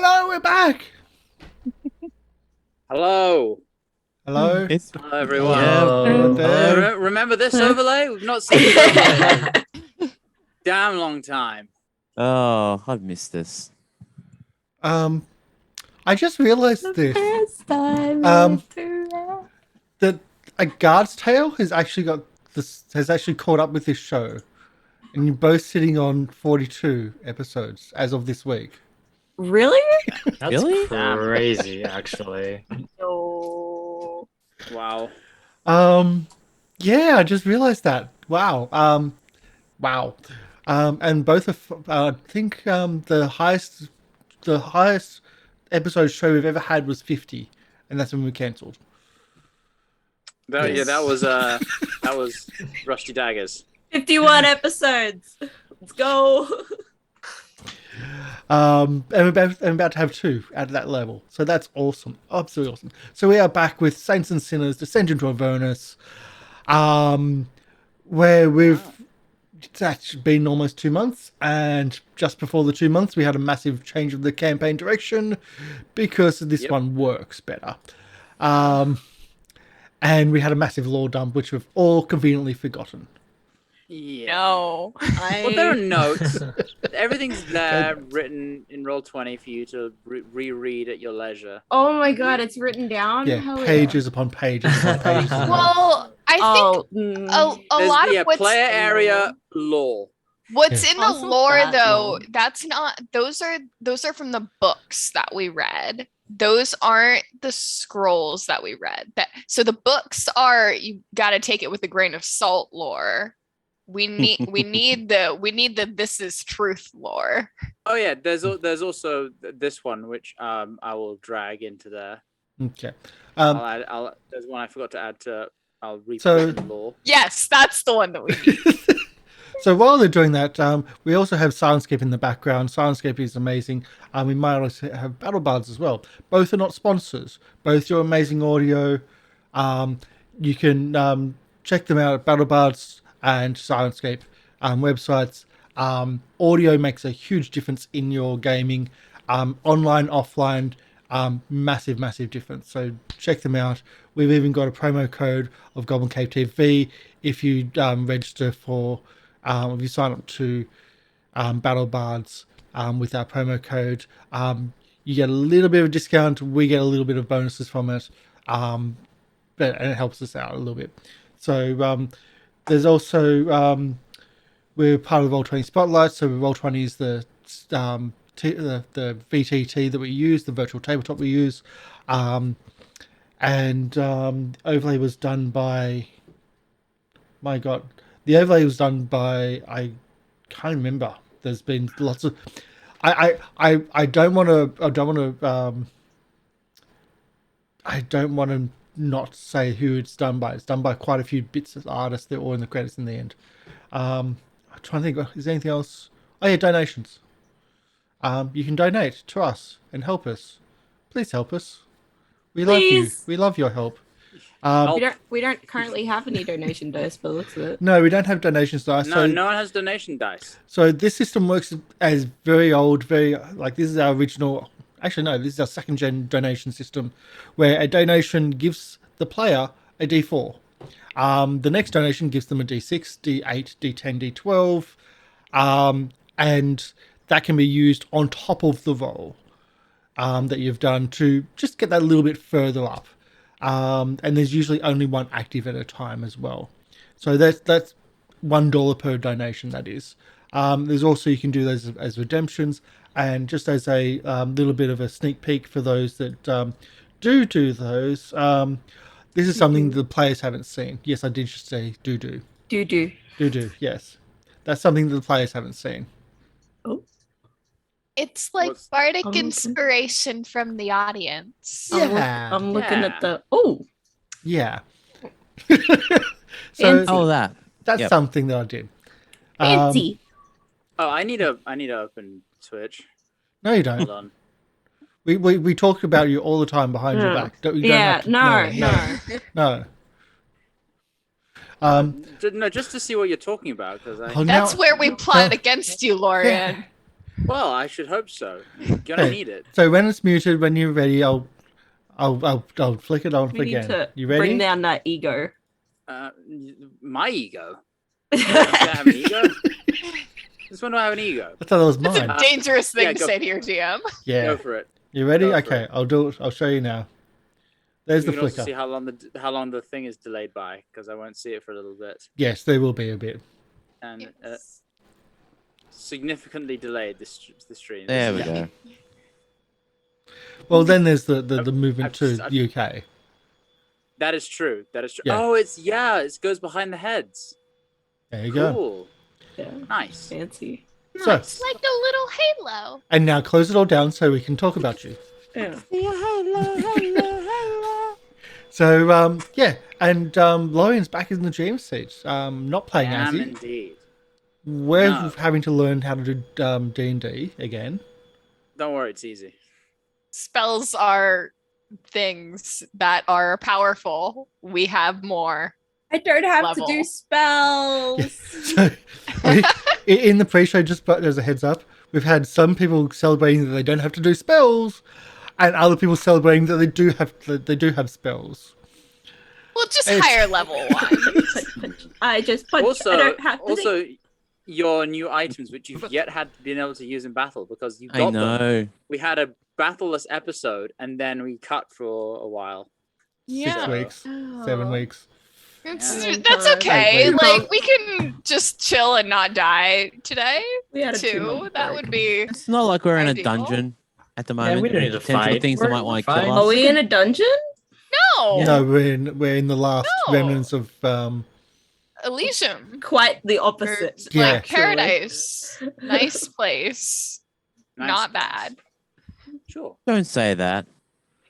no, we're back. Hello. Hello. Hello, everyone. Remember this overlay? We've not seen this overlay in a damn long time. Oh, I've missed this. I just realized this. That A Guard's Tale has actually caught up with this show, and you're both sitting on 42 episodes as of this week. Really? That's Really? crazy, actually. No. Wow. Yeah, I just realized that. Wow. Wow. And both of I think the highest episode show we've ever had was 50, and that's when we cancelled. Yeah, that was Rusty Daggers. 51 episodes. Let's go. And we're about to have 2 at that level. So that's awesome. Absolutely awesome. So we are back with Saints and Sinners, Descent into Avernus, where it's actually been almost 2 months, and just before the 2 months we had a massive change of the campaign direction because this one works better. And we had a massive lore dump, which we've all conveniently forgotten. Yeah. No. Well, there are notes. Everything's there, written in Roll20 for you to reread at your leisure. Oh my god, it's written down? Yeah, How pages upon pages upon pages. Well, I think a There's lot the of what's player area lore. what's in the Also lore that though, long. that's not those are from the books that we read. Those aren't the scrolls that we read. So the books are, you got to take it with a grain of salt lore. We need the this is truth lore. Oh yeah, there's also this one which I will drag into there. Okay. There's one I forgot to add to. I'll read So- the lore. Yes, that's the one that we need. So while they're doing that, we also have Syrinscape in the background. Syrinscape is amazing. We might also have Battle Bards as well. Both are not sponsors. Both do amazing audio. You can check them out at Battle Bards and Syrinscape websites. Audio makes a huge difference in your gaming. Online, offline, massive difference. So check them out. We've even got a promo code of GoblinCaveTV if you register for. If you sign up to Battle Bards with our promo code, you get a little bit of a discount. We get a little bit of bonuses from it, and it helps us out a little bit. So there's also we're part of the Roll20 Spotlight. So Roll20 is the VTT that we use, the virtual tabletop we use, and overlay was done by. My God. The overlay was done by, I can't remember. There's been lots of, I don't want to not say who it's done by. It's done by quite a few bits of artists. They're all in the credits in the end. I'm trying to think. Is there anything else? Oh yeah, donations. You can donate to us and help us. Please help us. We love you. We love your help. We don't currently have any donation dice, but looks of it. No, we don't have donations dice. No, no one has donation dice. So this system works as very old, like this is our original. Actually, no, this is our second gen donation system, where a donation gives the player a D4. The next donation gives them a D6, D8, D10, D12, and that can be used on top of the roll that you've done to just get that a little bit further up. And there's usually only one active at a time as well. So that's $1 per donation, that is. There's also, you can do those as redemptions, and just as a little bit of a sneak peek for those that do those, this is something the players haven't seen. Yes, I did just say do. Do. Yes. That's something that the players haven't seen. Oh. It's like bardic inspiration from the audience. Yeah. I'm looking at the Yeah. So that's something that I did. Fancy. I need to open Twitch. No, you don't. Hold on. We talk about you all the time behind your back. No. No, just to see what you're talking about, because that's where we plot against you, Lorian. Well, I should hope so. You're gonna Okay. need it. So when it's muted, when you're ready, I'll flick it on We need again. to You bring ready? down that ego. My ego. Do I have an ego? This one do I have an ego? I thought that was That's mine. a dangerous thing yeah, to go- say to your DM. Yeah. Go for it. You ready? Go for Okay, it. I'll do it. I'll show you now. There's You the can also flicker. see how long the thing is delayed by, because I won't see it for a little bit, Yes, there will be a bit. and significantly delayed the stream. There we go. Well, then there's the movement to I've- the UK. That is true. That is true. Yeah. Oh, it goes behind the heads. There you go. Cool. Yeah, Nice. fancy. So, It's like a little halo. and now close it all down so we can talk about you. Yeah. So, yeah, and Lorian's back in the GM seat. Not playing Am Azzy. indeed. We're No. having to learn how to do D&D again. Don't worry, it's easy. Spells are things that are powerful. We have more. I don't have Level. to do spells. Yeah. So, in the pre-show, just as a heads up, we've had some people celebrating that they don't have to do spells, and other people celebrating that they do have spells. Well, just It's- higher level ones. I just punch. Also, I don't have to do- your new items, which you've yet had been able to use in battle, because you I got them. know. We had a battleless episode, and then we cut for a while. 6 weeks, 7 Oh. weeks. It's- Yeah. That's okay. Wait. Like we can just chill and not die today We had a too. 2-month That break. would be. It's not like we're in a Ideal. dungeon at the Yeah, moment. we don't need to Potential fight. things that We're might want to fine. kill Are us. we in a dungeon? No, No, we're in the last No. remnants of Elysium. Quite the Or, opposite. Yeah. like paradise. Nice place. Nice. Not bad. Sure. Don't say that.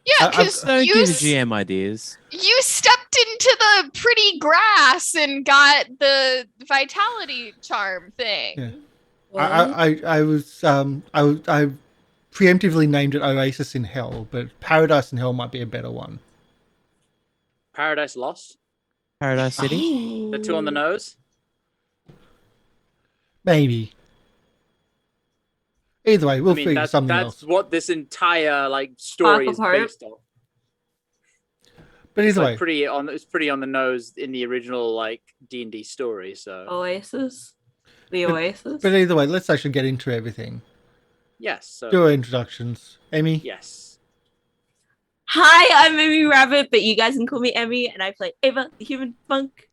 Yeah, I- because Don't you give the GM ideas. you stepped into the pretty grass and got the vitality charm thing. Yeah. I preemptively named it Oasis in Hell, but Paradise in Hell might be a better one. Paradise Lost. Paradise City. The two on the nose. Maybe. Either way, we'll I mean, figure something that's else. what this entire story Half is of hope. based on. But It's either like way, it's pretty on the nose in the original like D&D story. So Oasis. The But- Oasis. but either way, let's actually get into everything. yes. So Do our introductions. Emmy? yes. Hi, I'm Emi Rabbit, but you guys can call me Emmy, and I play Ava, the human monk.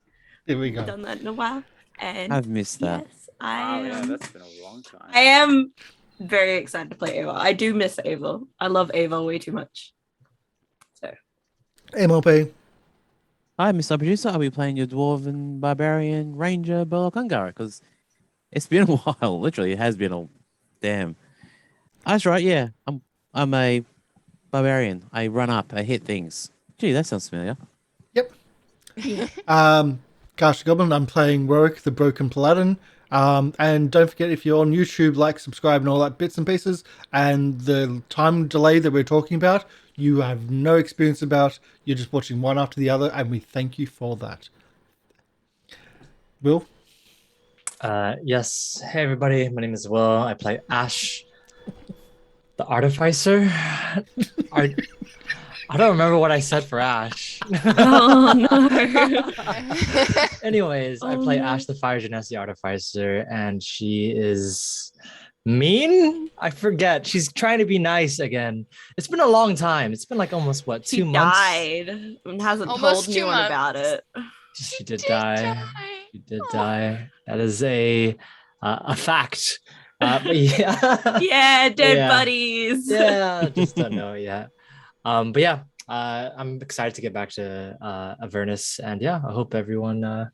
There we I've go. done that in a while. And I've missed that. yes, I Wow, yeah, am. that's been a long time. I am very excited to play Ava. I do miss Ava. I love Ava way too much. So MLP. Hi, MrLiveProducer. I'll be playing your Dwarven Barbarian Ranger Burlock because it's been a while. Literally, it has been a damn. That's right. Yeah, I'm a barbarian. I run up. I hit things. Gee, that sounds familiar. Karsh the Goblin. I'm playing Warwick, the Broken Paladin. And don't forget, if you're on YouTube, like, subscribe, and all that bits and pieces. And the time delay that we're talking about, you have no experience about. You're just watching one after the other, and we thank you for that. Will? Yes. Hey, everybody. My name is Will. I play Ashe, the Artificer. I don't remember what I said for Ashe. oh no. Anyways, I Oh, play no. Ashe, the Fire Genasi Artificer, and she is mean. I forget. She's trying to be nice again. It's been a long time. It's been like almost what, She 2 months? died and hasn't Almost told 2 anyone months. about it. She did die. She did die. That is a fact. But yeah. Yeah, dead Yeah. buddies. Yeah, just don't know yet. But yeah, I'm excited to get back to Avernus, and yeah, I hope everyone. I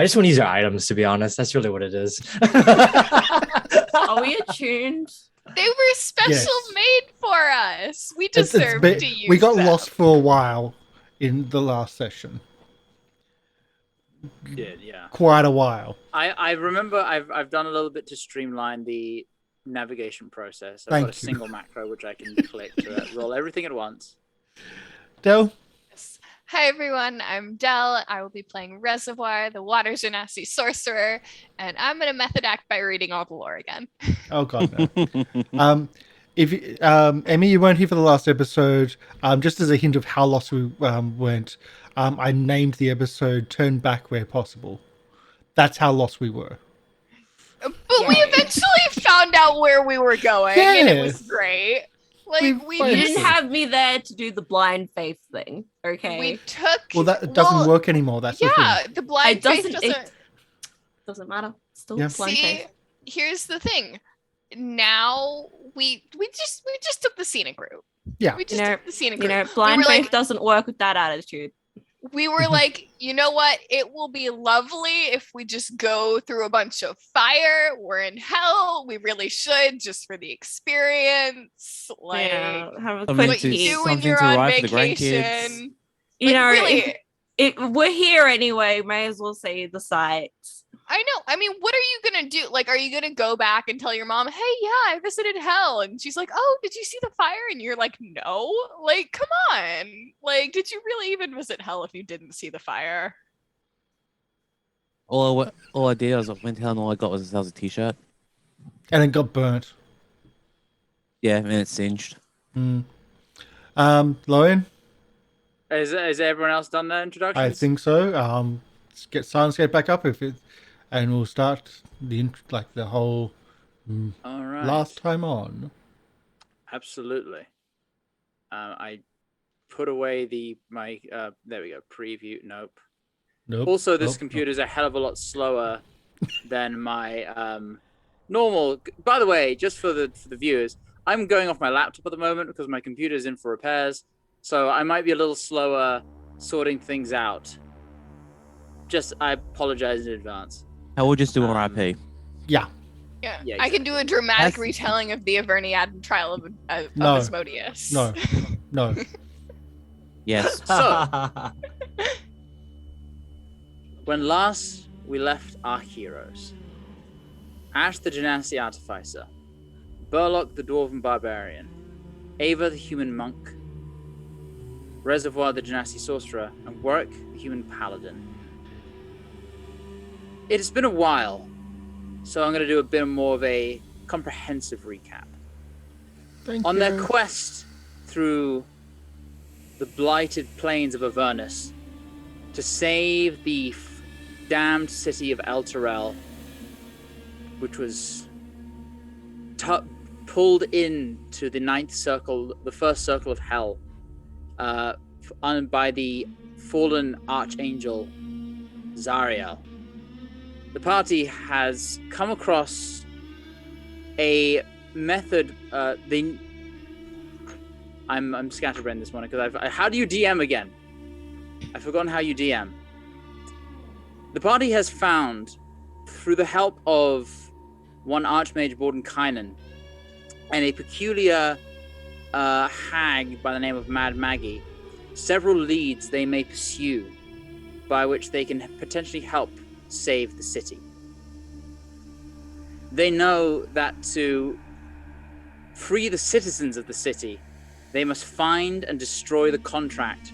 just want to use your items, to be honest. That's really what it is. Are we attuned? They were special Yes. made for us. We It's deserve bit- to use we got them. lost for a while in the last session. Did yeah. Quite a while. I remember I've done a little bit to streamline the navigation process. I've got a Thank you. single macro which I can click to roll everything at once. Del? Hi everyone, I'm Del. I will be playing Reservoir, the Water Genasi sorcerer, and I'm gonna method act by reading all the lore again. Oh god, no. If Emi, you weren't here for the last episode. Just as a hint of how lost we went, I named the episode "Turn Back Where Possible." That's how lost we were. But we Yay. eventually found out where we were going, and it was great. Like we We You Thank didn't you. have me there to do the blind faith thing, okay? we took. Well, that doesn't work anymore. That's the Yeah, thing. the blind It faith doesn't- doesn't. it doesn't matter. Still Yeah. blind See, faith. here's the thing. Now we just took the scenic route. Yeah. We just You know- took the scenic You route. know, blind were faith like- doesn't work with that attitude. We were like, you know what? It will be lovely if we just go through a bunch of fire. We're in hell. We really should, just for the experience. Like, Yeah, have a Something quick what to- you do heat. when something you're to on write for the vacation. grandkids. You Like, know, really, we're here anyway. May as well see the sights. I know. I mean, what are you gonna do? Like, are you gonna go back and tell your mom, "Hey, yeah, I visited hell," and she's like, "Oh, did you see the fire?" And you're like, "No." Like, come on. Like, did you really even visit hell if you didn't see the fire? All I did was I went to hell and all I got was a t-shirt. And it got burnt. Yeah, and it's singed. Lorian, Is everyone else done their introductions? I think so. Let's get Syrinscape back up and we'll start the whole All right. last time on. Absolutely. I put away my there we go, preview. Nope. Nope. Also, this Nope. computer is a hell of a lot slower than my normal. By the way, just for the viewers, I'm going off my laptop at the moment because my computer is in for repairs, so I might be a little slower sorting things out. I apologize in advance. I will just do RIP. Yeah. Yeah, Yeah, I can do a dramatic That's- retelling of the Averniad trial of No. Asmodeus. No. No. Yes. So, when last we left our heroes, Ashe the Genasi Artificer, Burlock the Dwarven Barbarian, Ava the Human Monk, Reservoir the Genasi Sorcerer, and Warwick the Human Paladin. It has been a while, so I'm going to do a bit more of a comprehensive recap. Thank On you. their quest through the blighted plains of Avernus to save the damned city of El Terrell, which was pulled into the ninth circle, the first circle of hell, by the fallen archangel Zarya. The party has come across a method. I'm scatterbrained this morning because how do you DM again? I've forgotten how you DM. The party has found, through the help of one Archmage Bordenkainen and a peculiar hag by the name of Mad Maggie, several leads they may pursue by which they can potentially help save the city. They know that to free the citizens of the city, they must find and destroy the contract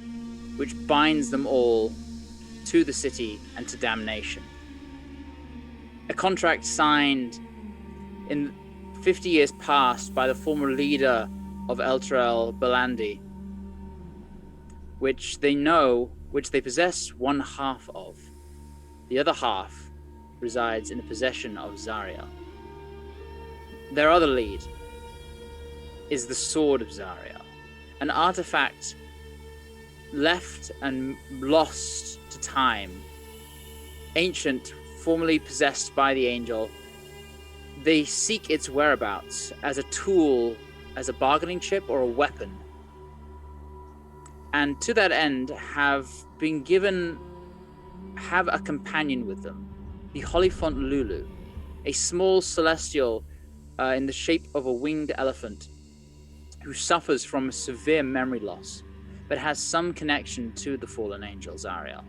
which binds them all to the city and to damnation. A contract signed in 50 years past by the former leader of Elturel, Belandi, which they possess one half of. The other half resides in the possession of Zarya. Their other lead is the Sword of Zarya, an artifact left and lost to time, ancient, formerly possessed by the angel. They seek its whereabouts as a tool, as a bargaining chip or a weapon, and to that end have a companion with them, the Hollyphant Lulu, a small celestial in the shape of a winged elephant who suffers from severe memory loss, but has some connection to the fallen angel Zarya.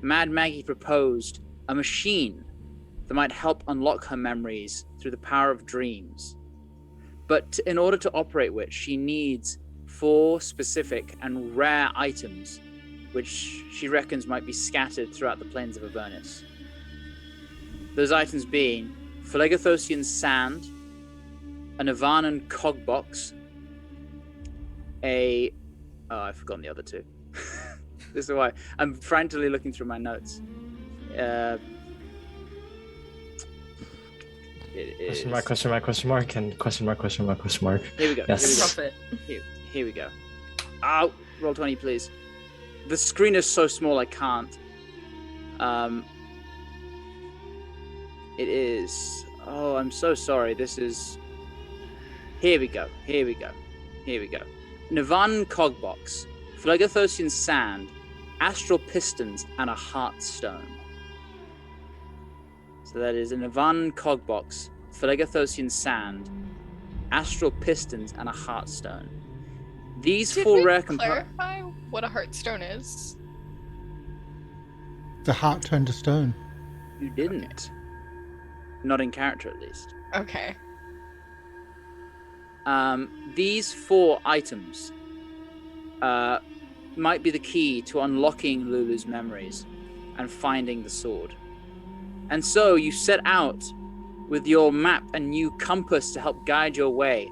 Mad Maggie proposed a machine that might help unlock her memories through the power of dreams, but in order to operate which, she needs 4 specific and rare items which she reckons might be scattered throughout the plains of Avernus. Those items being Phlegothosian sand, a Navanan cog box, I've forgotten the other 2. This is why I'm frantically looking through my notes. It is... Question mark, and question mark. Here we go. Yes. Profit. Here we go. Oh, roll 20, please. The screen is so small I can't. It is... Oh, I'm so sorry. This is... Here we go. Navan Cogbox, Phlegothosian sand, astral pistons, and a heart stone. So that is a Navan Cogbox, Phlegothosian sand, astral pistons, and a heart stone. These Did 4 we rare components... clarify what a heartstone is? The heart turned to stone. You didn't. Not in character, at least. Okay. These 4 items might be the key to unlocking Lulu's memories and finding the sword. And so you set out with your map and new compass to help guide your way.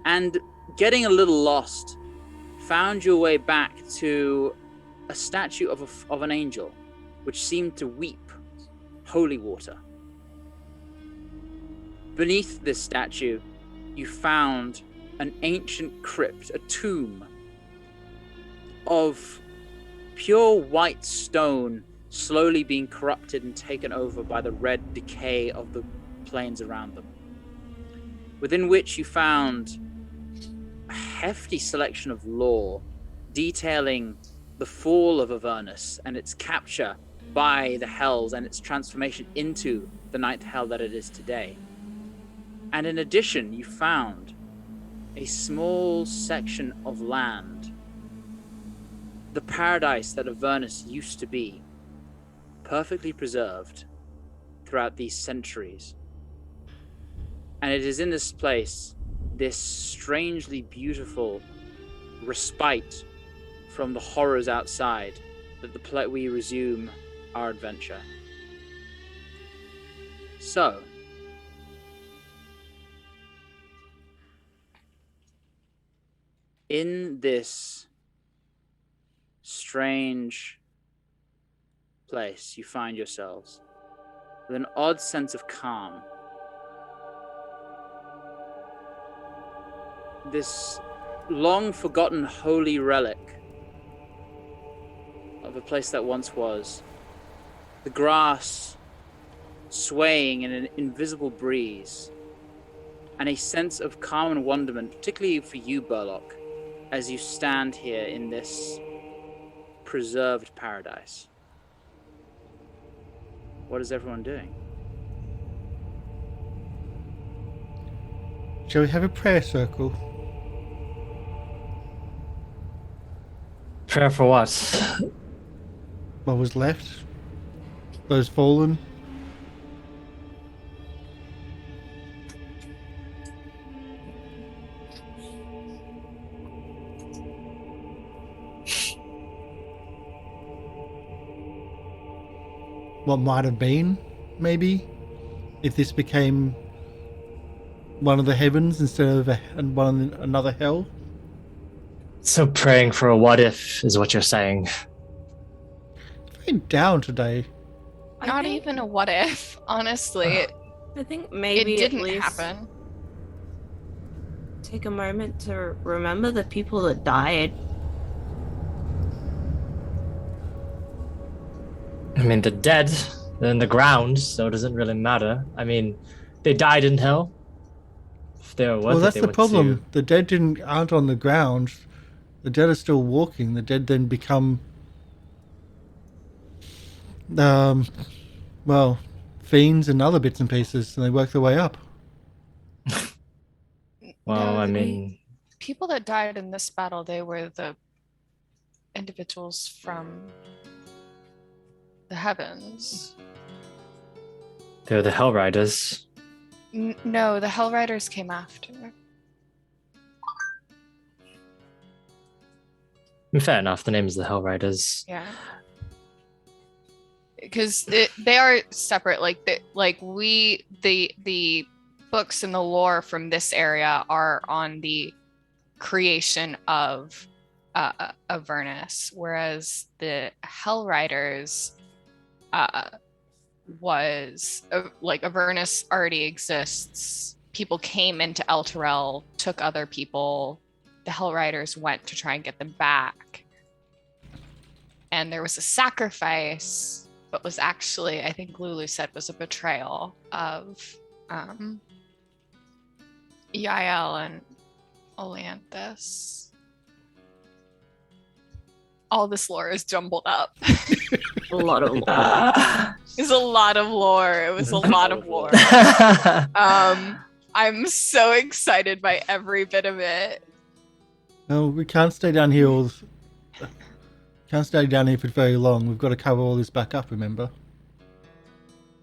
And getting a little lost, found your way back to a statue of an angel, which seemed to weep holy water. Beneath this statue, you found an ancient crypt, a tomb of pure white stone, slowly being corrupted and taken over by the red decay of the plains around them, within which you found a hefty selection of lore detailing the fall of Avernus and its capture by the Hells and its transformation into the ninth Hell that it is today. And in addition, you found a small section of land, the paradise that Avernus used to be, perfectly preserved throughout these centuries. And it is in this place, this strangely beautiful respite from the horrors outside, that we resume our adventure. So, in this strange place, you find yourselves with an odd sense of calm. This long forgotten holy relic of a place that once was. The grass swaying in an invisible breeze, and a sense of calm and wonderment, particularly for you, Burlock, as you stand here in this preserved paradise. What is everyone doing? Shall we have a prayer circle? Prayer for what? What was left? Those fallen? What might have been, maybe, if this became one of the heavens instead of another hell. So praying for a what if is what you're saying. Very down today. Not even a what if, honestly. I think maybe It didn't at least happen. take a moment to remember the people that died. I mean, the dead, they're in the ground, so it doesn't really matter. I mean, they died in hell. If they were worth Well, it, that's they the would problem. too. The dead aren't on the ground. The dead are still walking. The dead then become, well, fiends and other bits and pieces, and they work their way up. Well, No, I mean, people that died in this battle, they were the individuals from the heavens. they're the Hell Riders. No, the Hell Riders came after. Fair enough. The name is the Hell Riders. Yeah. Because they are separate. Like the books and the lore from this area are on the creation of Avernus, whereas the Hell Riders was like Avernus already exists. People came into Elturel, took other people. The Hell Riders went to try and get them back. And there was a sacrifice, but was actually, I think Lulu said, was a betrayal of Yael and Oleanthus. All this lore is jumbled up. A lot of lore. It's a lot of lore. It was a lot of lore. I'm so excited by every bit of it. No, we can't stay down here can't stay down here for very long. We've got to cover all this back up, remember?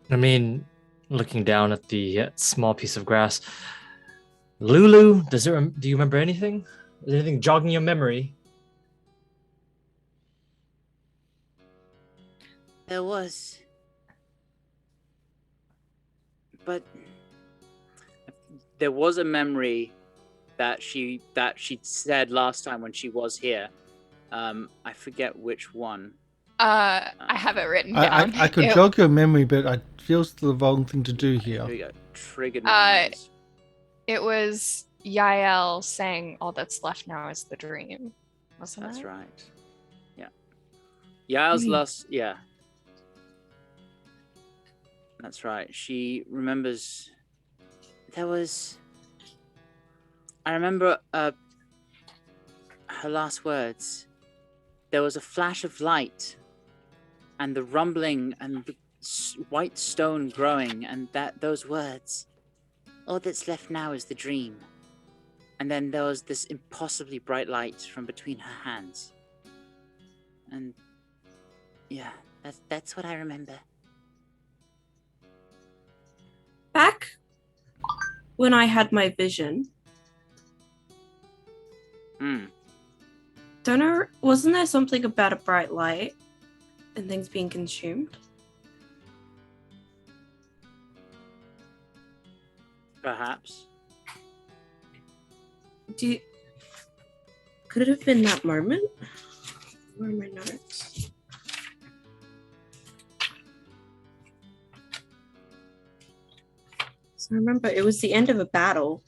I mean, looking down at the small piece of grass, Lulu, do you remember anything? Is anything jogging your memory? There was. But there was a memory that she said last time when she was here. I forget which one. I have it written down. I could jog your memory, but it feels the wrong thing to do here. Here we go. Triggered memories. It was Yael saying all that's left now is the dream. Wasn't That's it? right. Yeah. Yael's last. Yeah. That's right. She remembers. There was. I remember her last words. There was a flash of light, and the rumbling and the white stone growing, and those words. All that's left now is the dream. And then there was this impossibly bright light from between her hands. And yeah, that's what I remember. Back when I had my vision, don't know, wasn't there something about a bright light and things being consumed? Perhaps. Could it have been that moment? Where are my notes? So I remember it was the end of a battle.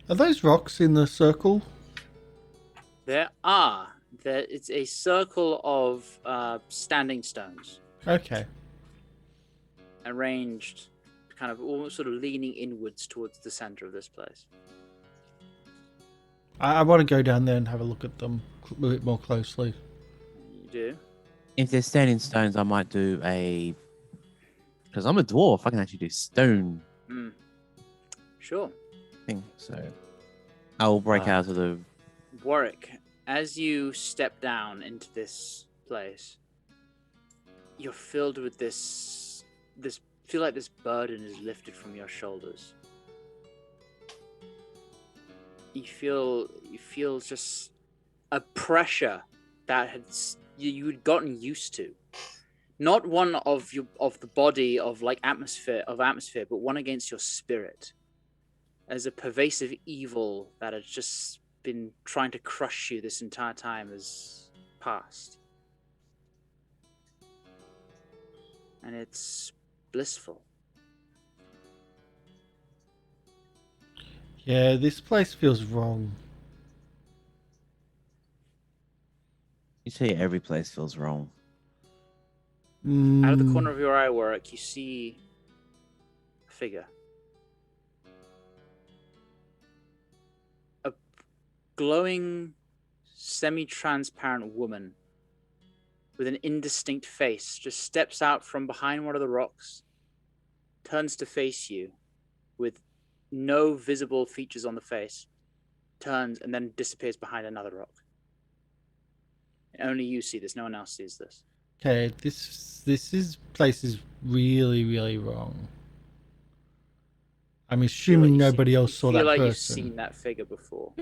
Are those rocks in the circle? There are. It's a circle of standing stones. Okay. Arranged kind of almost sort of leaning inwards towards the center of this place. I want to go down there and have a look at them a bit more closely. You do? If they're standing stones, I might do because I'm a dwarf, I can actually do stone Sure. thing. So I will break out of the. Warwick, as you step down into this place, you're filled with this feel like this burden is lifted from your shoulders. You feel just a pressure that you'd gotten used to. Not one of the body of like atmosphere, but one against your spirit. As a pervasive evil that has just been trying to crush you this entire time has passed. And it's blissful. Yeah, this place feels wrong. You see, every place feels wrong. Out of the corner of your eye, Warwick, you see a figure. A glowing, semi-transparent woman with an indistinct face just steps out from behind one of the rocks, turns to face you with no visible features on the face, turns and then disappears behind another rock. And only you see this, no one else sees this. Okay, this place is really, really wrong. I'm assuming nobody else saw that I feel like person. you've seen that figure before.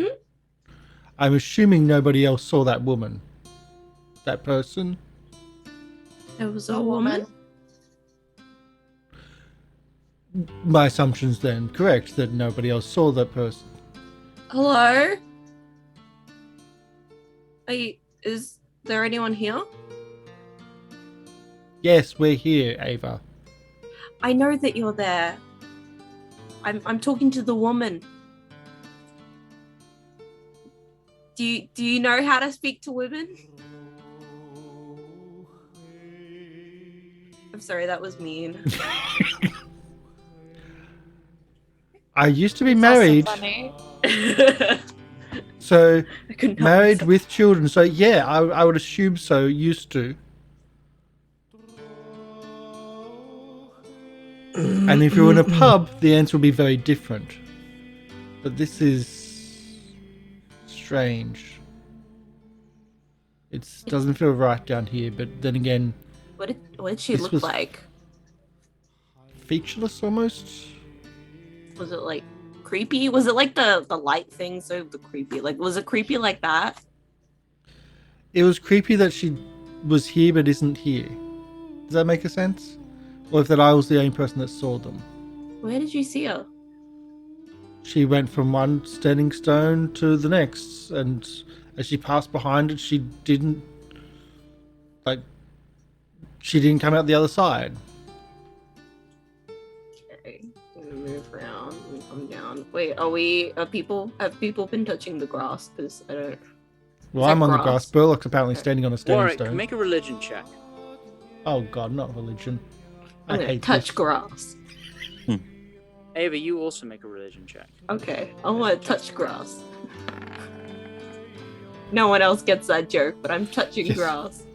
I'm assuming nobody else saw that woman. That person? It was a woman. My assumption's then correct that nobody else saw that person. Hello? Is there anyone here? Yes, we're here, Ava. I know that you're there. I'm talking to the woman. Do you know how to speak to women? I'm sorry, that was mean. I used to be It's also married, funny. so I couldn't help married myself. with children. So yeah, I would assume so. Used to. And if you're in a pub, the answer will be very different. But this is strange. It doesn't feel right down here. But then again, What did she This look was- like? featureless almost. Was it like creepy? Was it like the light thing? So the creepy, like, was it creepy like that? It was creepy that she was here but isn't here. Does that make a sense? Or if that I was the only person that saw them. Where did you see her? She went from one standing stone to the next, and as she passed behind it, she didn't come out the other side. Okay, I'm gonna move around and come down. Wait, have people been touching the grass? Because I don't. Well, that I'm on the grass? grass. Burlock's apparently standing on a standing Warwick, stone. make a religion check. Oh god, not religion. I'm I gonna hate touch this. grass. Ava, you also make a religion check. Okay, I want to touch grass. No one else gets that joke, but I'm touching Yes. grass.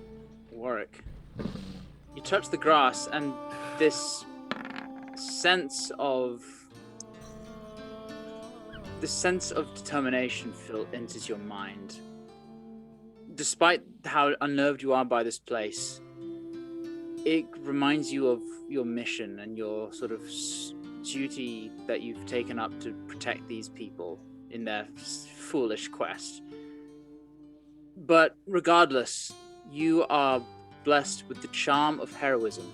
Warwick, you touch the grass, and this sense of determination enters your mind. Despite how unnerved you are by this place, it reminds you of your mission and your sort of duty that you've taken up to protect these people in their foolish quest. But regardless, you are blessed with the charm of heroism.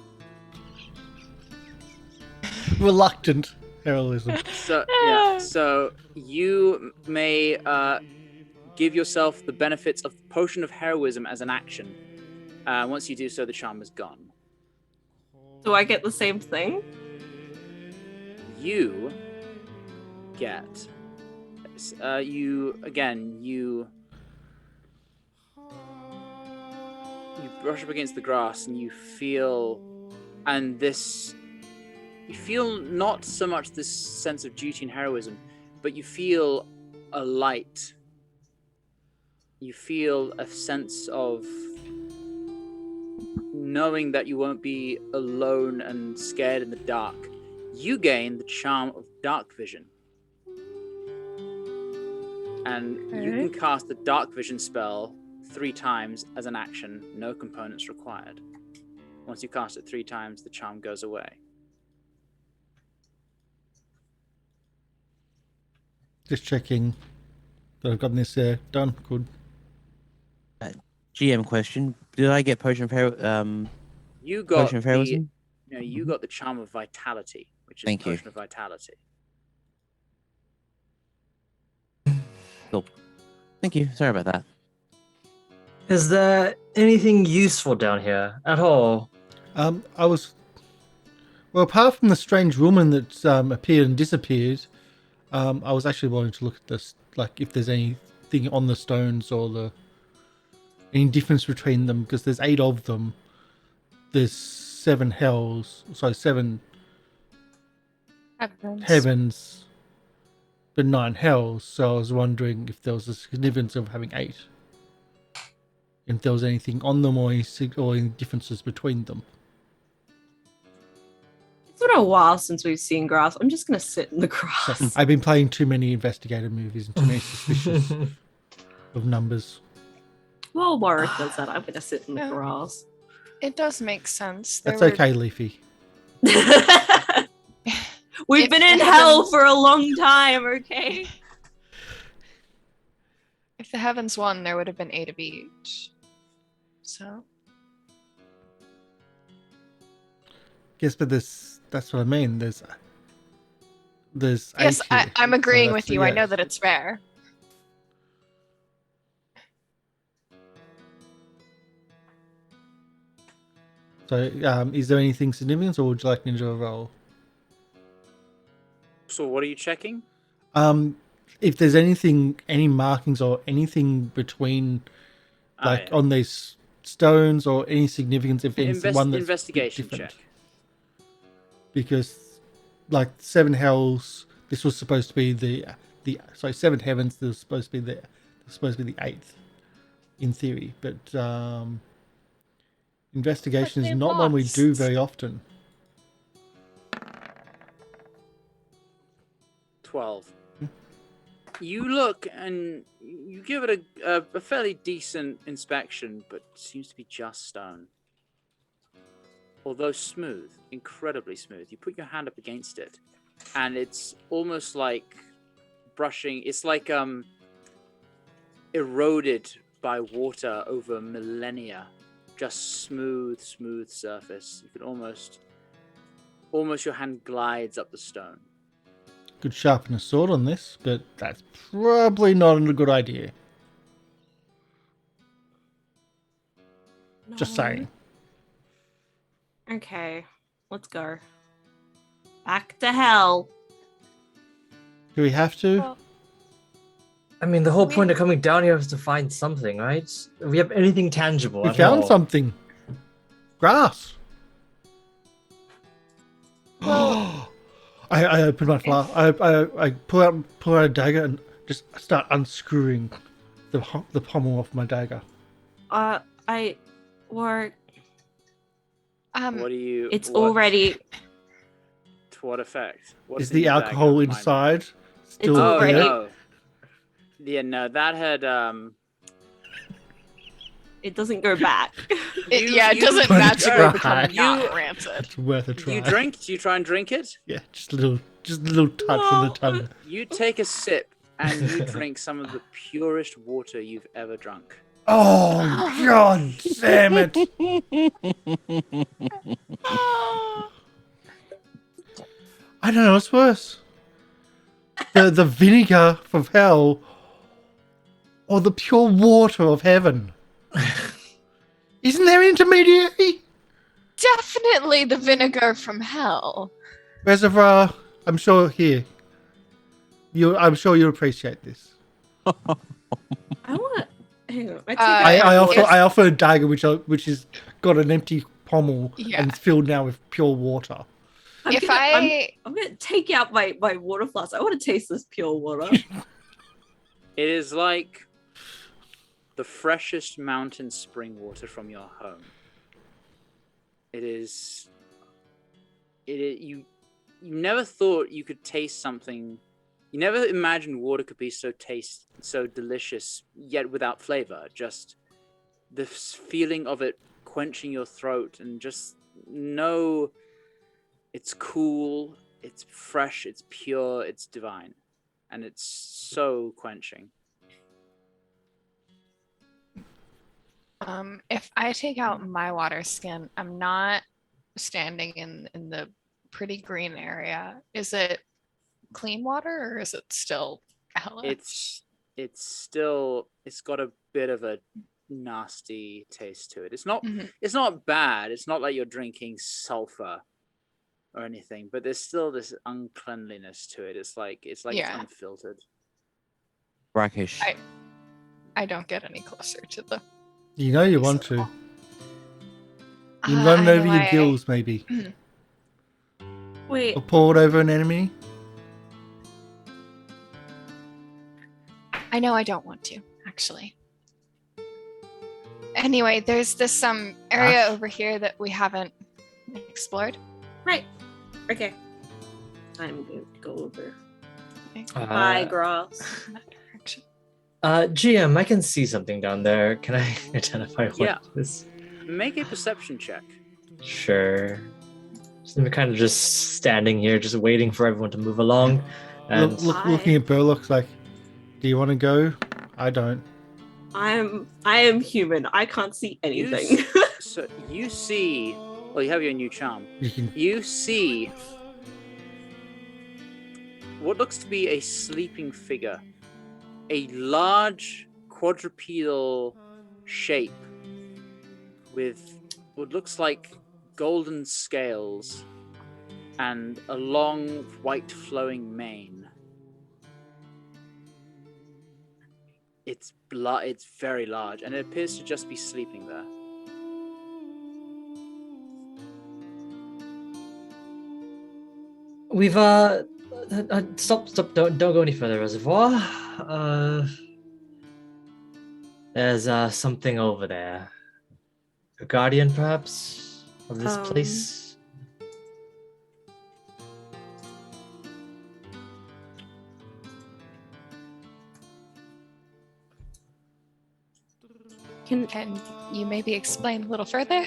Reluctant heroism. So you may give yourself the benefits of the potion of heroism as an action. Once you do so, the charm is gone. Do I get the same thing? You get you brush up against the grass and you feel not so much this sense of duty and heroism, but you feel a light. You feel a sense of knowing that you won't be alone and scared in the dark. You gain the charm of dark vision. And you can cast the dark vision spell 3 times as an action, no components required. Once you cast it 3 times, the charm goes away. Just checking that I've gotten this there. Done. Good. GM question: did I get potion of You got potion of heroism? you got the charm of vitality, which is Thank you. potion of vitality. Cool. Thank you. Sorry about that. Is there anything useful down here at all? Apart from the strange woman that appeared and disappeared, I was actually wanting to look at this, like if there's anything on the stones or any difference between them, because there's 8 of them. There's 7 heavens, but 9 hells. So I was wondering if there was a significance of having 8. If there was anything on them or any differences between them. It's been a while since we've seen grass. I'm just gonna sit in the grass. I've been playing too many investigative movies and too many suspicious of numbers. While Warwick does that, I'm gonna sit in the Yeah. grass. It does make sense. That's okay, Leafy. We've If been in the hell heavens- for a long time, okay? If the heavens won, there would have been 8 of each. So Yes, but that's what I mean. There's yes, 8 here. I'm So agreeing that's- with you. I yeah. know that it's rare. So, is there anything significant, or would you like me to do a roll? So what are you checking? If there's anything, any markings or anything between, like yeah. on these stones, or any significance, if it's one that's Investigation different. check. Because, like 7 hells, this was supposed to be the 7 heavens. This was supposed to be the 8th, in theory. But investigation But is they not one we do lost. very often. 12. You look and you give it a fairly decent inspection, but seems to be just stone. Although smooth, incredibly smooth. You put your hand up against it, and it's almost like brushing. It's like eroded by water over millennia. Just smooth surface. You could almost your hand glides up the stone. Could sharpen a sword on this, but that's probably not a good idea. Just saying. Okay, let's go. Back to hell. Do we have to? Well, I mean, the whole We- point of coming down here is to find something, right? If we have anything tangible. We at found all. something. Grass. Well- I open my flask. I pull out a dagger and just start unscrewing the pommel off my dagger. I work. What do you? It's what- already. To what effect? What's Is in the your dagger? alcohol Remind me. inside still Oh already- there? no. Yeah, no, that had It doesn't go back. it you- doesn't Worth a magically try. become You- not rancid. It's worth a try. you drink. Do you try and drink it? Yeah, just a little touch on the No. tongue. You take a sip and you drink some of the purest water you've ever drunk. Oh God damn it! I don't know what's worse. The vinegar from hell, or the pure water of heaven. Isn't there an intermediary? Definitely the vinegar from hell. Reservoir, I'm sure here. I'm sure you'll appreciate this. I want. Hang on. I offer a dagger which has got an empty pommel Yeah. and it's filled now with pure water. I'm gonna take out my water flask. I want to taste this pure water. It is like the freshest mountain spring water from your home. It is. You never thought you could taste something. You never imagined water could be so delicious, yet without flavor. Just the feeling of it quenching your throat, and just know it's cool, it's fresh, it's pure, it's divine, and it's so quenching. If I take out my water skin, I'm not standing in the pretty green area. Is it clean water or is it still hella? It's got a bit of a nasty taste to it. It's not Mhm. it's not bad. It's not like you're drinking sulfur or anything, but there's still this uncleanliness to it. It's like Yeah. it's unfiltered. Brackish. I don't get any closer to the. You know you want to. You can Uh, run I over know your I- gills, maybe. Wait. Or pour it over an enemy. I know I don't want to, actually. Anyway, there's this area Ashe? over here that we haven't explored. Right. Okay. I'm going to go over. Uh, Bye, grass. In that direction. GM, I can see something down there. Can I identify what Yeah. it is? Make a perception check. Sure. So I'm kind of just standing here, just waiting for everyone to move along. And Looking at Burlock like, do you want to go? I don't. I am human. I can't see anything. So you see, well, you have your new charm. You can. You see what looks to be a sleeping figure, a large quadrupedal shape with what looks like golden scales and a long white flowing mane. It's very large, and it appears to just be sleeping there. We've stop, don't go any further, Reservoir. There's something over there. A guardian, perhaps, of this place. Can Can you maybe explain a little further?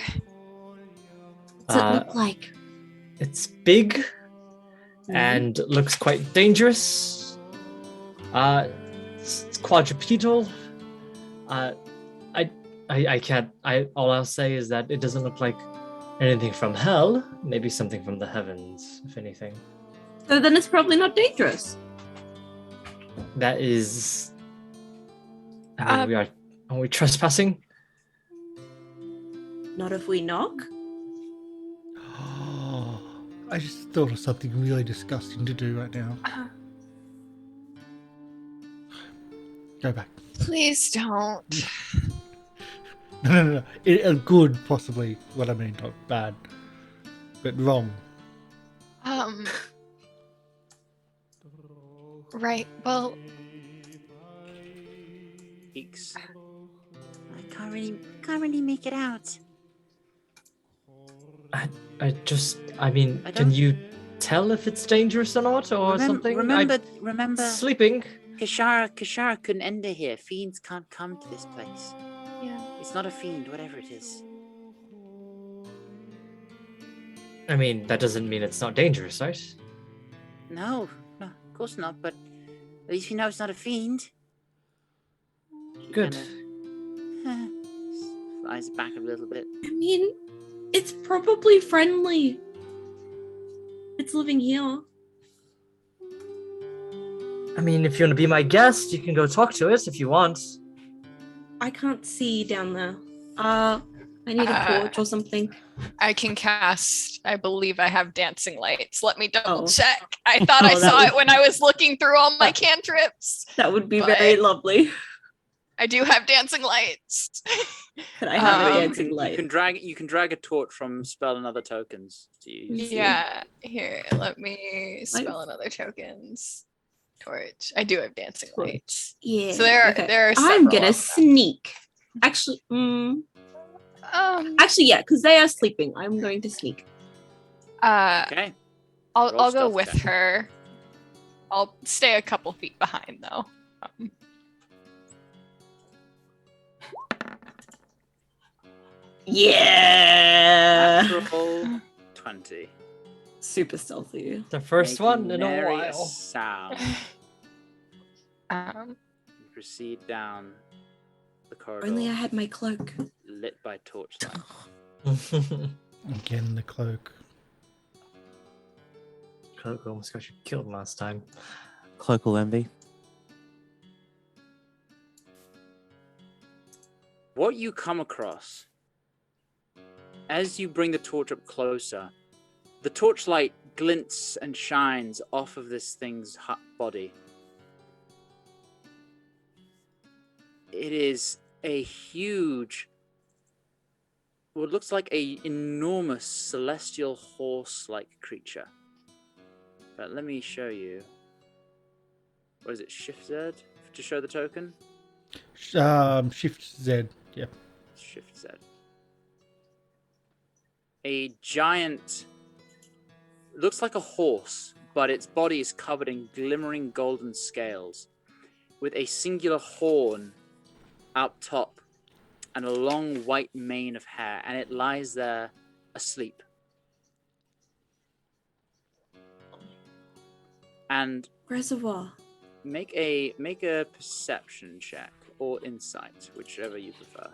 what's it look like? It's big and looks quite dangerous. It's quadrupedal. I can't. All I'll say is that it doesn't look like anything from hell. Maybe something from the heavens, if anything. So then it's probably not dangerous. That is. I mean, are we trespassing? Not if we knock. I just thought of something really disgusting to do right now. Go back. Please don't. No. Good, possibly. What I mean, not bad, but wrong. Right. Well, Eeks. I can't really make it out. I mean, can you tell if it's dangerous or not, or something? Remember, Sleeping. Kashara couldn't enter here. Fiends can't come to this place. yeah. It's not a fiend, whatever it is. I mean, that doesn't mean it's not dangerous, right? No, of course not. But at least we know it's not a fiend. Good. Flies back a little bit. I mean, it's probably friendly. It's living here. I mean, if you want to be my guest, you can go talk to it if you want. I can't see down there. I need a torch or something. I can cast. I believe I have dancing lights. Let me double Oh. check. I thought I Oh, that saw would- it when I was looking through all my cantrips. That would be But- very lovely. I do have dancing lights. Could I have a Um, dancing light? You can drag a torch from spell and other tokens to use. Yeah. Here, let me spell another tokens. Torch. I do have dancing lights. Yeah. So there are I'm several gonna of them. sneak. Actually, yeah, because they are sleeping. I'm going to sneak. Okay. I'll Roll go stealth with check. her. I'll stay a couple feet behind though. Yeah. Natural 20. Super stealthy. The first Making one in a nary while. sound. Um, You proceed down the corridor, Only I had my cloak. lit by torchlight. Again, the cloak. Cloak almost got you killed last time. Cloakal envy. What you come across as you bring the torch up closer, the torchlight glints and shines off of this thing's body. It is a huge, what looks like a enormous celestial horse-like creature. But let me show you. What is it? Shift Z to show the token? Shift Z. Yep. Shift Z. A giant, looks like a horse, but its body is covered in glimmering golden scales, with a singular horn up top and a long white mane of hair, and it lies there asleep. And Reservoir. make a perception check or insight, whichever you prefer.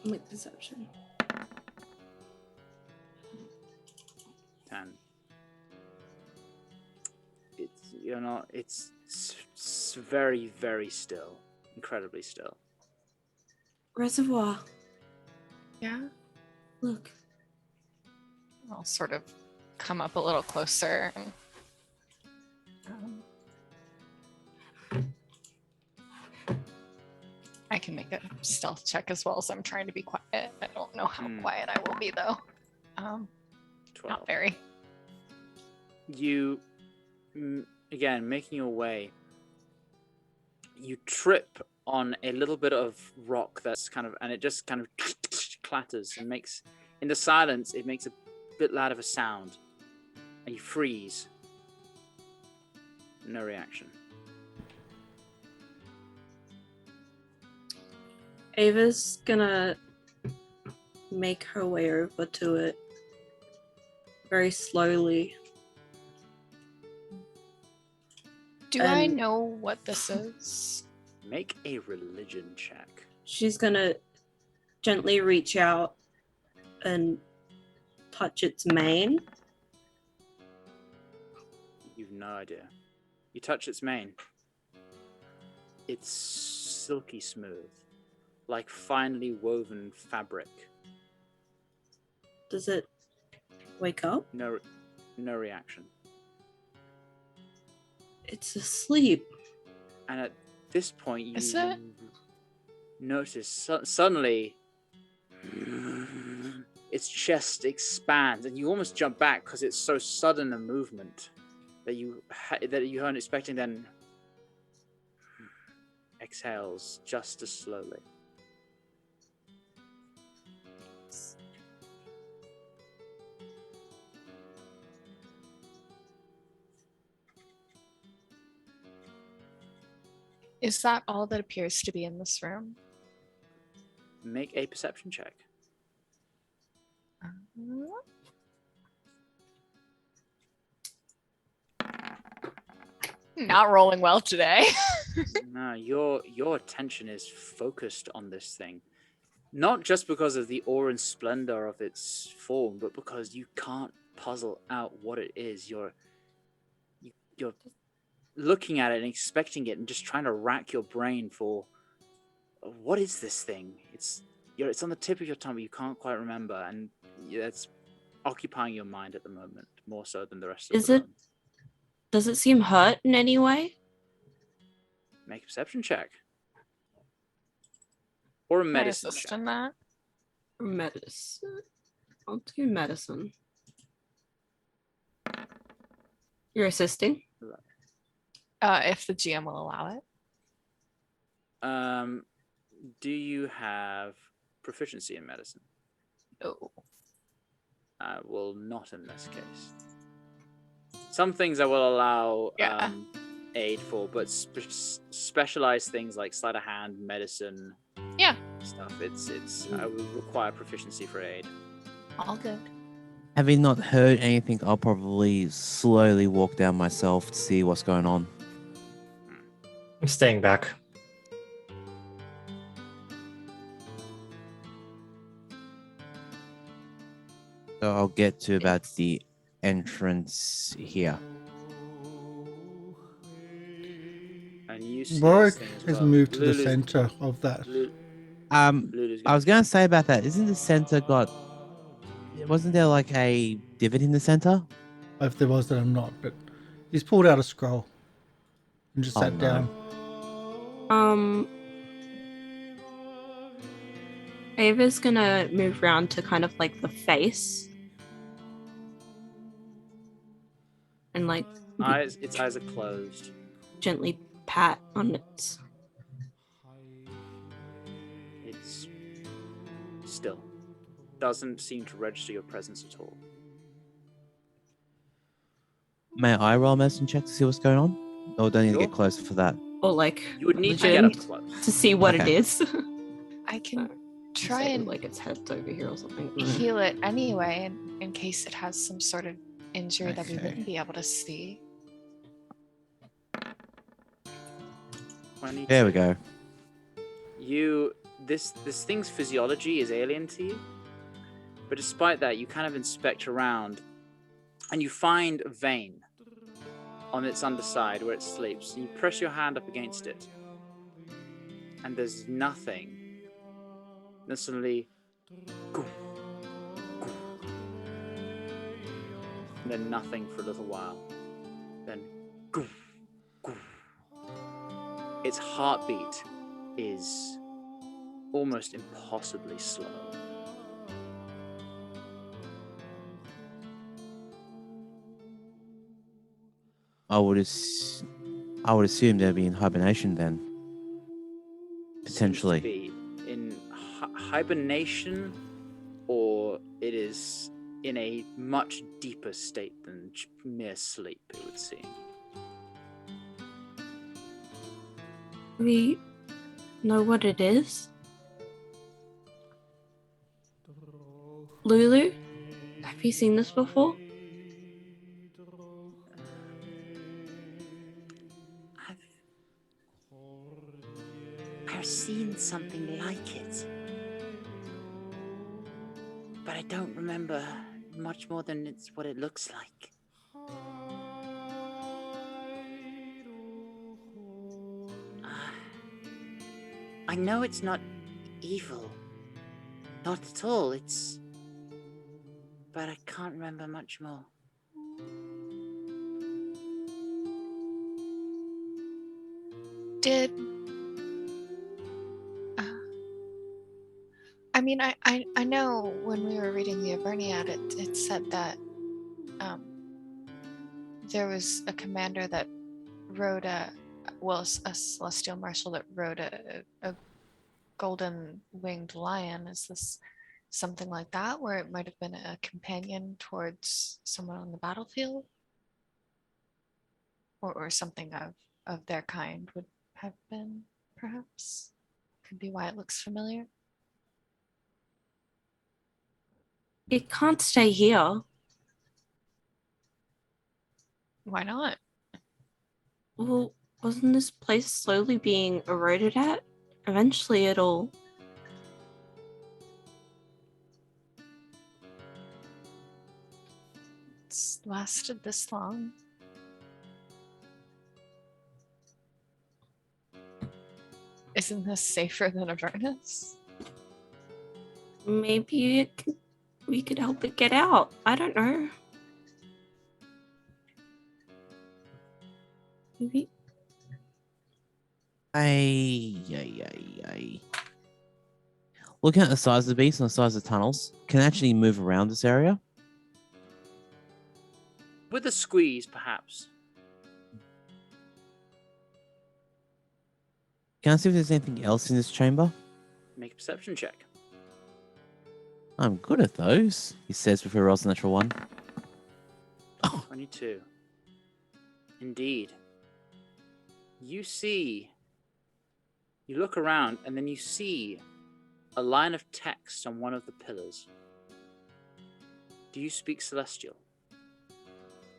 Like perception. 10. It's very, very still. Incredibly still. Reservoir. Yeah. Look. I'll sort of come up a little closer. And, I can make a stealth check as well, so I'm trying to be quiet. I don't know how quiet I will be, though. 12. Not very. You, again, making your way, you trip on a little bit of rock that's and it just kind of clatters and makes, in the silence, it makes a bit loud of a sound. And you freeze. No reaction. Ava's gonna make her way over to it very slowly. Do I know what this is? Make a religion check. She's gonna gently reach out and touch its mane. You've no idea. You touch its mane. It's silky smooth, like finely woven fabric. Does it wake up? No reaction. It's asleep. And at this point, you Is it? notice suddenly its chest expands, and you almost jump back because it's so sudden a movement that you weren't expecting. Then exhales just as slowly. Is that all that appears to be in this room? Make a perception check. Not rolling well today. No, your attention is focused on this thing. Not just because of the awe and splendor of its form, but because you can't puzzle out what it is. You're looking at it and expecting it and just trying to rack your brain for what is this thing? It's on the tip of your tongue, but you can't quite remember, and it's occupying your mind at the moment more so than the rest of the room. Does it seem hurt in any way? Make a perception check. Or a Can I medicine assist check. in that? Medicine. I'll do medicine. You're assisting? If the GM will allow it. Do you have proficiency in medicine? Oh. Well, not in this case. Some things I will allow aid for, but specialized things like sleight of hand, medicine, stuff. I will require proficiency for aid. All good. Having not heard anything, I'll probably slowly walk down myself to see what's going on. I'm staying back. So I'll get to about the entrance here. And you see Warwick this thing as has well. moved to the Lulu's- center of that. Lulu's I was gonna say about that. Isn't the center wasn't there like a divot in the center? If there was, then I'm not. But he's pulled out a scroll and just Oh, sat no. down. Ava's gonna move around to kind of like the face. And like its eyes are closed. gently pat on its. It's still. Doesn't seem to register your presence at all. May I roll a medicine check to see what's going on? Or do I need to Sure. get closer for that? Or like You would need to get up legend close. to see what it Okay. is. I can try Say, and like its head's over here or something. heal it anyway in case it has some sort of injury that we Okay. wouldn't be able to see. 22. There we go. This thing's physiology is alien to you, but despite that, you kind of inspect around, and you find a vein on its underside where it sleeps. And you press your hand up against it, and there's nothing. Then suddenly, and then nothing for a little while. Then, its heartbeat is almost impossibly slow. I would assume they'd be in hibernation then. Potentially. Seems to be in hibernation, or it is in a much deeper state than mere sleep, it would seem. We know what it is? Lulu? Have you seen this before? I've seen something like it, but I don't remember much more than it's what it looks like. I know it's not evil, not at all. But I can't remember much more. Did I mean, I know when we were reading the Averniad, it said that there was a commander that rode a celestial marshal that rode a golden winged lion. Is this something like that, where it might have been a companion towards someone on the battlefield, or something of their kind would have been, perhaps? Could be why it looks familiar. It can't stay here. Why not? Well, wasn't this place slowly being eroded at? Eventually it'll... It's lasted this long. Isn't this safer than Avernus? Maybe we could help it get out. I don't know. Maybe. Looking at the size of the beast and the size of the tunnels, can it actually move around this area? With a squeeze, perhaps. Can I see if there's anything else in this chamber? Make a perception check. I'm good at those, he says before he rolls a natural one. 22. Indeed. You look around, and then you see a line of text on one of the pillars. Do you speak Celestial?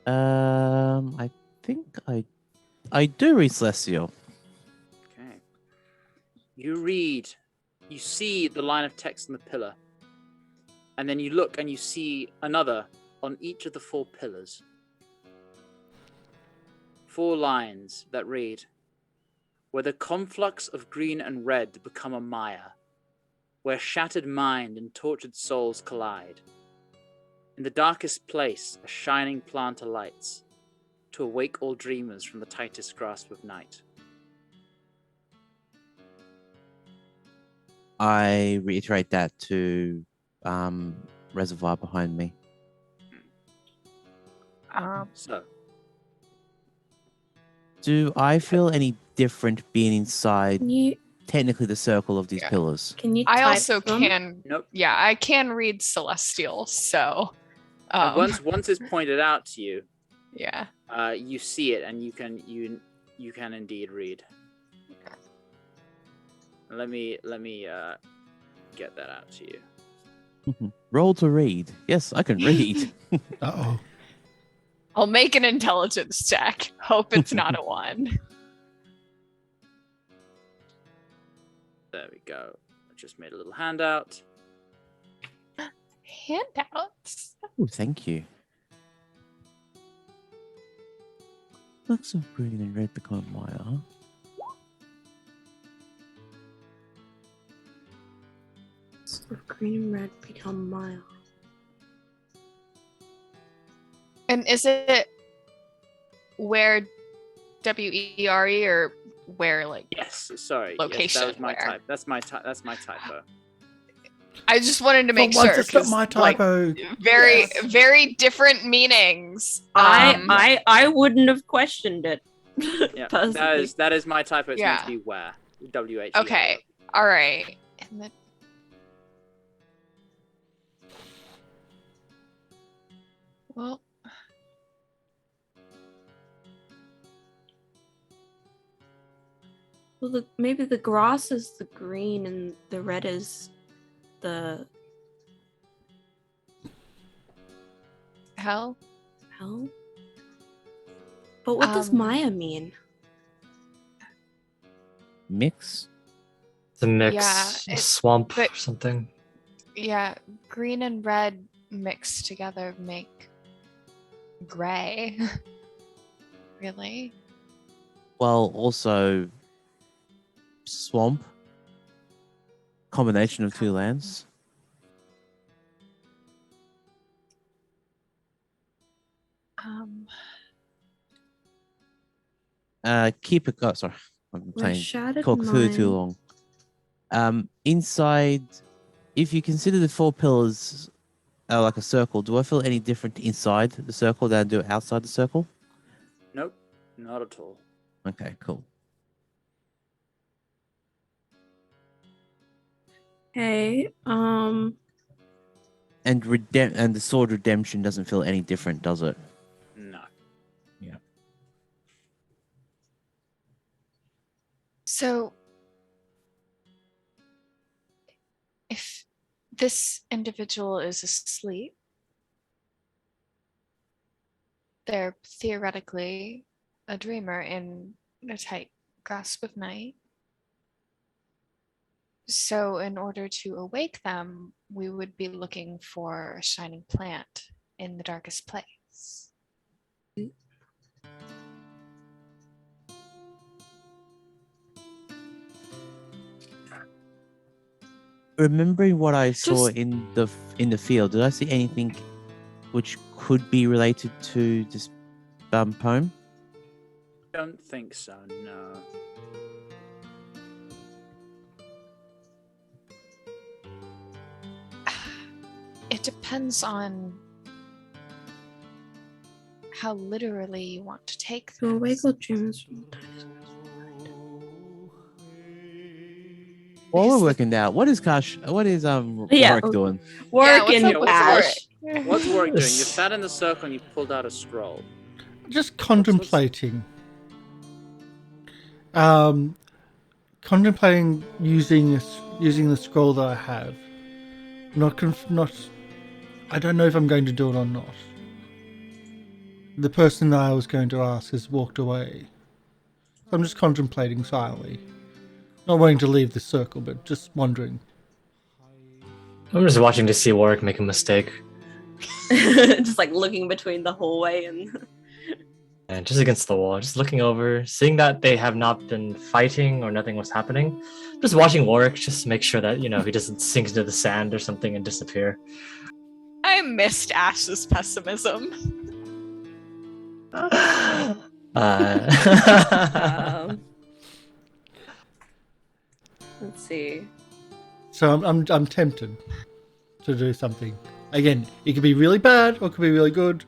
I think I do read Celestial. Okay. You see the line of text on the pillar, and then you look and you see another on each of the 4 pillars. 4 lines that read, "Where the conflux of green and red become a mire, where shattered mind and tortured souls collide. In the darkest place, a shining plant alights, to awake all dreamers from the tightest grasp of night." I reiterate that to Reservoir behind me. So, Do I feel any different being inside Can you technically the circle of these Yeah. pillars? I type also them? can. nope. Yeah, I can read Celestial. So, And once it's pointed out to you, yeah. you see it, and you can indeed read. Let me get that out to you. Roll to read. Yes, I can read. Uh-oh. I'll make an intelligence check. Hope it's not a 1. There we go. I just made a little handout. Handouts. Oh, thank you. Looks of green and red become Maya. So green and red become Maya. And is it where WERE or where like? Yes, sorry. Location, yes, that was my where? type. That's my typo. I just wanted to make For once, sure. it's not 'cause, my like, typo. very, very different meanings. I wouldn't have questioned it. Yeah, personally. that is my typo. It's meant to Yeah. be where. WH. Okay. All right. And then, well, Well, maybe the grass is the green and the red is the hell. hell. But what does Um, Maya mean? Mix? It's a mix, Yeah, a swamp but- or something. Yeah, green and red mixed together make gray. Really? Well, also swamp. Combination of two lands. Um, Keep it. Oh, sorry, I'm playing Shattered Call Cthulhu too Mind. long. Inside, if you consider the 4 pillars like a circle, do I feel any different inside the circle than I do outside the circle? Nope, not at all. Okay, cool. Hey, And and the sword redemption doesn't feel any different, does it? No. so, if this individual is asleep, they're theoretically a dreamer in a tight grasp of night. So, in order to awake them, we would be looking for a shining plant in the darkest place. Remembering what I saw Just- in the field, did I see anything which could be related to this poem? Don't think so, no. It depends on how literally you want to take to awake this. all dreamers from While we're Because the- working out, what is Karsh? What is Yeah. Warwick doing? Work what's and up with Ashe. Warwick? What's Warwick doing? You sat in the circle and you pulled out a scroll. Just contemplating. Contemplating using the scroll that I have. Not. I don't know if I'm going to do it or not. The person that I was going to ask has walked away. I'm just contemplating silently. Not wanting to leave the circle, but just wondering. I'm just watching to see Warwick make a mistake. Just like looking between the hallway and And just against the wall, just looking over, seeing that they have not been fighting or nothing was happening. Just watching Warwick, just make sure that, he doesn't sink into the sand or something and disappear. I missed Ash's pessimism. let's see. So I'm tempted to do something. Again, it could be really bad or it could be really good.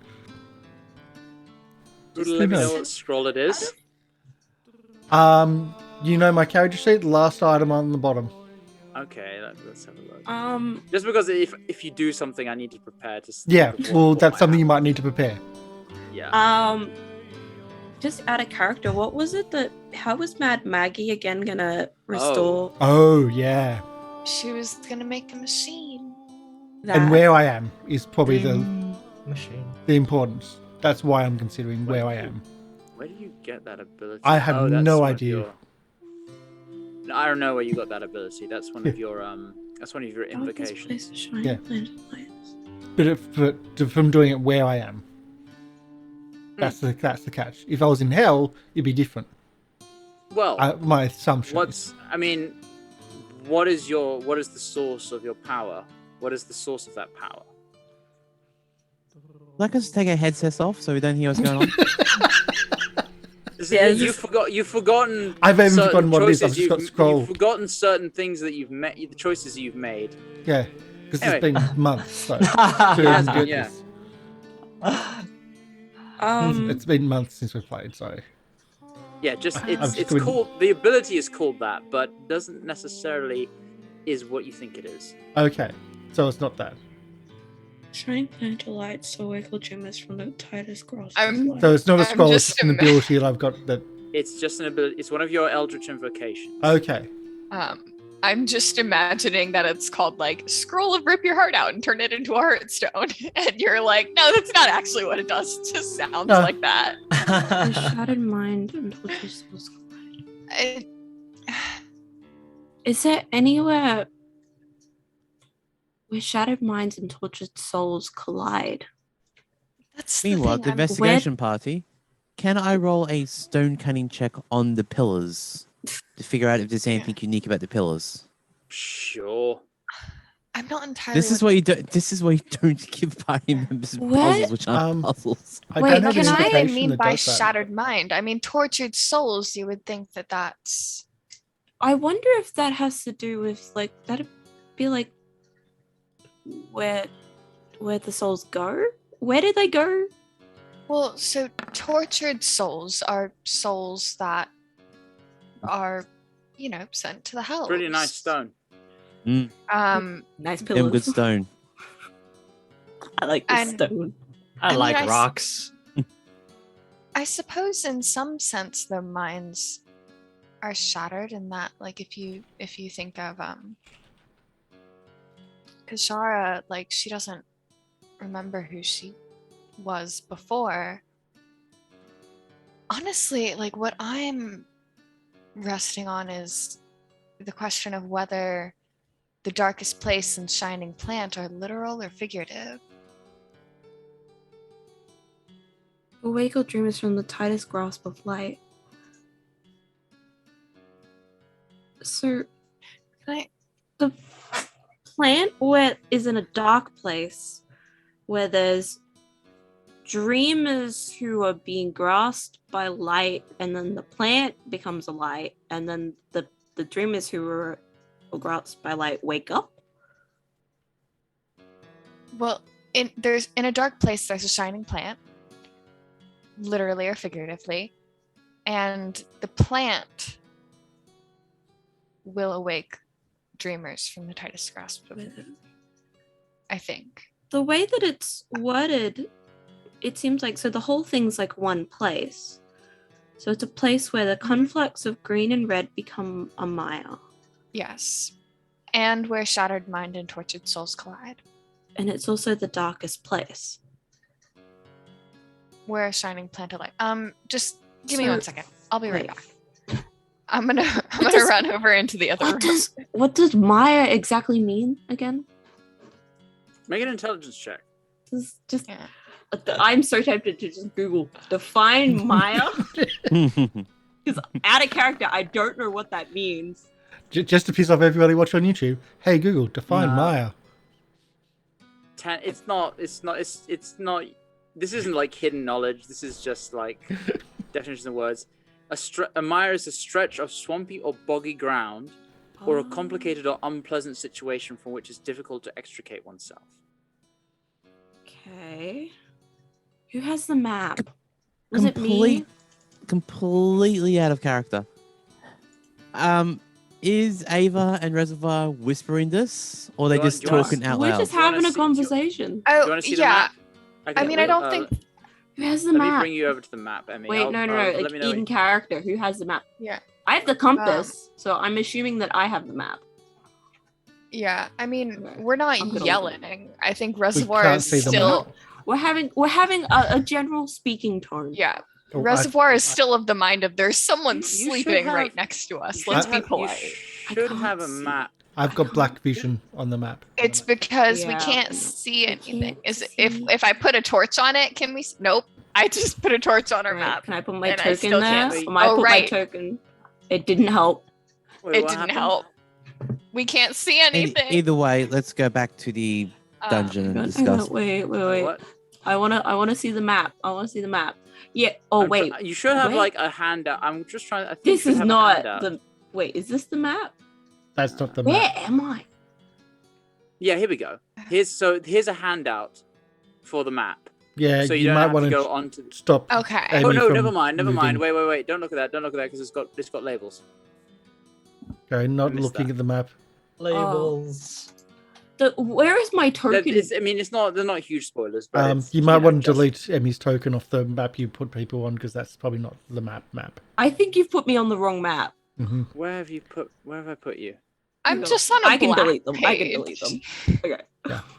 Let me know knows? what scroll it is. You know my character sheet, the last item on the bottom. Okay, let's have a look. Just Just because if you do something, I need to prepare to. Yeah, well, what that's might something you happen. might need to prepare. Yeah. just out of character, what was it that how was Mad Maggie again gonna restore Oh, yeah. She was gonna make a machine. that? And where I am is probably the Machine. importance. That's why I'm considering where I am. Where do you get that ability? I have Oh, that's no one of idea. your- No, I don't know where you got that ability. That's one of your That's one of your Darkest invocations. place to shine, Yeah. planet of lights. But from doing it where I am. That's the catch. If I was in hell, it'd be different. Well, My assumption. what is the source of your power? What is the source of that power? Like us take our headsets off so we don't hear what's going on. Yeah, You've forgotten. I've even certain forgotten what it is. I've choices just got to scroll. You've forgotten certain things that you've made, the choices you've made. Yeah, because Anyway. it's been months. So Yeah, to get yeah. this. It's been months since we played. So Yeah, just I'm it's just going- called, the ability is called that, but doesn't necessarily is what you think it is. okay, so it's not that. Shining planet of lights, so wiggle dreamers from the tightest grass. I'm- So it's not a I'm scroll. It's just just an ability that I've got. That It's just an ability. It's one of your eldritch invocations. okay. I'm just imagining that it's called like scroll of rip your heart out and turn it into a heartstone. And you're like, no, that's not actually what it does. It just sounds No. like that. The shattered mind and tortured souls collide. Is there anywhere where shattered minds and tortured souls collide? That's the Meanwhile, thing. the investigation party, can I roll a stone cunning check on the pillars to figure out if there's anything unique about the pillars? Sure. I'm not entirely. This is what you do. This is why you don't give party members What? puzzles, which aren't puzzles. I Wait, don't have Can an I invocation mean that by does that. shattered mind? I mean tortured souls. You would think that that's. I wonder if that has to do with like that'd be like where the souls go. Where did they go? Well, so tortured souls are souls that are, sent to the hell. Pretty nice stone. Nice Them pillars. good stone. I like the And- stone. I mean, like I s- rocks. I suppose in some sense their minds are shattered in that, like, if you think of because Shara, like, she doesn't remember who she was before. Honestly, like, what I'm resting on is the question of whether the darkest place and shining plant are literal or figurative. Awake or dreamers from the tightest grasp of light. So Can I? the plant where is in a dark place where there's dreamers who are being grasped by light, and then the plant becomes a light, and then the dreamers who are grasped by light wake up. Well, in a dark place there's a shining plant, literally or figuratively, and the plant will awake dreamers from the tightest grasp of it, I think. The way that it's worded, it seems like so the whole thing's like one place. So it's a place where the conflux of green and red become a Maya. Yes. And where shattered mind and tortured souls collide. And it's also the darkest place. Where a shining plant of light. Just give me So- 1 second. I'll be right Wait. back. I'm gonna does- run over into the other room. What does Maya exactly mean again? Make an intelligence check. Just Yeah. I'm so tempted to just Google define Maya because out of character I don't know what that means. Just to piss off everybody watching on YouTube. Hey Google, define No. Maya. It's not. This isn't like hidden knowledge. This is just like definitions of words. A mire is a stretch of swampy or boggy ground, or a complicated or unpleasant situation from which it's difficult to extricate oneself. Okay. Who has the map? Was it me? Completely out of character. Is Ava and Reservoir whispering this, or they Do you want- just do you wanna- talking out We're loud? just Do you wanna having a see- do you- conversation. Do you Oh, want to see yeah. the map? I can- mean, I don't think. Who has the Let map? me bring you over to the map, Emi. Wait, no. let Like me know. in character, who has the map? Yeah. I have the compass, so I'm assuming that I have the map. Yeah. I mean, Okay. we're not I'm gonna look yelling. I think We Reservoir can't is see the still. map. We're having a general speaking tone. Yeah. Oh, Reservoir is still of the mind of there's someone You should sleeping right have- next to You us. should Let's be have- polite. You I should can't have a see. map. I've got black vision on the map. It's because we Yeah, can't I know. see We anything. can't Is see. if I put a torch on it, can we? Nope. I just put a torch on our Right, map. can I put my and I token still there? can't see. Or might I Oh, put right. my token? It didn't help. Wait, It what didn't happened? help. We can't see anything. Either way, let's go back to the dungeon and discuss. Wait. What? I wanna see the map. I wanna see the map. Yeah. Oh I'm tr- wait. you should have wait. like a handout. I'm just trying. I think you This should is have a not handout. the. Wait, is this the map? That's not the Where map. am I? Yeah, here we go. Here's a handout for the map. Yeah, So you, you don't might have want to to go on to. stop. Okay. Amy Oh no, from never mind. moving. Wait. Don't look at that. Don't look at that because it's got labels. Okay, not missed looking that. at the map. Labels. Where is my That token? is- I mean, they're not huge spoilers, but it's, You might want to just- delete Emi's token off the map you put people on because that's probably not the map. I think you've put me on the wrong map. Hmm Where have I put you? I'm just on a I can black delete them. I can page. delete them. Okay.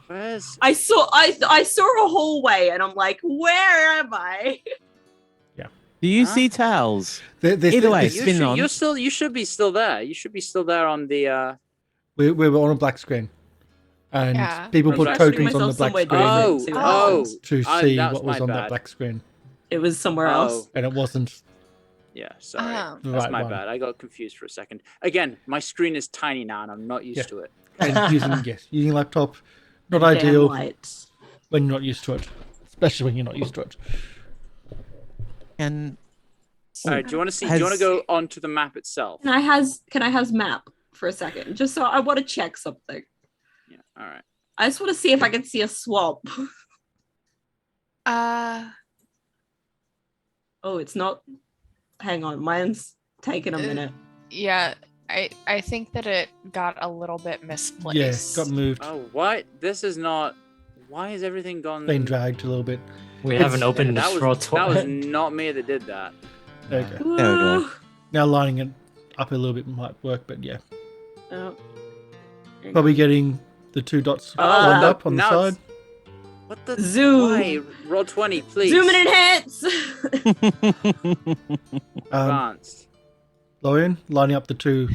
Where's? I saw a hallway and I'm like, where am I? Do you Huh? see towels? This, Either way, this- You spin on. you should be still there. You should be still there on the. we were on a black screen, and Yeah. people I'm put actually tokens on the myself black somewhere screen Oh, See what oh, to see that was what was my on bad. that black screen, It was somewhere else. and it wasn't. Yeah, sorry. Oh. The That's right my one. bad. I got confused for a second. Again, my screen is tiny now, and I'm not used Yeah. to it. And using laptop, not Damn ideal lights. when you're not used to it, especially when you're not used to it. And All right. Do you want to see? Do you want to go onto the map itself? Can I has map for a second? Just so I want to check something. Yeah. All right. I just want to see if I can see a swamp. Oh, it's not. Hang on, mine's taking a minute. Yeah, I think that it got a little bit misplaced. Yeah, got moved, Oh, what? This is not. Why is everything gone? been dragged a little bit. We haven't It's- opened that the was scroll that was not me that did that. There you go. There we go. Ooh. Now lining it up a little bit might work, but yeah, Oh. probably getting the two dots Oh, lined look, up on the now it's- side. What the? Zoom. Why? Roll 20, please. Zoom in enhance. Advanced. Lorian, lining up the two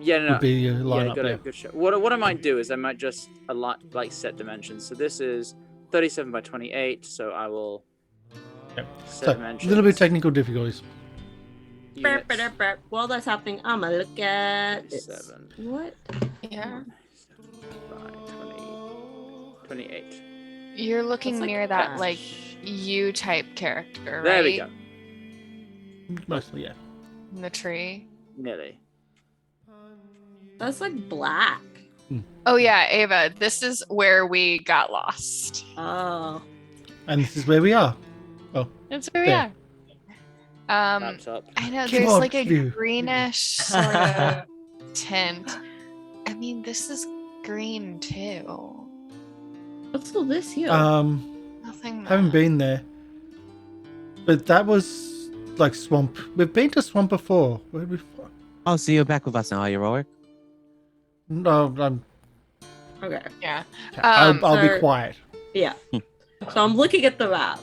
Yeah, no. would be your Yeah, line up. good, Yeah. good shot. What I might do is I might just like set dimensions. So this is 37 by 28. So I will Yep. set So, a dimensions. little bit of technical difficulties. Units, While that's happening, I'm gonna look at this. 7 What? Yeah. by 28. You're looking That's like near that Ashe. like U type character, right? There we go. Mostly, yeah. In the tree. Nearly. That's like black. Oh yeah, Ava, this is where we got lost. Oh. And this is where we are. That's where we There. are. Laptop. I know Come there's on, like a you. greenish sort of tint. I mean, this is green too. What's all this here? Nothing. Haven't much. been there. But that was like swamp. We've been to swamp before. Where did we? Oh, so you're back with us now, are you, Warwick? No, I'm. Okay. Yeah. I'll be so- quiet. Yeah. So I'm looking at the map.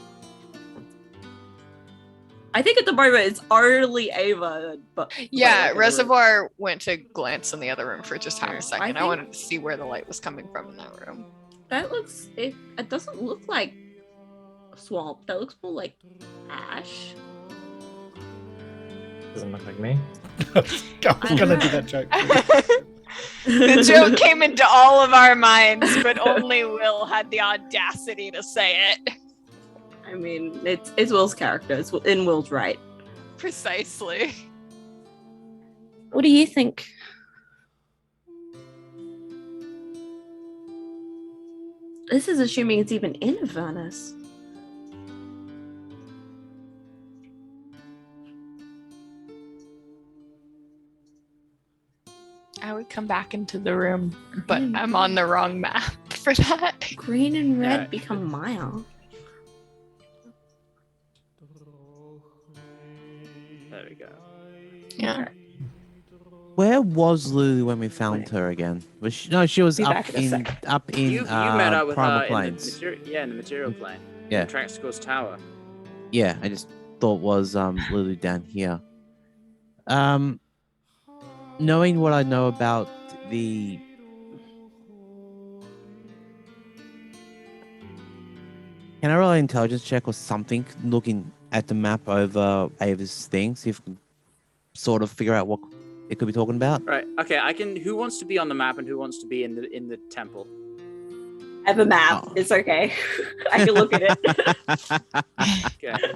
I think at the moment it's only Ava, but Yeah, but- Reservoir went to glance in the other room for just half I a second. I think- wanted to see where the light was coming from in that room. That looks. It doesn't look like a swamp. That looks more like ash. Doesn't look like me. I was gonna do that joke. The joke came into all of our minds, but only Will had the audacity to say it. I mean, it's Will's character. It's in Will's right. Precisely. What do you think? This is assuming it's even in Avernus. I would come back into the room, but I'm on the wrong map for that. Green and red Yeah. become Maya. There we go. Yeah. Where was Lulu when we found her again? Was she, no, she was Be up back in a in sec. You met up with Primal her Plains. in the material plane. Yeah. Traxcor's tower. Yeah, I just thought was Lulu down here. Knowing what I know about the can I roll an intelligence check or something looking at the map over Ava's thing, see if we can sort of figure out what it could be talking about? Right. Okay. I can. Who wants to be on the map and who wants to be in the temple? I have a map. Oh. It's okay. I can look at it. Okay.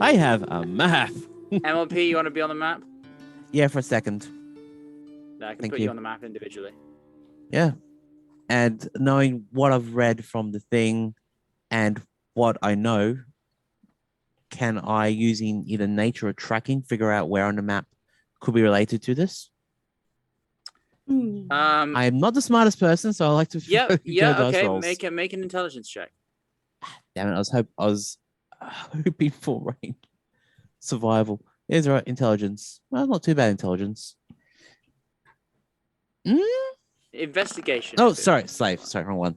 I have a map. MLP, you want to be on the map? Yeah, for a second. No, I can Thank put you you. on the map individually. Yeah. And knowing what I've read from the thing and what I know, can I, using either nature or tracking, figure out where on the map could be related to this? I am not the smartest person, so I like to Yeah. go Yeah. dice Okay. rolls. Make an intelligence check. Damn it! I was hoping for rain survival. Is right intelligence. Well, not too bad intelligence. Investigation. Oh, sorry, slave. Sorry, wrong one.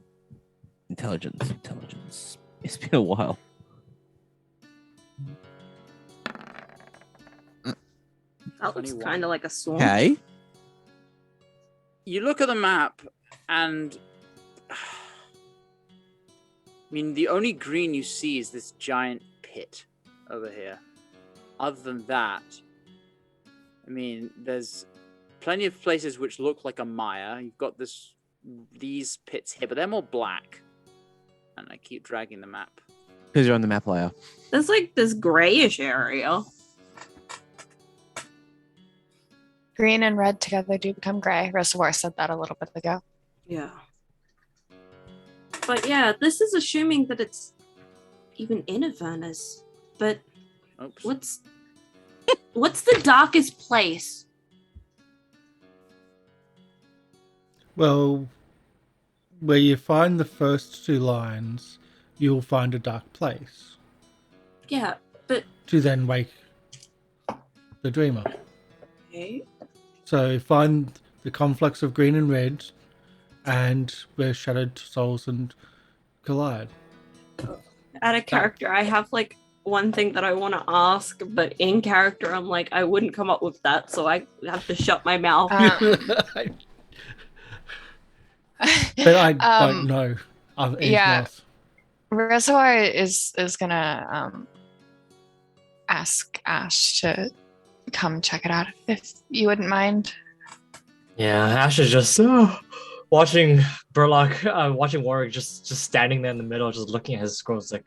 Intelligence. It's been a while. That looks 21. kind of like a swamp. Okay. You look at the map, and I mean, the only green you see is this giant pit over here. Other than that, I mean, there's plenty of places which look like a mire. You've got these pits here, but they're more black. And I keep dragging the map. Because you're on the map layer. There's like this grayish area. Green and red together do become gray. Reservoir said that a little bit ago. Yeah. But yeah, this is assuming that it's even in Avernus. But Oops. what's the darkest place? Well, where you find the first two lines, you'll find a dark place Yeah, but to then wake the dreamer. okay. So find the conflux of green and red, and where shattered souls and collide. Out of character, I have like one thing that I want to ask, but in character, I'm like, I wouldn't come up with that, so I have to shut my mouth. But I don't know anything else. Reservoir is gonna ask Ashe to come check it out if you wouldn't mind. Yeah, Ashe is just watching Burlock, watching Warwick just standing there in the middle, just looking at his scrolls like.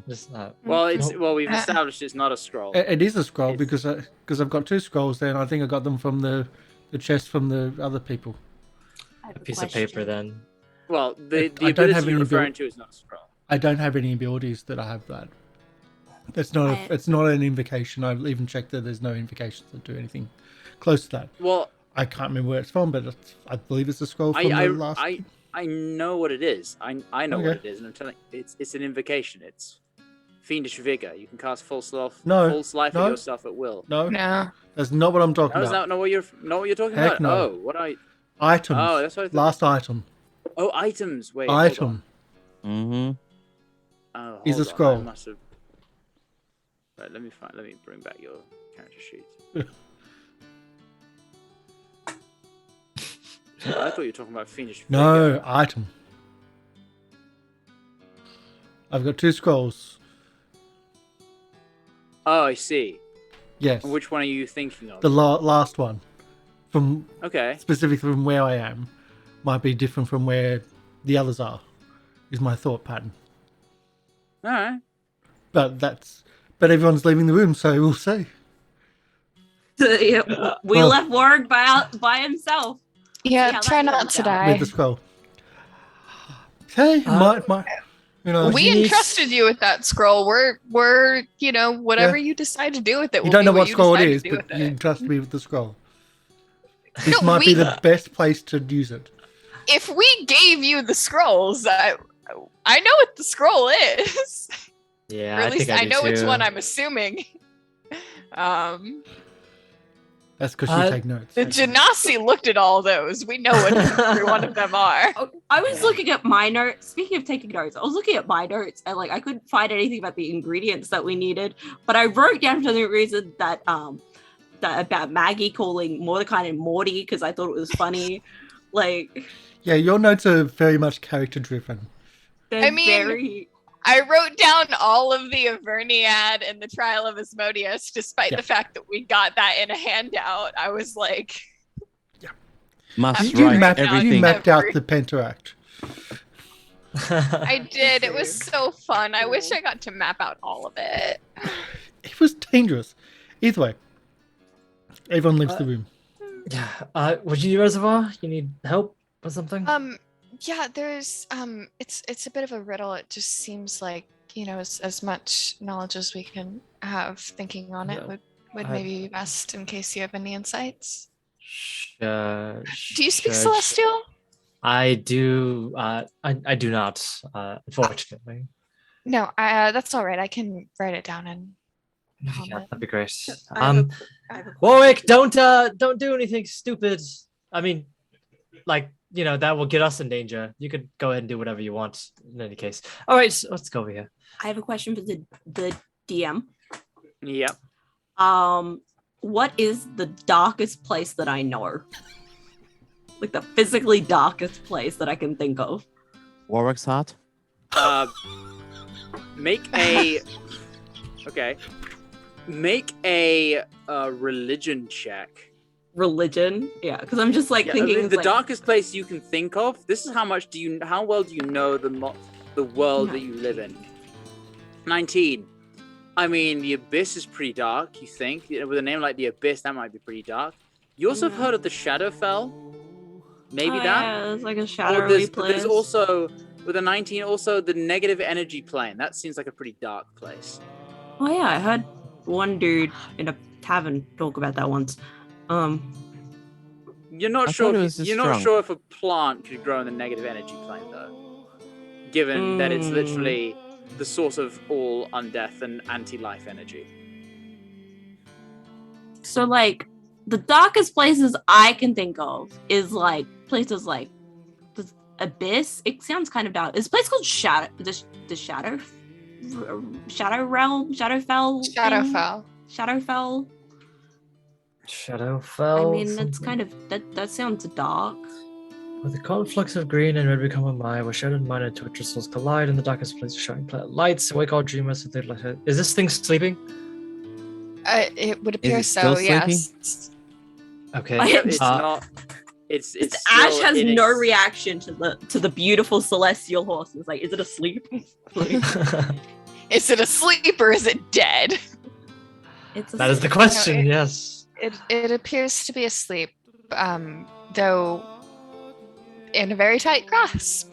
just, Well, we've established it's not a scroll. It is a scroll because I've got two scrolls there, and I think I got them from the chest from the other people. a piece of paper then. Well, the I don't ability have you're any referring to is not a scroll. I don't have any abilities that I have that. It's not an invocation. I've even checked that there's no invocations that do anything close to that. Well, I can't remember where it's from, but I believe it's a scroll from the last. I know what it is. I know Okay. what it is, and I'm telling it's an invocation. It's fiendish vigor. You can cast false life No. of yourself at will. No, No. that's not what I'm talking No, is about. that not what you're talking Heck about? no. Oh, what Items. Oh, that's what I thought. Last item. Oh, items. Wait. hold Item. Mm-hmm. on. Oh, Is a hold on, scroll. I must have. Right, let me bring back your character sheet. I thought you were talking about fiendish vigor. No, item. I've got two scrolls. Oh, I see. Yes. Which one are you thinking of? The last one. From Okay. specifically from where I am. Might be different from where the others are. Is my thought pattern. All right. But everyone's leaving the room, so we'll see. Yeah, we Well- left Warwick by himself. Yeah, Yeah, try that not goes to down. die. With the scroll. Okay, might We entrusted you with that scroll. We're whatever Yeah. you decide to do with it. You will don't be know what you scroll it decide to is, do but with you it. trust me with the scroll. This No, might be we- the best place to use it. If we gave you the scrolls, I know what the scroll is. Yeah, Or at least I I think know do which too. one I'm assuming. That's because you take notes. The Genasi looked at all those. We know what every one of them are. Oh, I was looking at my notes. Speaking of taking notes, I was looking at my notes and like I couldn't find anything about the ingredients that we needed. But I wrote down for the reason that about Maggie calling Mordecai and Morty because I thought it was funny. Like, yeah, your notes are very much character driven. I mean, I wrote down all of the Averniad and the Trial of Asmodeus, despite the fact that we got that in a handout. I was like, must you write mapped, everything. you mapped out the Penteract. I did. It was so fun. I wish I got to map out all of it. It was dangerous. Either way, everyone leaves the room. Yeah. Would you need Reservoir? You need help or something? Yeah, there's it's a bit of a riddle. It just seems like, you know, as much knowledge as we can have thinking on it would maybe be best in case you have any insights. Do you speak Celestial? I do. I do not. Unfortunately. No, that's all right. I can write it down and. Yeah, that'd be great. Warwick, don't do anything stupid. I mean, like, you know, that will get us in danger. You could go ahead and do whatever you want in any case. All right, so let's go over here. I have a question for the DM. Yep. What is the darkest place that I know? Like the physically darkest place that I can think of. Warwick's heart. Make a religion check. Religion, yeah, because I'm just like thinking the darkest place you can think of. This is how well do you know the world that you live in? 19. I mean, the Abyss is pretty dark. You think with a name like the Abyss, that might be pretty dark. You also have heard of the Shadowfell? Maybe that. Yeah, it's like a shadowy place. There's also with a 19, also the negative energy plane. That seems like a pretty dark place. Oh yeah, I heard one dude in a tavern talk about that once. You're not sure if a plant could grow in the negative energy plane though, given that it's literally the source of all undeath and anti-life energy. So like the darkest places I can think of is like places like the Abyss. It sounds kind of dark. It's a place called Shadow Realm, Shadowfell. Shadowfell. I mean, that's kind of that sounds dark. With the conflux of green and red become a mire, where shattered mind and tortured souls collide in the darkest place of shining lights, awake all dreamers with their light. Is this thing sleeping? It would appear it so. still Yes. Okay. It's not. It's Ash has no reaction to the beautiful celestial horse. It's like, is it asleep? Is it asleep or is it dead? That is the question. Yes. It appears to be asleep, though in a very tight grasp.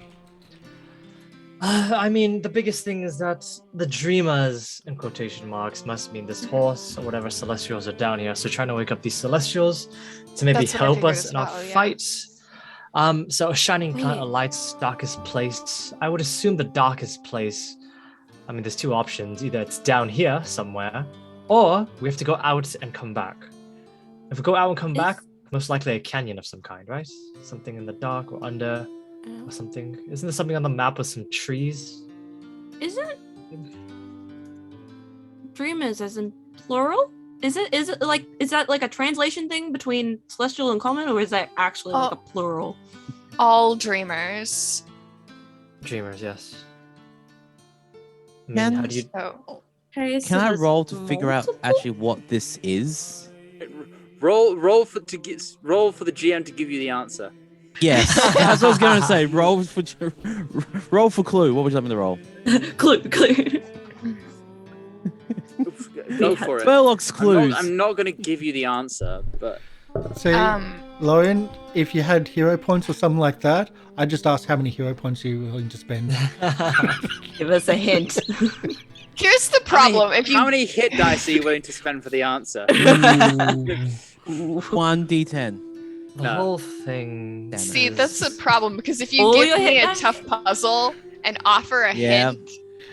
I mean, the biggest thing is that the dreamers, in quotation marks, must mean this horse or whatever celestials are down here. So trying to wake up these celestials to maybe help us in our fight. So a shining planet of light's darkest place. I would assume the darkest place. I mean, there's two options. Either it's down here somewhere, or we have to go out and come back. If we go out and come back, most likely a canyon of some kind, right? Something in the dark or under. Or something. Isn't there something on the map with some trees? Isn't dreamers as in plural? Is that like a translation thing between celestial and common, or is that actually like a plural? All dreamers. Dreamers, yes. Can how do you? Can I roll to figure out actually what this is? Roll for the GM to give you the answer. Yes, that's what I was going to say. Roll for clue. What would you like me to roll? Clue. Go for it. Burlock's clues. I'm not going to give you the answer, but see, Lorian, if you had hero points or something like that, I'd just ask how many hero points you were willing to spend. Give us a hint. Here's the problem: how many hit dice are you willing to spend for the answer? 1d10. The whole thing. See, that's a problem because if you give me a tough puzzle and offer a hint,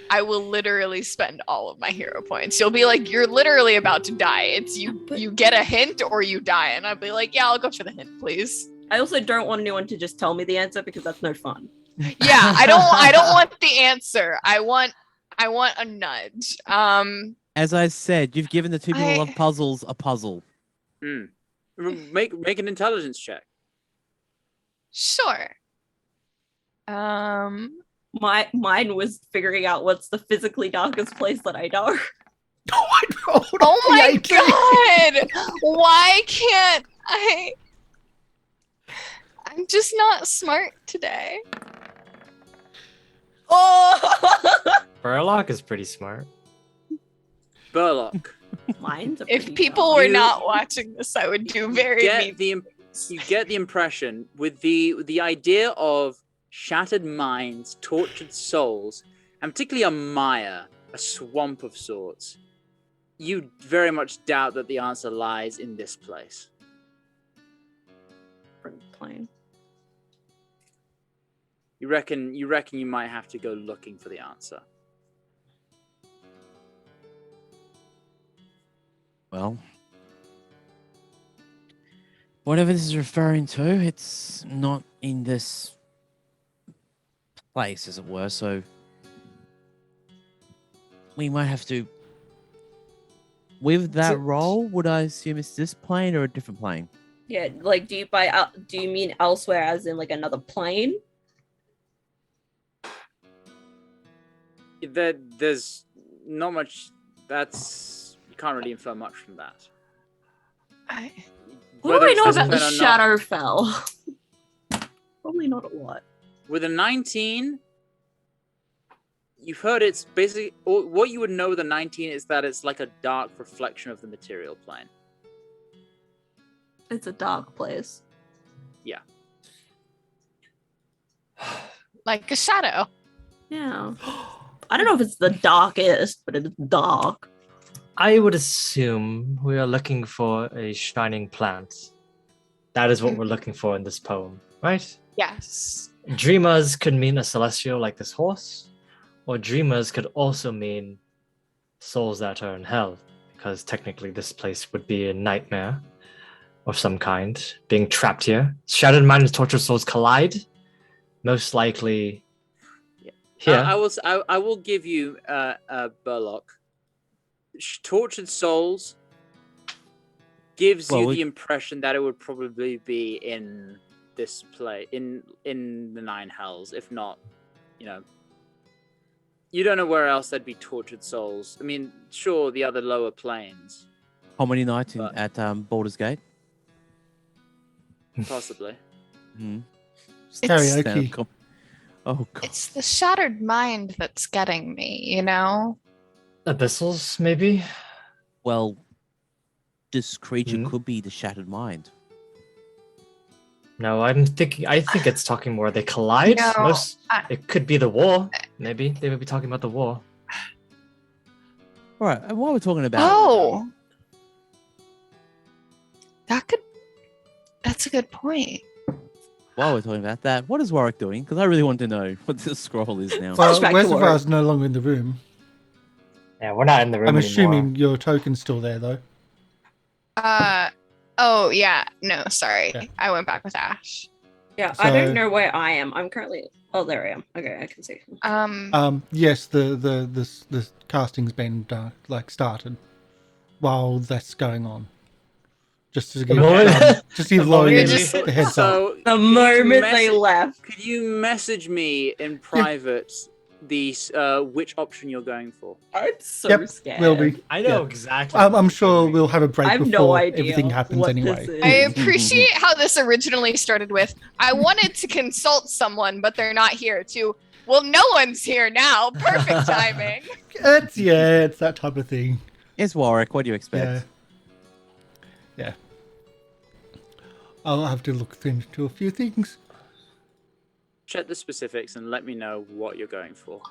I will literally spend all of my hero points. You'll be like, you're literally about to die. It's you get a hint or you die. And I'll be like, yeah, I'll go for the hint, please. I also don't want anyone to just tell me the answer because that's no fun. Yeah, I don't want the answer. I want a nudge. As I said, you've given the two people who love puzzles a puzzle. Make an intelligence check. Sure. Mine was figuring out what's the physically darkest place that I know. Oh my god! Why can't I? I'm just not smart today. Oh! Burlock is pretty smart. Burlock. Mine's if people were not watching this, I would do very you get the impression with the idea of shattered minds, tortured souls, and particularly a mire, a swamp of sorts. You very much doubt that the answer lies in this place. Plane. You reckon you might have to go looking for the answer. Well, whatever this is referring to, it's not in this place, as it were, so we might have to... With that roll, would I assume it's this plane or a different plane? Yeah, like, do you mean elsewhere as in, like, another plane? There's not much. You can't really infer much from that. What do I know it's about the this plane or not. Shadowfell? Probably not a lot. With a 19, you've heard it's basically... What you would know with a 19 is that it's like a dark reflection of the material plane. It's a dark place. Yeah. like a shadow. Yeah. I don't know if it's the darkest, but it's dark. I would assume we are looking for a shining plant. That is what we're looking for in this poem, right? Yes. Dreamers could mean a celestial like this horse, or dreamers could also mean souls that are in hell, because technically this place would be a nightmare of some kind, being trapped here. Shattered mind and tortured souls collide, most likely here. I will give you Burlock. Tortured souls gives you the impression that it would probably be in this play, in the Nine Hells, if not, you don't know where else there'd be tortured souls. I mean, sure, the other lower planes. Hominy Night at Baldur's Gate? Possibly. Mm-hmm. Karaoke. Oh, God. It's the shattered mind that's getting me, Abyssals, maybe? Well, this creature could be the shattered mind. No, I think it's talking more. They collide. No, it could be the war. Maybe they would be talking about the war. All right, and while we're talking about that's a good point. While we're talking about that, what is Warwick doing? Because I really want to know what this scroll is now. Well, Reservoir is no longer in the room. Yeah, we're not in the room I'm anymore. assuming your token's still there, though. Oh, yeah. No, sorry. Yeah. I went back with Ashe. Yeah, I don't know where I am. I'm currently... Oh, there I am. Okay, I can see. Yes, the casting's been started while that's going on. Just to give Lorian the heads up. The moment they left. Could you message me in private which option you're going for? I'm so scared. Will be. I know exactly. I'm sure we'll have a break before no idea everything happens anyway. I appreciate how this originally started with, I wanted to consult someone, but they're not here, to, well, no one's here now. Perfect timing. It's that type of thing. It's Warwick. What do you expect? Yeah. I'll have to look into a few things. Check the specifics and let me know what you're going for.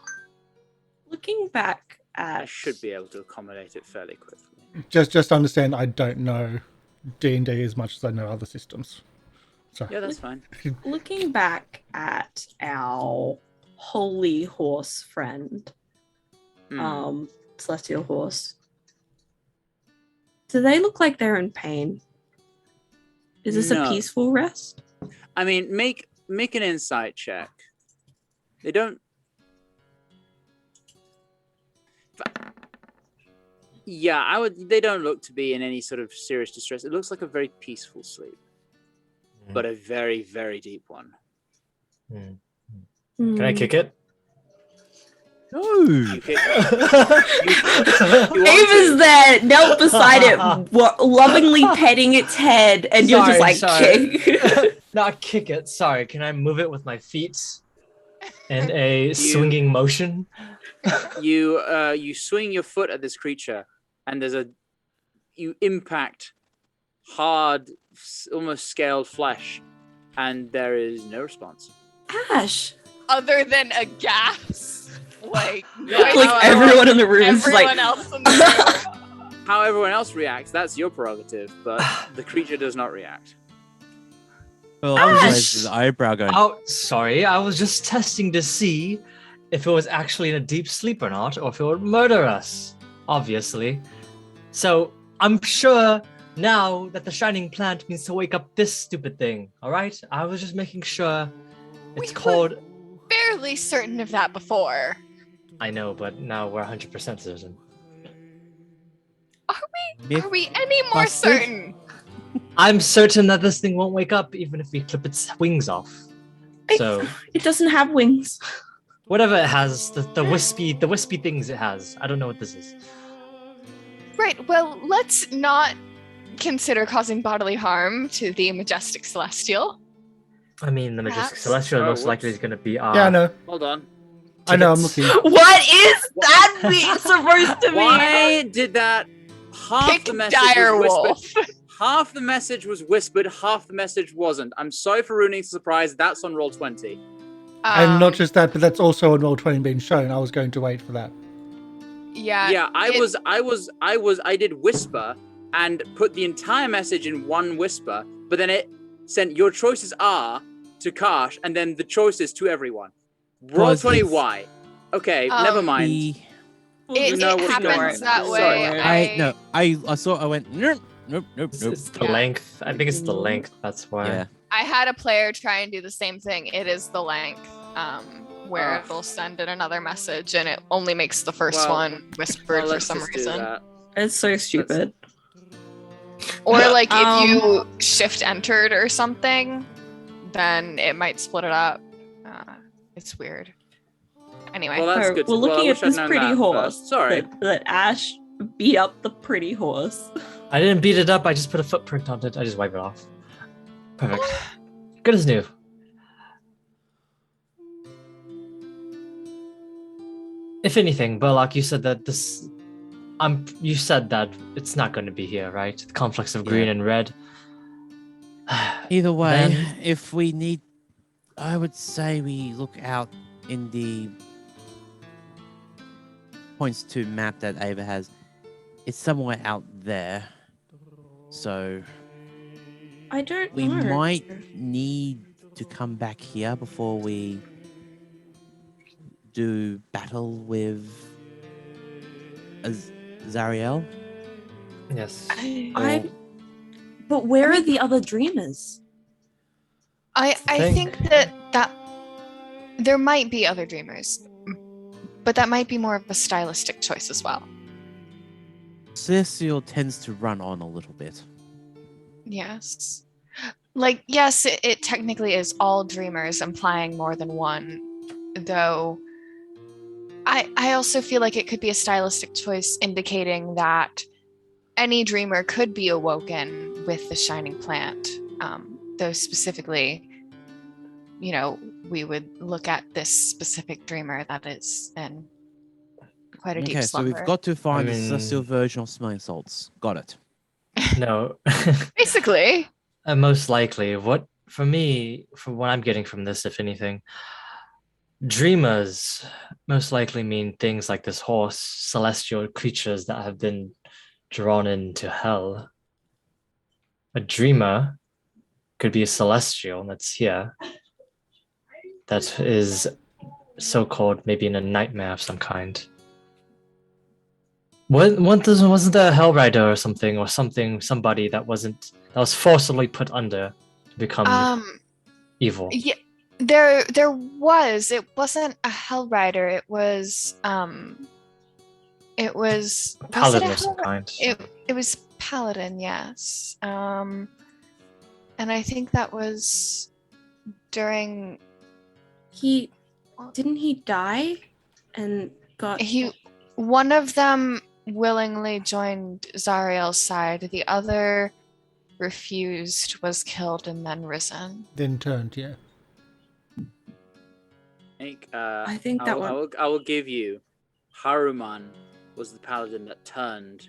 Looking back at... I should be able to accommodate it fairly quickly. Just understand I don't know D&D as much as I know other systems. So. Yeah, that's fine. Looking back at our holy horse friend, celestial horse. Do they look like they're in pain? Is this No. a peaceful rest? I mean, make an insight check. They don't. Yeah, I would. They don't look to be in any sort of serious distress. It looks like a very peaceful sleep, but a very, very deep one. Can I kick it? No. You kick it. You want Abe is to. there, knelt beside it, lovingly petting its head, and you're just like, kick. Not kick it. Sorry. Can I move it with my feet in a swinging motion? You swing your foot at this creature, and you impact hard, almost scaled flesh, and there is no response. Ashe. Other than a gasp, like Everyone in the room is like, everyone else in the room. How everyone else reacts, that's your prerogative, but the creature does not react. Well, I was raises just- his eyebrow going. Oh, sorry. I was just testing to see if it was actually in a deep sleep or not, or if it would murder us, obviously. So I'm sure now that the shining plant means to wake up this stupid thing, all right? I was just making sure it's We called... Fairly certain of that before. I know, but now we're 100% certain. Are we any more Busted. certain? I'm certain that this thing won't wake up even if we clip its wings off. So it doesn't have wings. whatever it has, the wispy things it has. I don't know what this is. Right, well, let's not consider causing bodily harm to the majestic celestial. I mean, the majestic Perhaps. celestial Oh, most whoops. likely is going to be our... Yeah, I know. Hold on. I know. I'm Tickets. looking. What is that supposed to mean? Why did that? Half Pick the message was direwolf. whispered. Half the message was whispered. Half the message wasn't. I'm sorry for ruining the surprise. That's on roll 20. And not just that, but that's also on roll 20 being shown. I was going to wait for that. Yeah, I did whisper and put the entire message in one whisper, but then it sent your choices are to Karsh and then the choices to evereryone. Roll Because 20 it's- why? Okay, never mind. It, You know it what's happens going that on. way. Sorry. I saw. I went nope. It's the Yeah. length. I think it's the length. That's why. Yeah. I had a player try and do the same thing. It is the length, where it'll send in another message, and it only makes the first Well, one whispered for let's some just do reason. that. It's so stupid. Or like if you shift entered or something, then it might split it up. It's weird. Anyway, Well, that's So good. we're Well, I looking wish at I'd this known pretty that horse. first. Sorry. That Ashe beat up the pretty horse. I didn't beat it up. I just put a footprint on it. I just wipe it off. Perfect. Good as new. If anything, Burlock, you said that this. You said that it's not going to be here, right? The conflicts of green Yeah. and red. Either way, Then- if we need, I would say we look out in the points to map that Ava has. It's somewhere out there, so I don't we know. might need to come back here before we do battle with Zariel. Yes. But where are the other dreamers? I Think- think that there might be other dreamers, but that might be more of a stylistic choice as well. Celestial tends to run on a little bit. Yes. Like, yes, it technically is all dreamers, implying more than one, though I also feel like it could be a stylistic choice indicating that any dreamer could be awoken with the shining plant. Though specifically, we would look at this specific dreamer that is in quite a deep Okay, so slumber. we've got to find I the mean- celestial version of smelling salts. Got it. No. Basically. Most likely. For what I'm getting from this, if anything, dreamers most likely mean things like this horse, celestial creatures that have been drawn into hell. A dreamer could be a celestial that's here, that is so-called maybe in a nightmare of some kind. Wasn't there a Hellrider or somebody that was forcibly put under to become evil? Yeah, there was. It wasn't a Hellrider. It was was it Paladin a of some kind. It was Paladin, yes. And I think that was during Didn't he die and got one of them willingly joined Zariel's side. The other refused, was killed, and then risen. Then turned, yeah. I think that one. I will give you. Haruman was the paladin that turned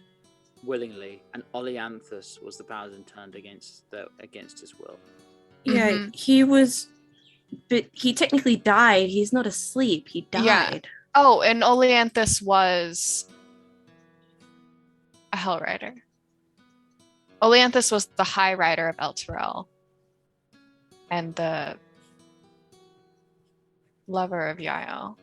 willingly, and Olyanthus was the paladin turned against his will. Yeah, he was, but he technically died. He's not asleep. He died. Yeah. Oh, and Olyanthus was a Hellrider. Olyanthus was the High Rider of Elturel and the lover of Yael.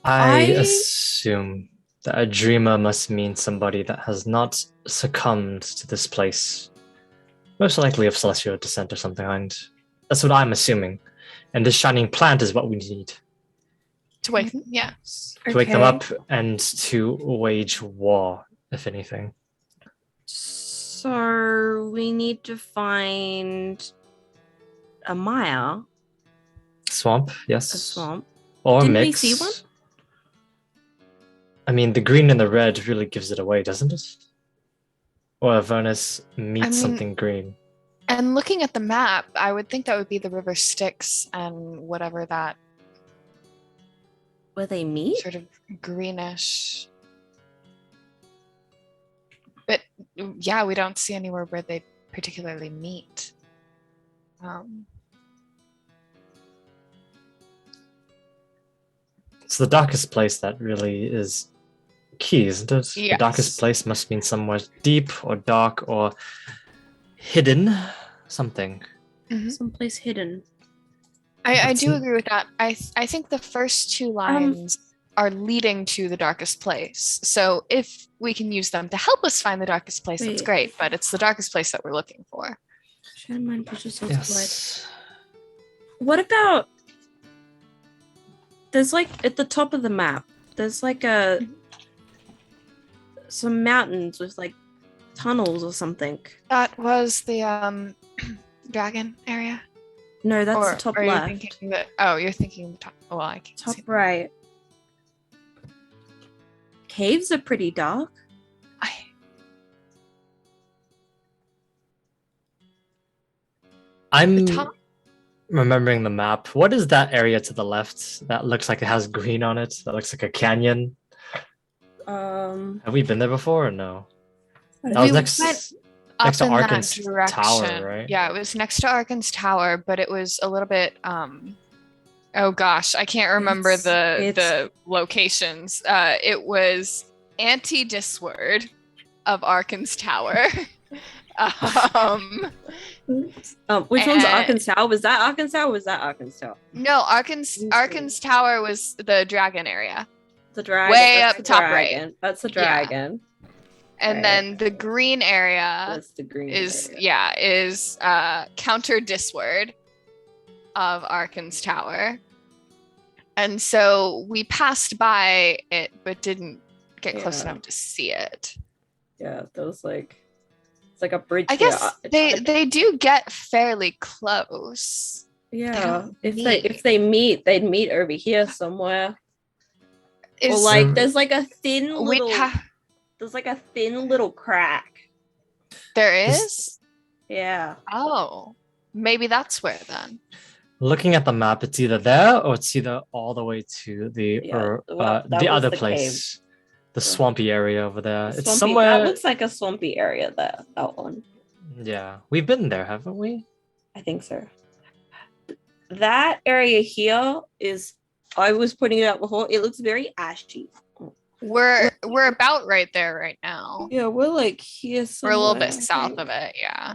I assume that a dreamer must mean somebody that has not succumbed to this place. Most likely of celestial descent or something kind. That's what I'm assuming. And this shining plant is what we need. To wake them, yes. To wake them up and to wage war, if anything. So we need to find a mire. Swamp, yes. A swamp. Or Didn't mix. we see one? I mean, the green and the red really gives it away, doesn't it? Or Avernus meets something green. And looking at the map, I would think that would be the river Styx and whatever that. Where they meet? Sort of greenish. But yeah, we don't see anywhere where they particularly meet. It's the darkest place that really is key, isn't it? Yes. The darkest place must mean somewhere deep or dark or hidden something. Mm-hmm. Someplace hidden. I do agree with that. I think the first two lines are leading to the darkest place. So if we can use them to help us find the darkest place, that's great. But it's the darkest place that we're looking for. Yes. What about? There's like at the top of the map. There's like some mountains with like tunnels or something. That was the dragon area. No, that's the top left. You're thinking the top. Oh, well, I can't top see right. Caves are pretty dark. I'm remembering the map. What is that area to the left that looks like it has green on it? That looks like a canyon. Have we been there before or no? That was next to Arkan's tower, right? Yeah, it was next to Arkan's tower, but it was a little bit oh gosh, I can't remember the locations. It was anti-disward of Arkan's tower. Which one's Arkan's tower? Was that Arkan's tower? Or was that Arkan's tower? No, Arkan's tower was the dragon area. The dragon. Way up top right. That's the dragon. Yeah. And then the green area. That's the green is area. is counter disward of Arkan's tower. And so we passed by it, but didn't get close enough to see it. Yeah, those like it's like a bridge. I guess they do get fairly close. Yeah, if they meet, they'd meet over here somewhere. Or like there's like a thin little there's like a thin little crack. There is? Yeah. Oh, maybe that's where then. Looking at the map, it's either there or it's either all the way to the other place, the swampy area over there. It's somewhere. That looks like a swampy area there. That one. Yeah, we've been there, haven't we? I think so. That area here is. I was putting it out before. It looks very ashy. We're about right there right now. Yeah, we're like here somewhere. We're a little bit south of it, yeah.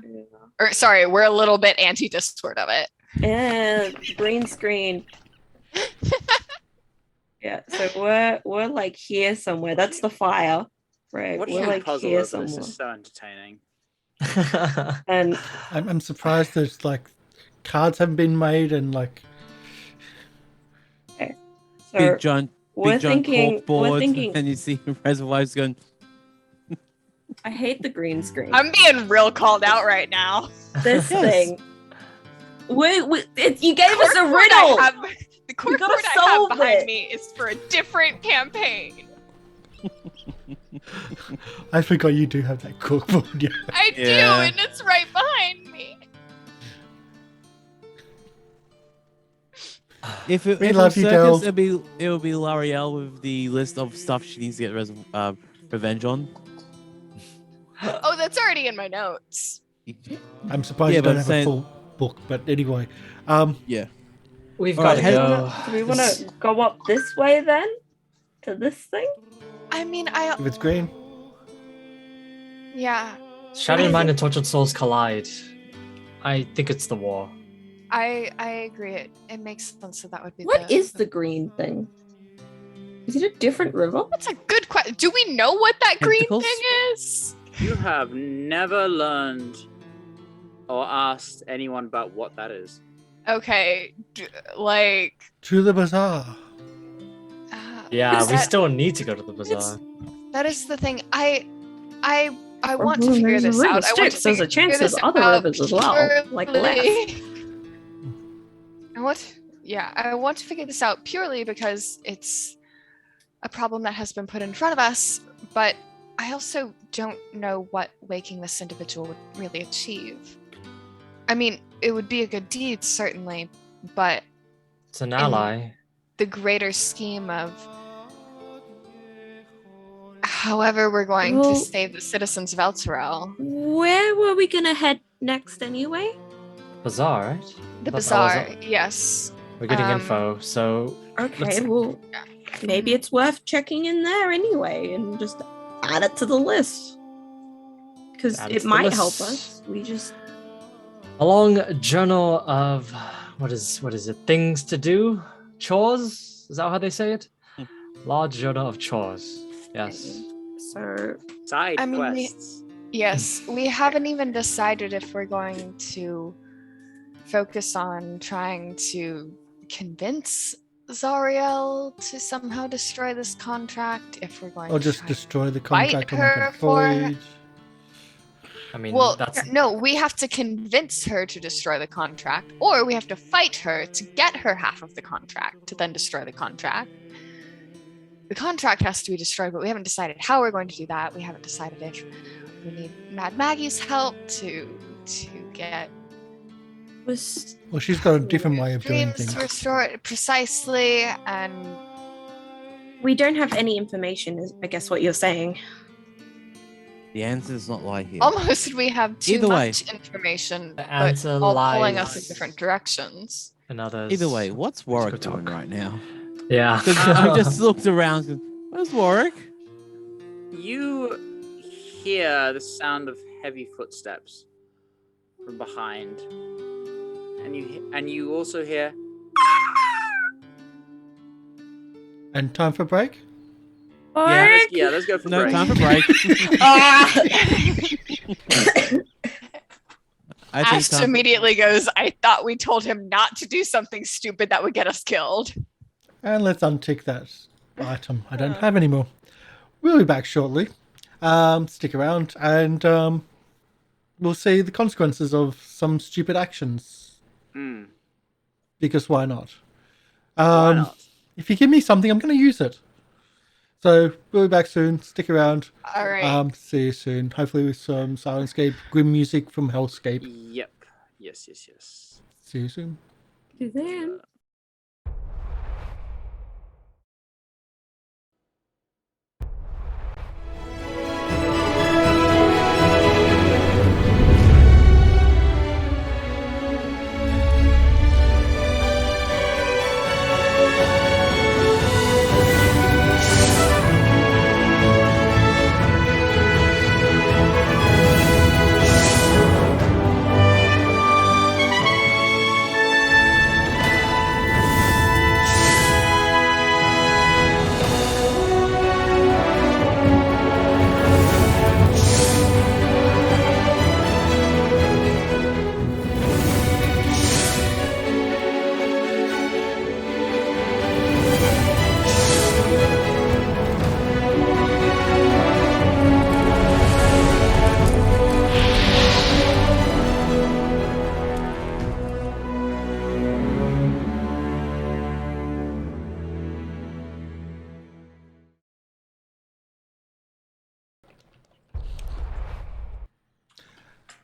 Or sorry, we're a little bit anti-discord of it. And green screen. Yeah, so we're like here somewhere. That's the fire, right? Watching We're you like puzzle here over somewhere. this is so entertaining. And I'm surprised there's like cards haven't been made and like. so Big giant we're cork we're boards, thinking. and you see Reservoir's going. I hate the green screen. I'm being real called out right now. This Yes. thing. You gave us a riddle. The corkboard gotta I have solve behind it. me is for a different campaign. I forgot you do have that cookboard. Yeah. I do, Yeah. and it's right behind me. If it, We if love it was you, Circus, Del. it'll be L'Oreal with the list of stuff she needs to get revenge on. Oh, that's already in my notes. I'm surprised Yeah, you don't but have saying- a full book. But anyway, Yeah. We've All got to right, go. Do we want to go up this way then? To this thing? I mean, if it's green, yeah, Shattered Mind and Tortured Souls collide. I think it's the war. I agree. It makes sense that that would be. What is the green thing? Is it a different river? That's a good question. Do we know what that green Tentacles? thing is? You have never learned or asked anyone about what that is. Okay, like. to the bazaar. Yeah, is we that- still need to go to the bazaar. That is the thing. I want to Oh, figure there's a this river out. I want to Styx. There's a figure chance this there's other out rivers as well, like left. purely- I want to figure this out purely because it's a problem that has been put in front of us, but I also don't know what waking this individual would really achieve. I mean, it would be a good deed, certainly, but It's an ally. the greater scheme of however we're going Well- to save the citizens of Elturel. Where were we gonna head next anyway? Bazaar, right? The Thought that was bazaar, it. yes. We're getting Um, info, so Okay, Let's- well, maybe it's worth checking in there anyway and just add it to the list. Because Add it it to the might help list. us. We just. a long journal of what is it? Things to do? Chores? Is that how they say it? Large journal of chores. Yes. So. Side I mean, quests. Yes, we haven't even decided if we're going to focus on trying to convince Zariel to somehow destroy this contract, if we're going Or to just try- destroy the fight contract or make her it for- void. I mean, Well, that's no, we have to convince her to destroy the contract, or we have to fight her to get her half of the contract to then destroy the contract. The contract has to be destroyed, but we haven't decided how we're going to do that. We haven't decided if we need Mad Maggie's help to get Was Well, she's got a different way of doing dreams things. restored precisely, and we don't have any information, is I guess what you're saying. The answer does not lie here. almost we have too Either way. much information, The but answer all pulling us in lies- different directions. in others. Either way, what's Warwick go doing talk. right now? Yeah. 'Cause I just looked around and where's Warwick? You hear the sound of heavy footsteps from behind, and you also hear. And time for break? Let's go for No break. time for break. Ah! I think Ashe time. immediately goes, I thought we told him not to do something stupid that would get us killed. And let's untick that item. I don't have any more. We'll be back shortly. Stick around and we'll see the consequences of some stupid actions. Hmm. Because why not? Why not? If you give me something, I'm going to use it. So we'll be back soon. Stick around. All right. See you soon. Hopefully with some Syrinscape, grim music from Hellscape. Yep. Yes. See you soon. Do then.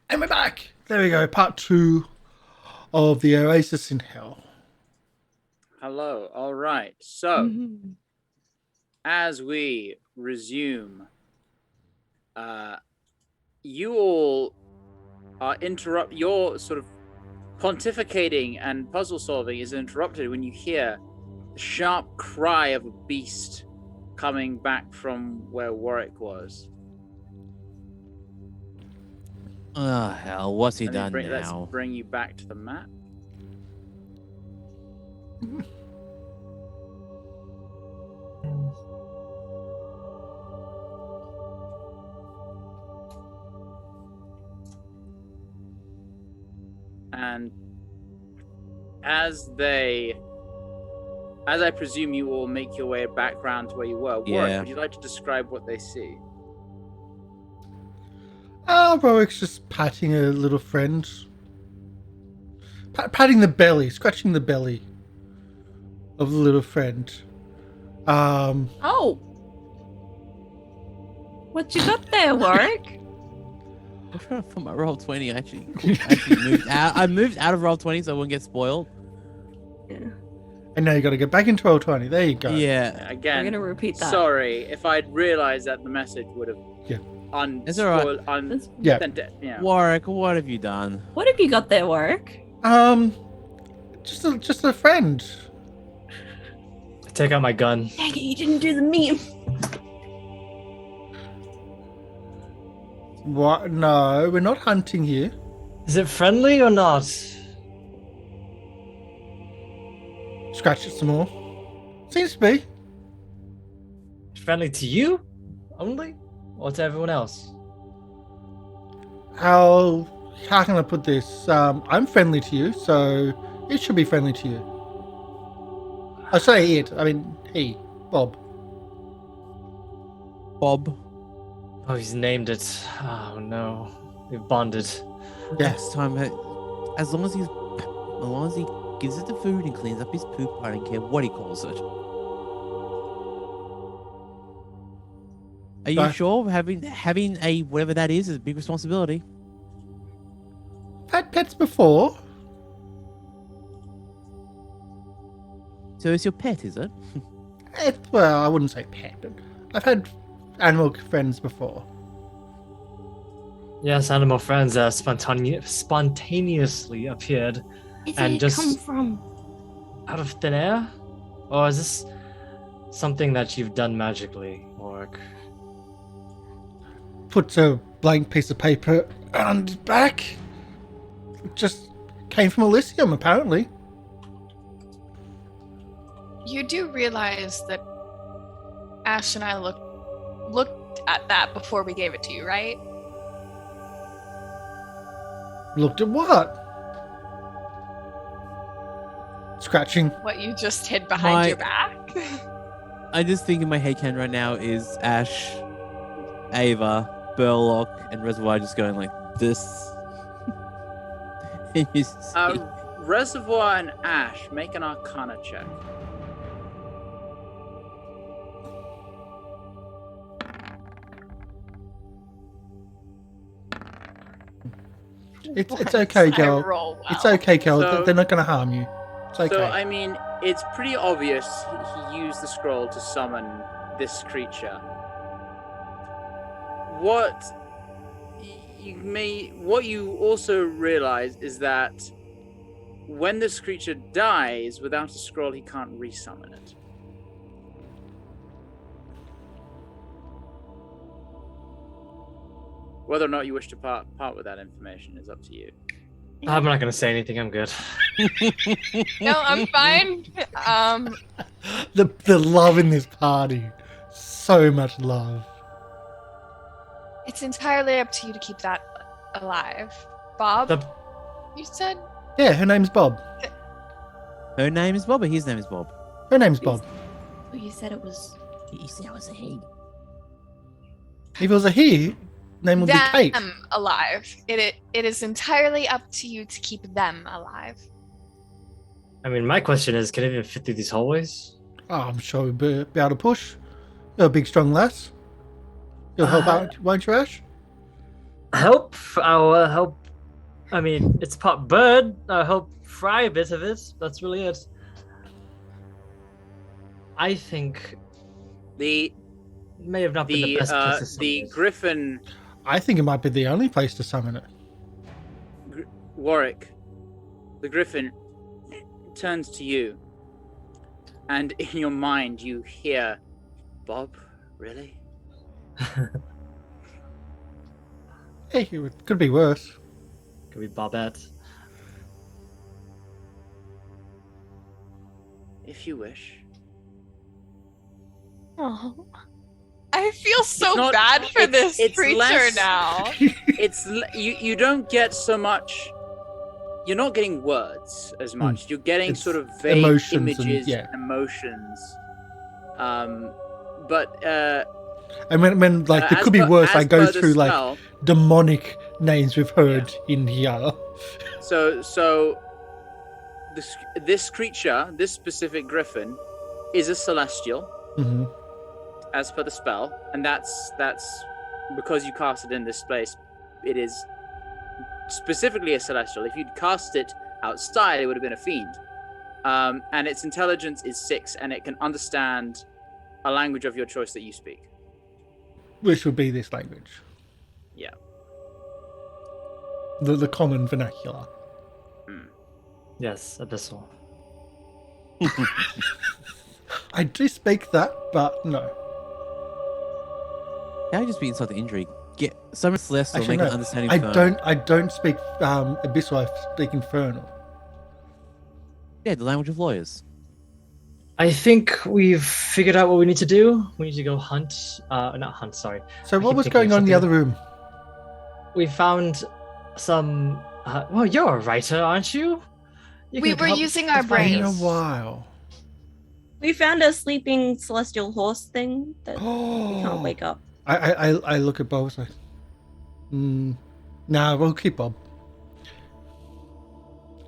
And we're back. There we go. Part 2 of the Oasis in Hell. Hello. All right. So, as we resume, you all are your sort of pontificating and puzzle solving is interrupted when you hear the sharp cry of a beast coming back from where Warwick was. Oh, hell. What's he done Let's now? bring you back to the map. And as I presume you all make your way back round to where you were, Warwick, would you like to describe what they see? Warwick's just patting a little friend. Patting the belly, scratching the belly of the little friend. Oh. What you got there, Warwick? I'm trying to put my roll 20. I actually moved out. I moved out of roll 20 so I wouldn't get spoiled. Yeah. And now you got to get back into roll 20. There you go. Yeah. Again, I'm gonna repeat that. Sorry, if I'd realized that the message would have It's all right. Warwick, what have you done? What have you got there, Warwick? Just a friend. I take out my gun. Dang it, you didn't do the meme. What? No, we're not hunting here. Is it friendly or not? Scratch it some more. Seems to be. Friendly to you only? Or to everyone else? How can I put this? I'm friendly to you, so it should be friendly to you. I say it. I mean, he, Bob. Bob. Oh, he's named it. Oh no, we've bonded. Yeah. Next time, as long as he gives it the food and cleans up his poop, I don't care what he calls it. Are you sure having a whatever that is a big responsibility? I've had pets before. So it's your pet, is it? Well, I wouldn't say pet, but I've had animal friends before. Yes, animal friends spontaneously appeared. Where did And it just come from? out of thin air? Or is this something that you've done magically, Warwick? Puts a blank piece of paper on his back. Just came from Elysium, apparently. You do realize that Ashe and I looked at that before we gave it to you, right? Looked at what? Scratching. What you just hid behind your back? I just think in my headcanon right now is Ashe, Ava, Burlock, and Reservoir just going like this. Reservoir and Ashe, make an Arcana check. It's okay, girl. Roll well. It's okay, girl. So- They're not going to harm you. It's okay. So, I mean, it's pretty obvious he used the scroll to summon this creature. What you also realize is that when this creature dies, without a scroll, he can't resummon it. Whether or not you wish to part with that information is up to you. I'm not gonna say anything. I'm good. No, I'm fine. The love in this party. So much love. It's entirely up to you to keep that alive. Bob, you said? Yeah, her name's Bob. Her name is Bob, or his name is Bob? Her name's Bob. Oh, you said it was. You said it was a he. If it was a he, name would be Kate. Them alive. It is entirely up to you to keep them alive. I mean, my question is, can it even fit through these hallways? Oh, I'm sure we'll be able to push. You're a big, strong lass. You'll help out, won't you, Ashe? help. I'll help. I mean, it's part bird. I'll help fry a bit of it. That's really it. I think The may have not been the best place to summon the it. griffin, I think it might be the only place to summon it. Warwick, the griffin turns to you, and in your mind you hear, "Bob, really?" Hey, it could be worse. Could be Bobette. If you wish. Oh. I feel so not- bad for it's- this it's creature less- now. You don't get so much. You're not getting words as much. You're getting It's sort of vague emotions and- images, yeah. emotions. But And when like it as could be per- worse, I as go per the through like spell, demonic names we've heard in here. So this creature, this specific griffin, is a celestial, Hmm. as per the spell, and that's because you cast it in this place. It is specifically a celestial. If you'd cast it outside, it would have been a fiend. And its intelligence is 6, and it can understand a language of your choice that you speak. Which would be this language, Yeah. the common vernacular. Yes, abyssal. I do speak that, but no. How just be inside the injury? Get summon celestial, Actually, make no. an understanding. I don't speak abyssal. I speak infernal. Yeah, the language of lawyers. I think we've figured out what we need to do. We need to go hunt. Not hunt, sorry. So I what keep was thinking going of on in the something. other room? We found some. Well, you're a writer, aren't you? You We can were help using our us find Been a brains. us. while. We found a sleeping celestial horse thing that we Oh, can't wake up. I look at Bob and say, nah, we'll keep Bob.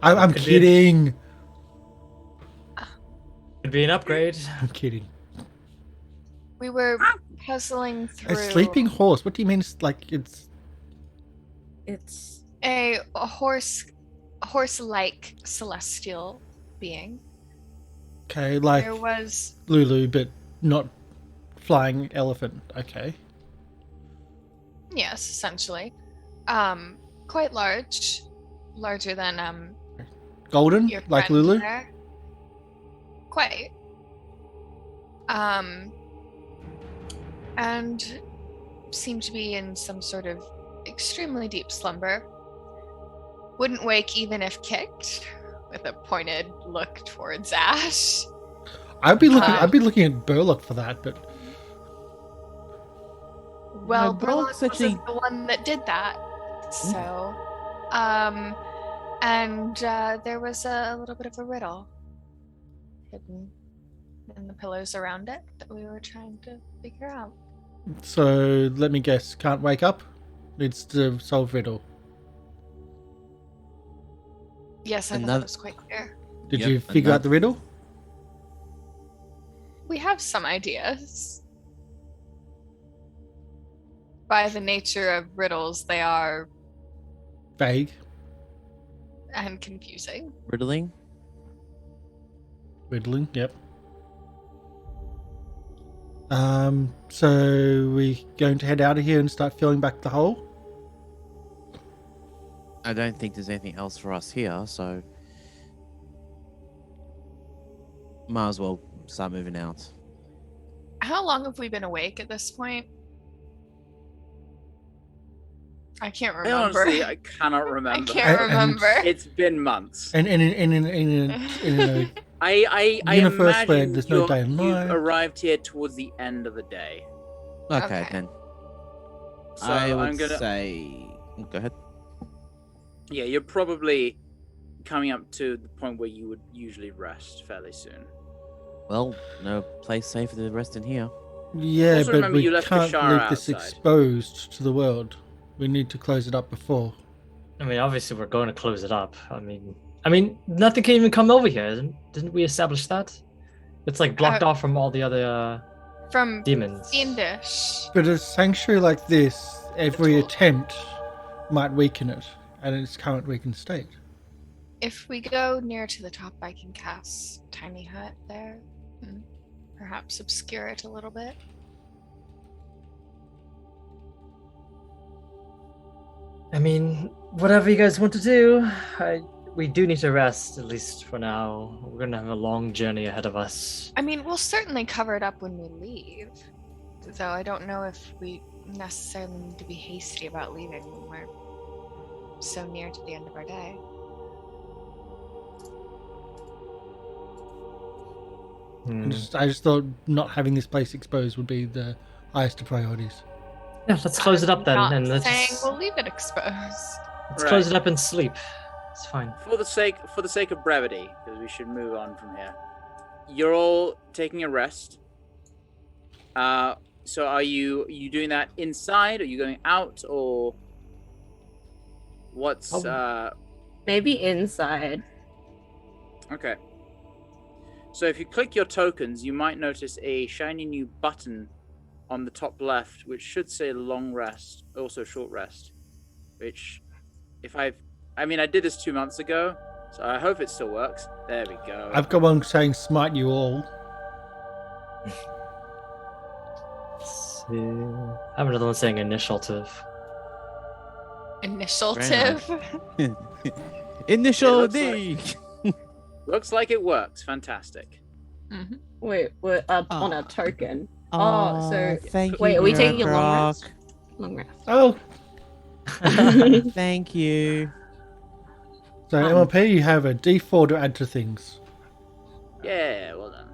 I'm Could be- kidding. Could be an upgrade. I'm kidding. We were puzzling A through sleeping horse. What do you mean? It's like it's It's a horse-like celestial being. okay, like There was Lulu, but not flying elephant. Okay. yes, essentially, quite large, larger than Golden, your like friend Lulu. there. Quite. And seemed to be in some sort of extremely deep slumber. Wouldn't wake even if kicked, with a pointed look towards Ashe. I'd be looking at Burlock for that, but Well, Burlock's Burlock actually- wasn't the one that did that. So, and there was a little bit of a riddle hidden in the pillows around it that we were trying to figure out. so let me guess. Can't wake up. Needs to solve riddle. Yes, I thought Another- that was quite clear. Did Yep, you and figure out the riddle? We have some ideas. By the nature of riddles, they are Vague. and confusing. Riddling. Riddling. Yep. So we going to head out of here and start filling back the hole? I don't think there's anything else for us here, so might as well start moving out. How long have we been awake at this point? I can't I remember. honestly, I cannot I remember. can't And- remember. It's been months. And in a I universe where imagine there's no day and you've night. arrived here towards the end of the day. Okay, Okay. then. So I would I'm gonna say. Go ahead. Yeah, you're probably coming up to the point where you would usually rest fairly soon. Well, no place safer to rest in here. yeah, Also but remember we you left can't Kashara leave this outside. exposed to the world. We need to close it up before. I mean, obviously we're going to close it up. I mean, nothing can even come over here. Didn't we establish that? It's like blocked off from all the other From demons. Fiendish. But a sanctuary like this, every attempt might weaken it and its current weakened state. If we go near to the top, I can cast Tiny Hut there. And perhaps obscure it a little bit. I mean, whatever you guys want to do, we do need to rest, at least for now. We're gonna have a long journey ahead of us. I mean, we'll certainly cover it up when we leave. Though I don't know if we necessarily need to be hasty about leaving when we're so near to the end of our day. I just thought not having this place exposed would be the highest of priorities. Yeah, let's close it up then. Not And let's saying we'll leave it exposed. close it up and sleep. It's fine. For the sake of brevity, because we should move on from here. You're all taking a rest. So are you doing that inside? Are you going out, or what's Maybe inside. Okay. So if you click your tokens, you might notice a shiny new button on the top left, which should say long rest, also short rest. Which, I did this 2 months ago, so I hope it still works. There we go. I've got one saying smite you all. Let's see. I have another one saying initiative. Initiative. Initial It D. Looks like it works. Fantastic. Mm-hmm. Wait, we're on a token. Thank wait, you, are we taking a long Burlock. rest? Long rest. Oh, Thank you. so MLP, you have a D4 to add to things. Yeah, well done.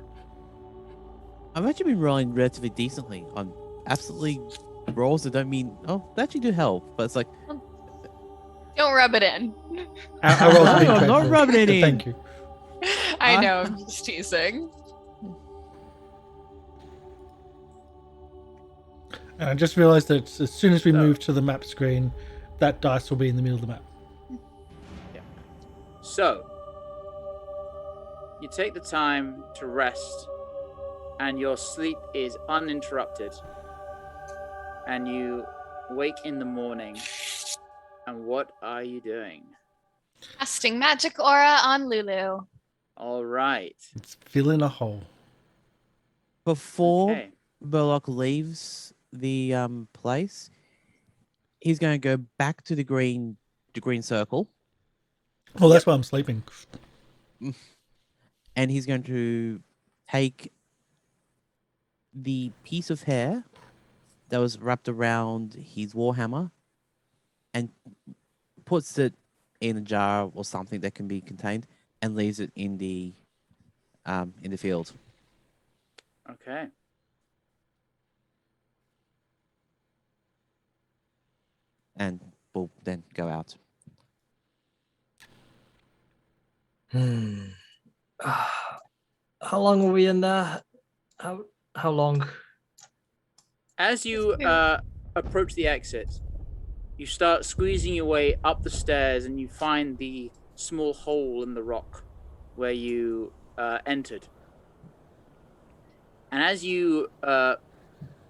I've actually been rolling relatively decently on absolutely rolls that don't mean they actually do help, but it's like Don't rub it in. I rolled a big I'm not dreadful. rubbing it in. Thank you. I know, I'm just teasing. And I just realised that as soon as we move to the map screen, that dice will be in the middle of the map. So, you take the time to rest, and your sleep is uninterrupted. And you wake in the morning, and what are you doing? Casting magic aura on Lulu. All right. It's filling a hole. before Okay. Burlock leaves the place, he's going to go back to the green circle. Well, that's why I'm sleeping. And he's going to take the piece of hair that was wrapped around his warhammer and puts it in a jar or something that can be contained and leaves it in the field. Okay. And will then go out. How long were we in there? How long? As you approach the exit, you start squeezing your way up the stairs and you find the small hole in the rock where you entered. And as you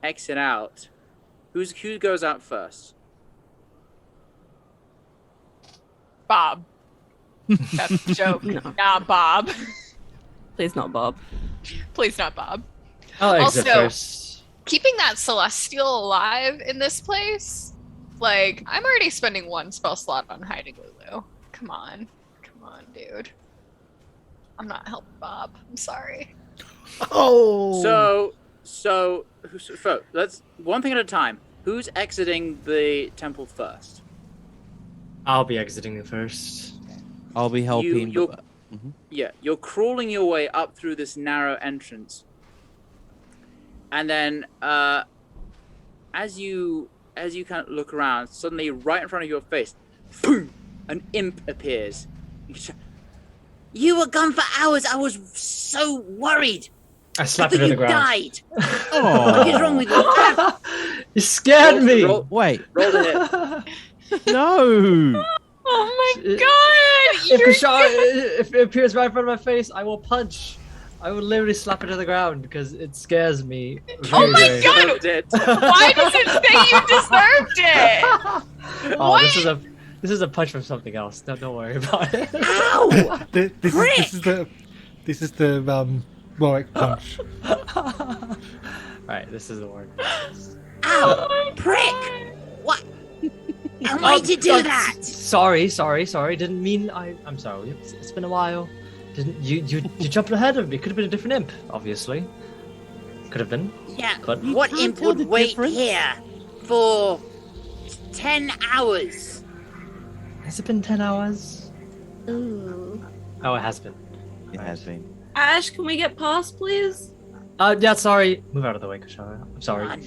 exit out, who goes out first? Bob. That's a joke. No. Not Bob. Please not Bob. Please not Bob. I'll exit Also- first. Keeping that celestial alive in this place, like, I'm already spending one spell slot on hiding Lulu. Come on, dude. I'm not helping Bob. I'm sorry. Oh! So let's one thing at a time. Who's exiting the temple first? I'll be exiting it first. I'll be helping. you're- Mhm. Yeah, you're crawling your way up through this narrow entrance. And then as you kind of look around, suddenly right in front of your face, boom, an imp appears. You were gone for hours. I was so worried. I I slapped thought it to you the ground. died. Oh. What is wrong with you? You scared me. Wait, Roll to hit. no! Oh my It- god! If it appears right in front of my face, I will punch. I would literally slap it to the ground because it scares me. Oh my very. God! Dead. Why does it say you deserved it? Oh, What? this is a punch from something else. Don't worry about it. Ow! This is the Warwick punch. Right, this is the one. Ow! Prick! What? And why'd you do that? Sorry. Didn't mean I'm sorry. It's been a while. Didn't you jumped ahead of me? Could have been a different imp, obviously. Could have been. Yeah, But- what can't imp tell would the wait difference. here for 10 hours? Has it been 10 hours? Ooh. Oh, it has been. It has been. Ash, can we get past, please? Yeah, sorry. Move out of the way, Kashara. I'm sorry. Come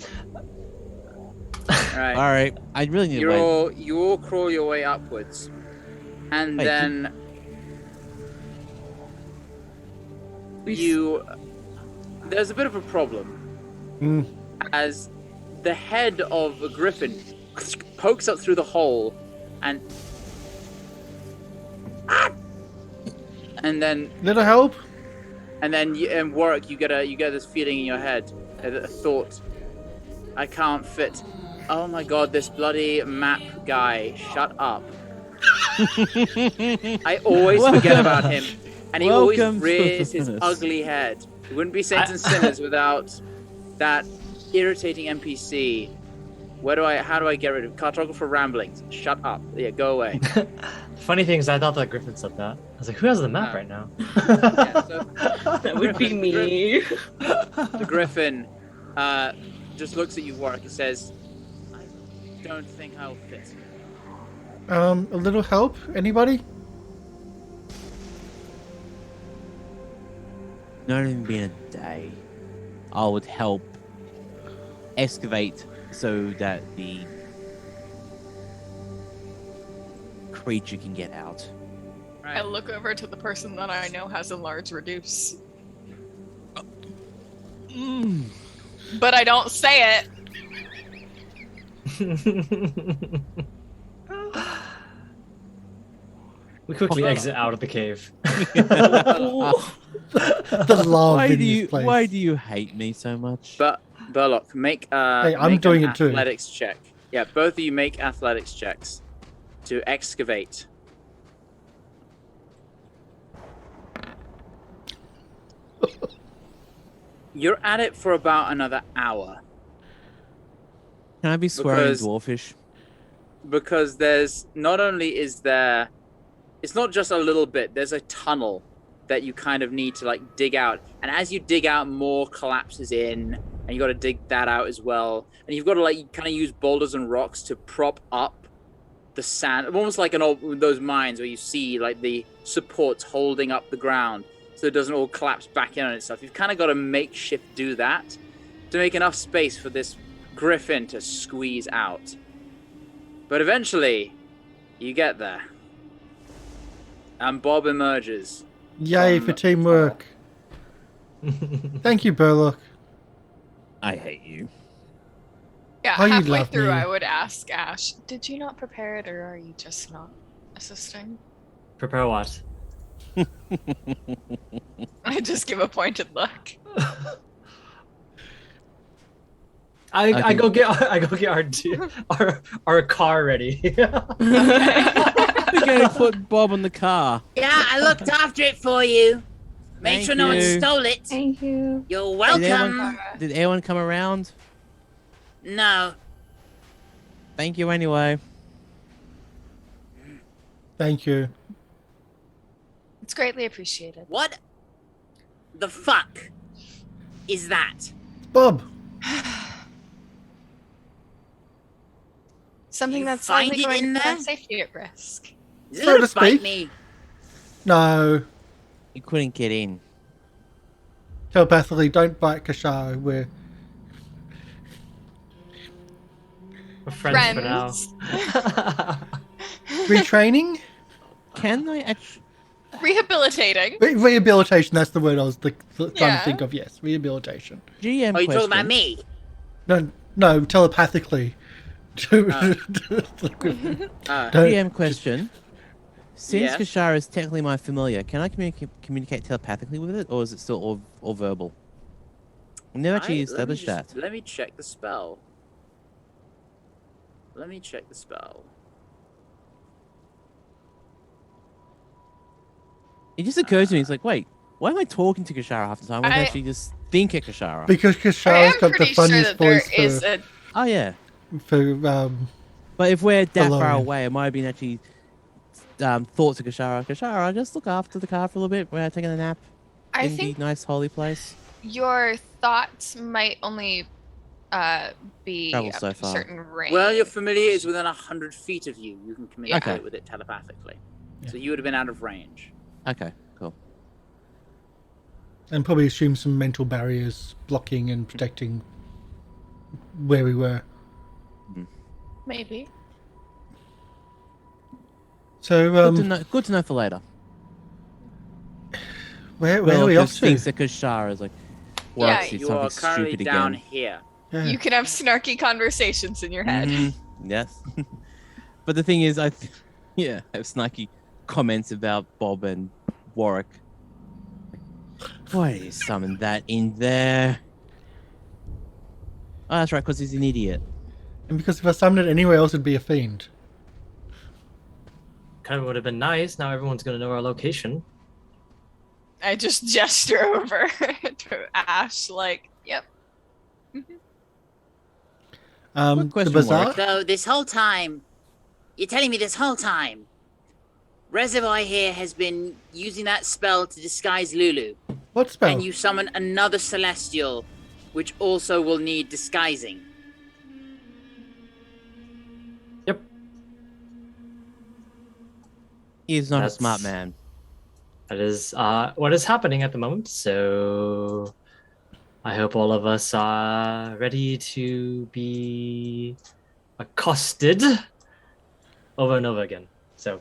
Right. All right. I really need to wait. You all crawl your way upwards, and Wait, then there's a bit of a problem Mm. as the head of a griffin pokes up through the hole, and then Little help? and Warwick, you get this feeling in your head, a thought. I can't fit. Oh my God, this bloody map guy! Shut up. I always forget about him, and he always Welcome to rears his this. ugly head. It wouldn't be Saints and Sinners without that irritating NPC. How do I get rid of Cartographer Ramblings? Shut up. Yeah, go away. Funny thing is, I thought that Griffin said that. I was like, who has the map Oh. right now? Yeah, so That would be me. the Griffin just looks at you, Warwick, and says, "I don't think I'll fit." A little help? Anybody? Not even been a day. I would help excavate so that the creature can get out. I look over to the person that I know has a large reduce, but I don't say it. We quickly exit out of the cave. The love Why in do this you place. Why do you hate me so much? But Burlock, make Hey, I'm make doing an it too. athletics check. Yeah, both of you make athletics checks to excavate. You're at it for about another hour Can I be swearing because- dwarfish? because there's not only is there, it's not just a little bit. There's a tunnel that you kind of need to like dig out, and as you dig out, more collapses in, and you got to dig that out as well. And you've got to like kind of use boulders and rocks to prop up the sand, almost like those mines where you see like the supports holding up the ground so it doesn't all collapse back in on itself. You've kind of got to makeshift do that to make enough space for this griffin to squeeze out. But eventually, you get there. And Bob emerges. Yay from for teamwork. Thank you, Burlock. I hate you. Yeah, Oh, you halfway love through, me. I would ask Ash, "Did you not prepare it, or are you just not assisting?" Prepare what? I just give a pointed look. I go get our car ready. We're going to put Bob in the car. Yeah, I looked after it for you. Made Thank sure no one you. stole it. Thank you. You're Did welcome. anyone come around? No. Thank you anyway. Thank you. It's greatly appreciated. What the fuck is that? Bob. Something You that's find likely it going in to put our there? safety at risk. Is it So gonna to bite speak. me? No. You couldn't get in. Telepathically, don't bite Kashara. We're We're friends for now. retraining? Can I actually? Rehabilitating. Rehabilitation, that's the word I was trying Yeah. to think of. Yes, rehabilitation. GM Are you question. talking about me? No, telepathically. Ah. Don't- GM question. Since Yes. Kashara is technically my familiar, can I communicate telepathically with it, or is it still all verbal? We've never actually established that. Let me check the spell. Let me check the spell. It just occurs to me, it's like, wait, why am I talking to Kashara half the time? I can actually just think of Kashara. Because I Kashara's am got the pretty sure funniest that there voice is a. Oh, yeah. for But if we're that far Lorian. away, it might have been actually thought to Kashara. Kashara, just look after the car for a little bit. We're taking a nap I in think the nice holy place. your thoughts might only be Travel up so to a far. certain range. Well, your familiar is within 100 feet of you. You can communicate Okay. with it telepathically. Yeah. So you would have been out of range. Okay, cool. and probably assume some mental barriers blocking and protecting where we were. Maybe. So Good to know for later. where are Well, we off to? thinks that Kashara is like, Yeah, did You something are currently stupid down again. here. Yeah. You can have snarky conversations in your head. Mhm, yes. But the thing is, I have snarky comments about Bob and Warwick. Why did you summon that in there? Oh, that's right, because he's an idiot. And because if I summoned it anywhere else, it'd be a fiend. Kind of would have been nice. Now everyone's gonna know our location. I just gesture over to Ashe, like, yep. The question, bazaar. Warwick? So this whole time, you're telling me this whole time, Reservoir here has been using that spell to disguise Lulu, What spell? and you summon another celestial, which also will need disguising. Yep. He is not a That's- smart man. That is what is happening at the moment. So I hope all of us are ready to be accosted over and over again. So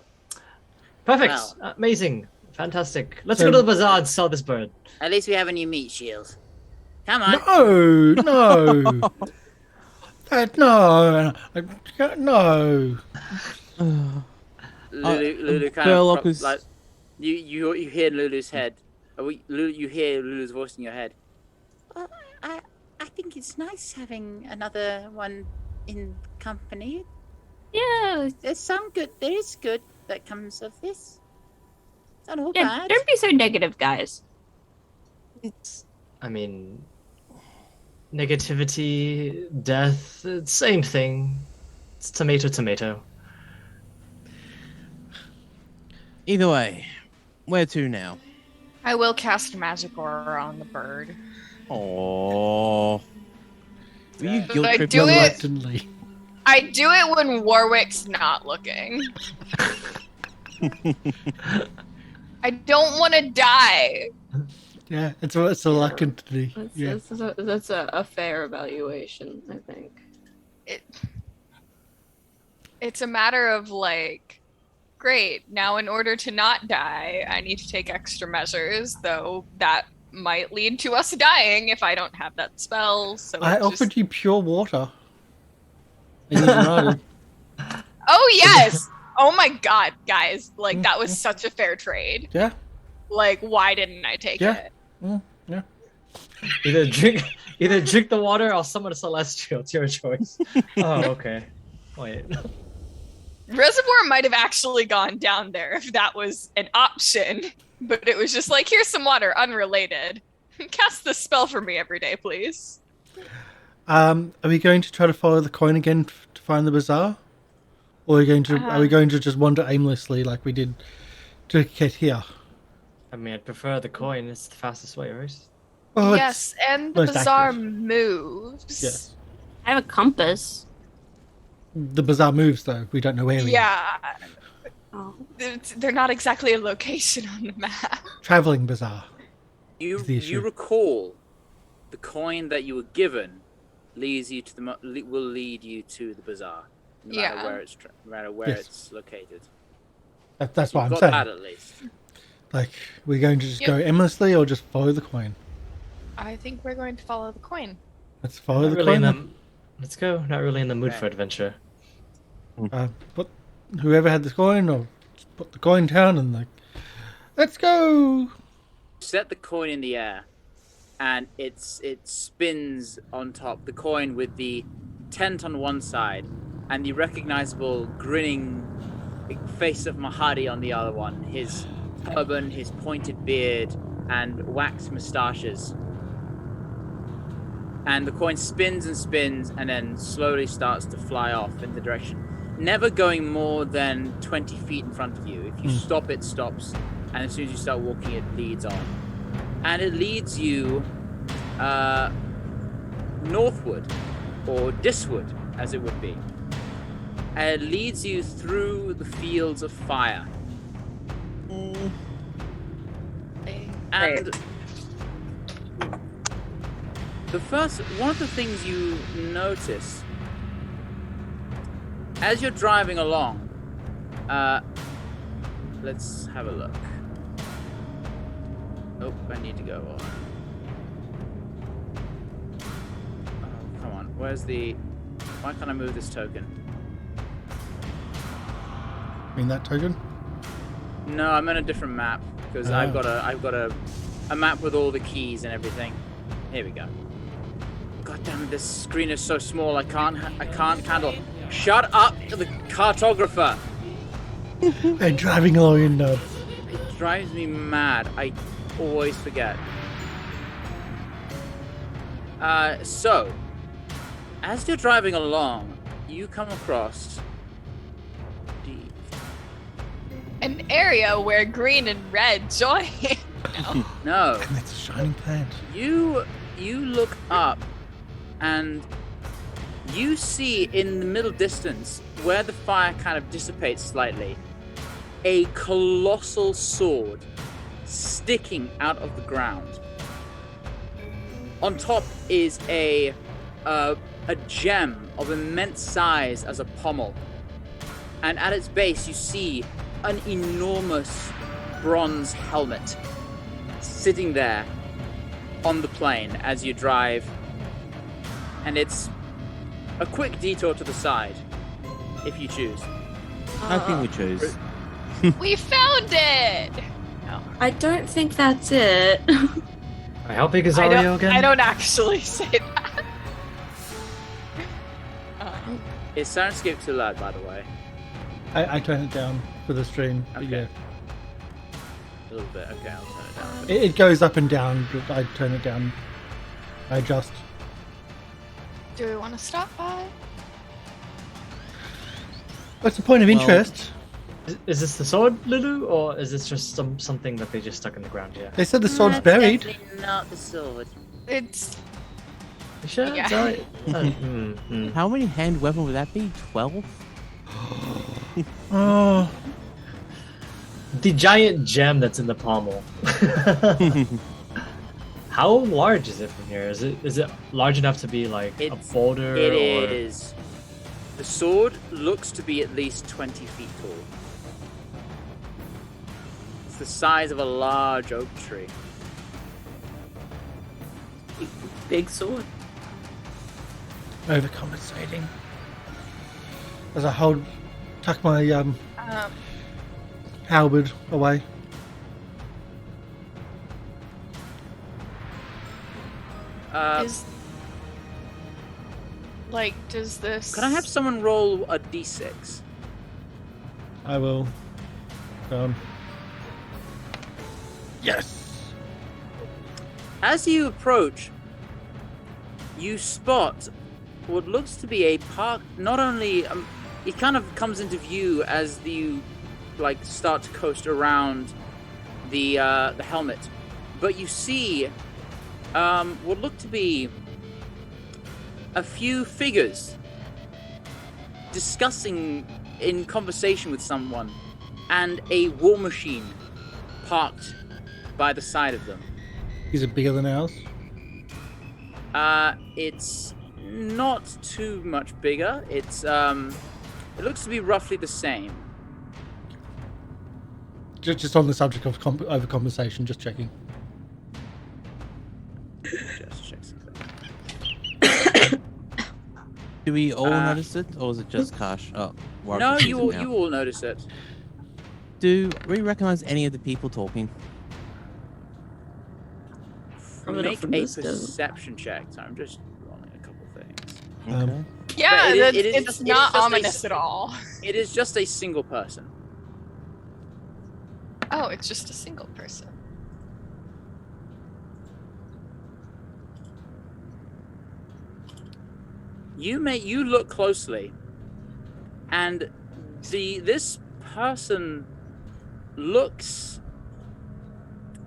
perfect, Well. amazing, fantastic. Let's So- go to the bazaar and sell this bird. At least we have a new meat shield. Come on. No, no. No. Lulu kind Burlock of is- like you hear Lulu's head. You hear Lulu's voice in your head. Well, I think it's nice having another one in company. Yeah, There's some good. There is good that comes of this. It's not all yeah. bad. Don't be so negative, guys. I mean, negativity, death, same thing. It's tomato, tomato. Either way, where to now? I will cast magic aura on the bird. Oh. Will you But guilt I trip do me? it- Reluctantly. I do it when Warwick's not looking. I don't want to die. Yeah, it's reluctantly. Yeah. That's a fair evaluation, I think. It's a matter of like, great, now in order to not die, I need to take extra measures, though that might lead to us dying if I don't have that spell. So I it's offered just... you pure water. And you denied it. Oh yes! Oh my god, guys. Like that was such a fair trade. Yeah. Like, why didn't I take Yeah. it? Yeah. Either drink the water or summon a celestial. It's your choice. Oh, okay. Wait. Reservoir might have actually gone down there if that was an option, but it was just like, here's some water, unrelated. Cast the spell for me every day, please. Are we going to try to follow the coin again to find the bazaar? Or are we going to just wander aimlessly like we did to get here? I mean, I'd prefer the coin. It's the fastest way, right? Oh, Yes, and the most bazaar accurate. moves. Yes. I have a compass. The bazaar moves though. We don't know where we are. Yeah, Oh. they're not exactly a location on the map. Traveling bazaar. You Is the issue. you recall the coin that you were given leads you to will lead you to the bazaar, no matter Yeah. where no matter where Yes. it's located. That's what You've I'm got saying. that at least. Like, we're going to just Yep. go aimlessly or just follow the coin? I think we're going to follow the coin. Let's follow Not the really coin. in the... Let's go. Not really in the mood Okay. for adventure. But whoever had the coin, or put the coin down and like, let's go. Set the coin in the air, and it spins on top. The coin with the tent on one side, and the recognizable grinning face of Mahadi on the other one. His turban, his pointed beard, and waxed moustaches. And the coin spins and spins, and then slowly starts to fly off in the direction, never going more than 20 feet in front of you. If you stop, it stops, and as soon as you start walking, it leads on. And it leads you northward, or disward, as it would be. And it leads you through the fields of fire. And one of the things you notice as you're driving along, let's have a look. Oh, I need to go on. Oh, come on. Why can't I move this token? Mean that token? No, I'm on a different map because I've got a map with all the keys and everything. Here we go. God damn it, this screen is so small. I can't handle. Shut up, the cartographer. They're driving Lorian nuts. It drives me mad. I always forget. So, as you're driving along, you come across an area where green and red join. No. And it's a shining plant. You look up and you see in the middle distance, where the fire kind of dissipates slightly, a colossal sword sticking out of the ground. On top is a gem of immense size as a pommel. And at its base you see an enormous bronze helmet sitting there on the plain as you drive. And it's a quick detour to the side, if you choose. I think we choose. We found it! No. I don't think that's it. How big is Auri again? I don't actually say that. Is Syrinscape too loud, by the way? I turn it down for the stream. But Okay. yeah. A little bit. Okay, I'll turn it down. It goes up and down, but I turn it down. I adjust. Do we want to stop by? What's the point of Well- interest? Is this the sword, Lulu, or is this just something that they just stuck in the ground here? They said the sword's That's buried. definitely not the sword. It's You sure? Yeah. Sorry. How many hand weapon would that be? 12? Oh, The giant gem that's in the pommel. How large is it from here? Is it large enough to be like a boulder? It or... is. The sword looks to be at least 20 feet tall. It's the size of a large oak tree. Big sword. overcompensating. As I tuck my halberd away. Does this... Can I have someone roll a d6? I will. Yes. As you approach, you spot what looks to be a park. Not only it kind of comes into view as you start to coast around the helmet, but you see what look to be a few figures discussing in conversation with someone, and a war machine parked by the side of them. Is it bigger than ours? It's not too much bigger. It's it looks to be roughly the same. Just on the subject of overcompensation, just checking. Just check something. Do we all notice it, or is it just Karsh? Oh, Warwick No, sees you it all now. you all notice it. Do we recognize any of the people talking? Probably not Make from a this distance. perception check. So I'm just rolling a couple things. Um, Yeah, it's just not a ominous at all. It is just a single person. Oh, it's just a single person. You look closely, and this person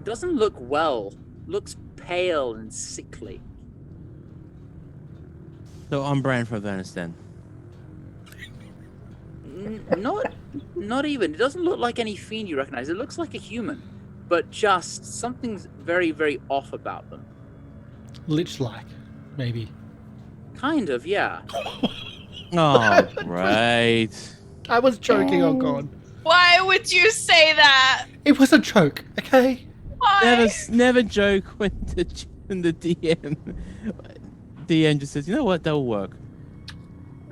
doesn't look well. Looks pale and sickly. So on brand for Avernus then. Not even. It doesn't look like any fiend you recognize. It looks like a human, but just something's very, very off about them. Lich-like, maybe. Kind of, yeah. Oh, right. I was joking, oh god. Why would you say that? It was a joke, okay? Why? Never joke when the DM just says, you know what, that'll work.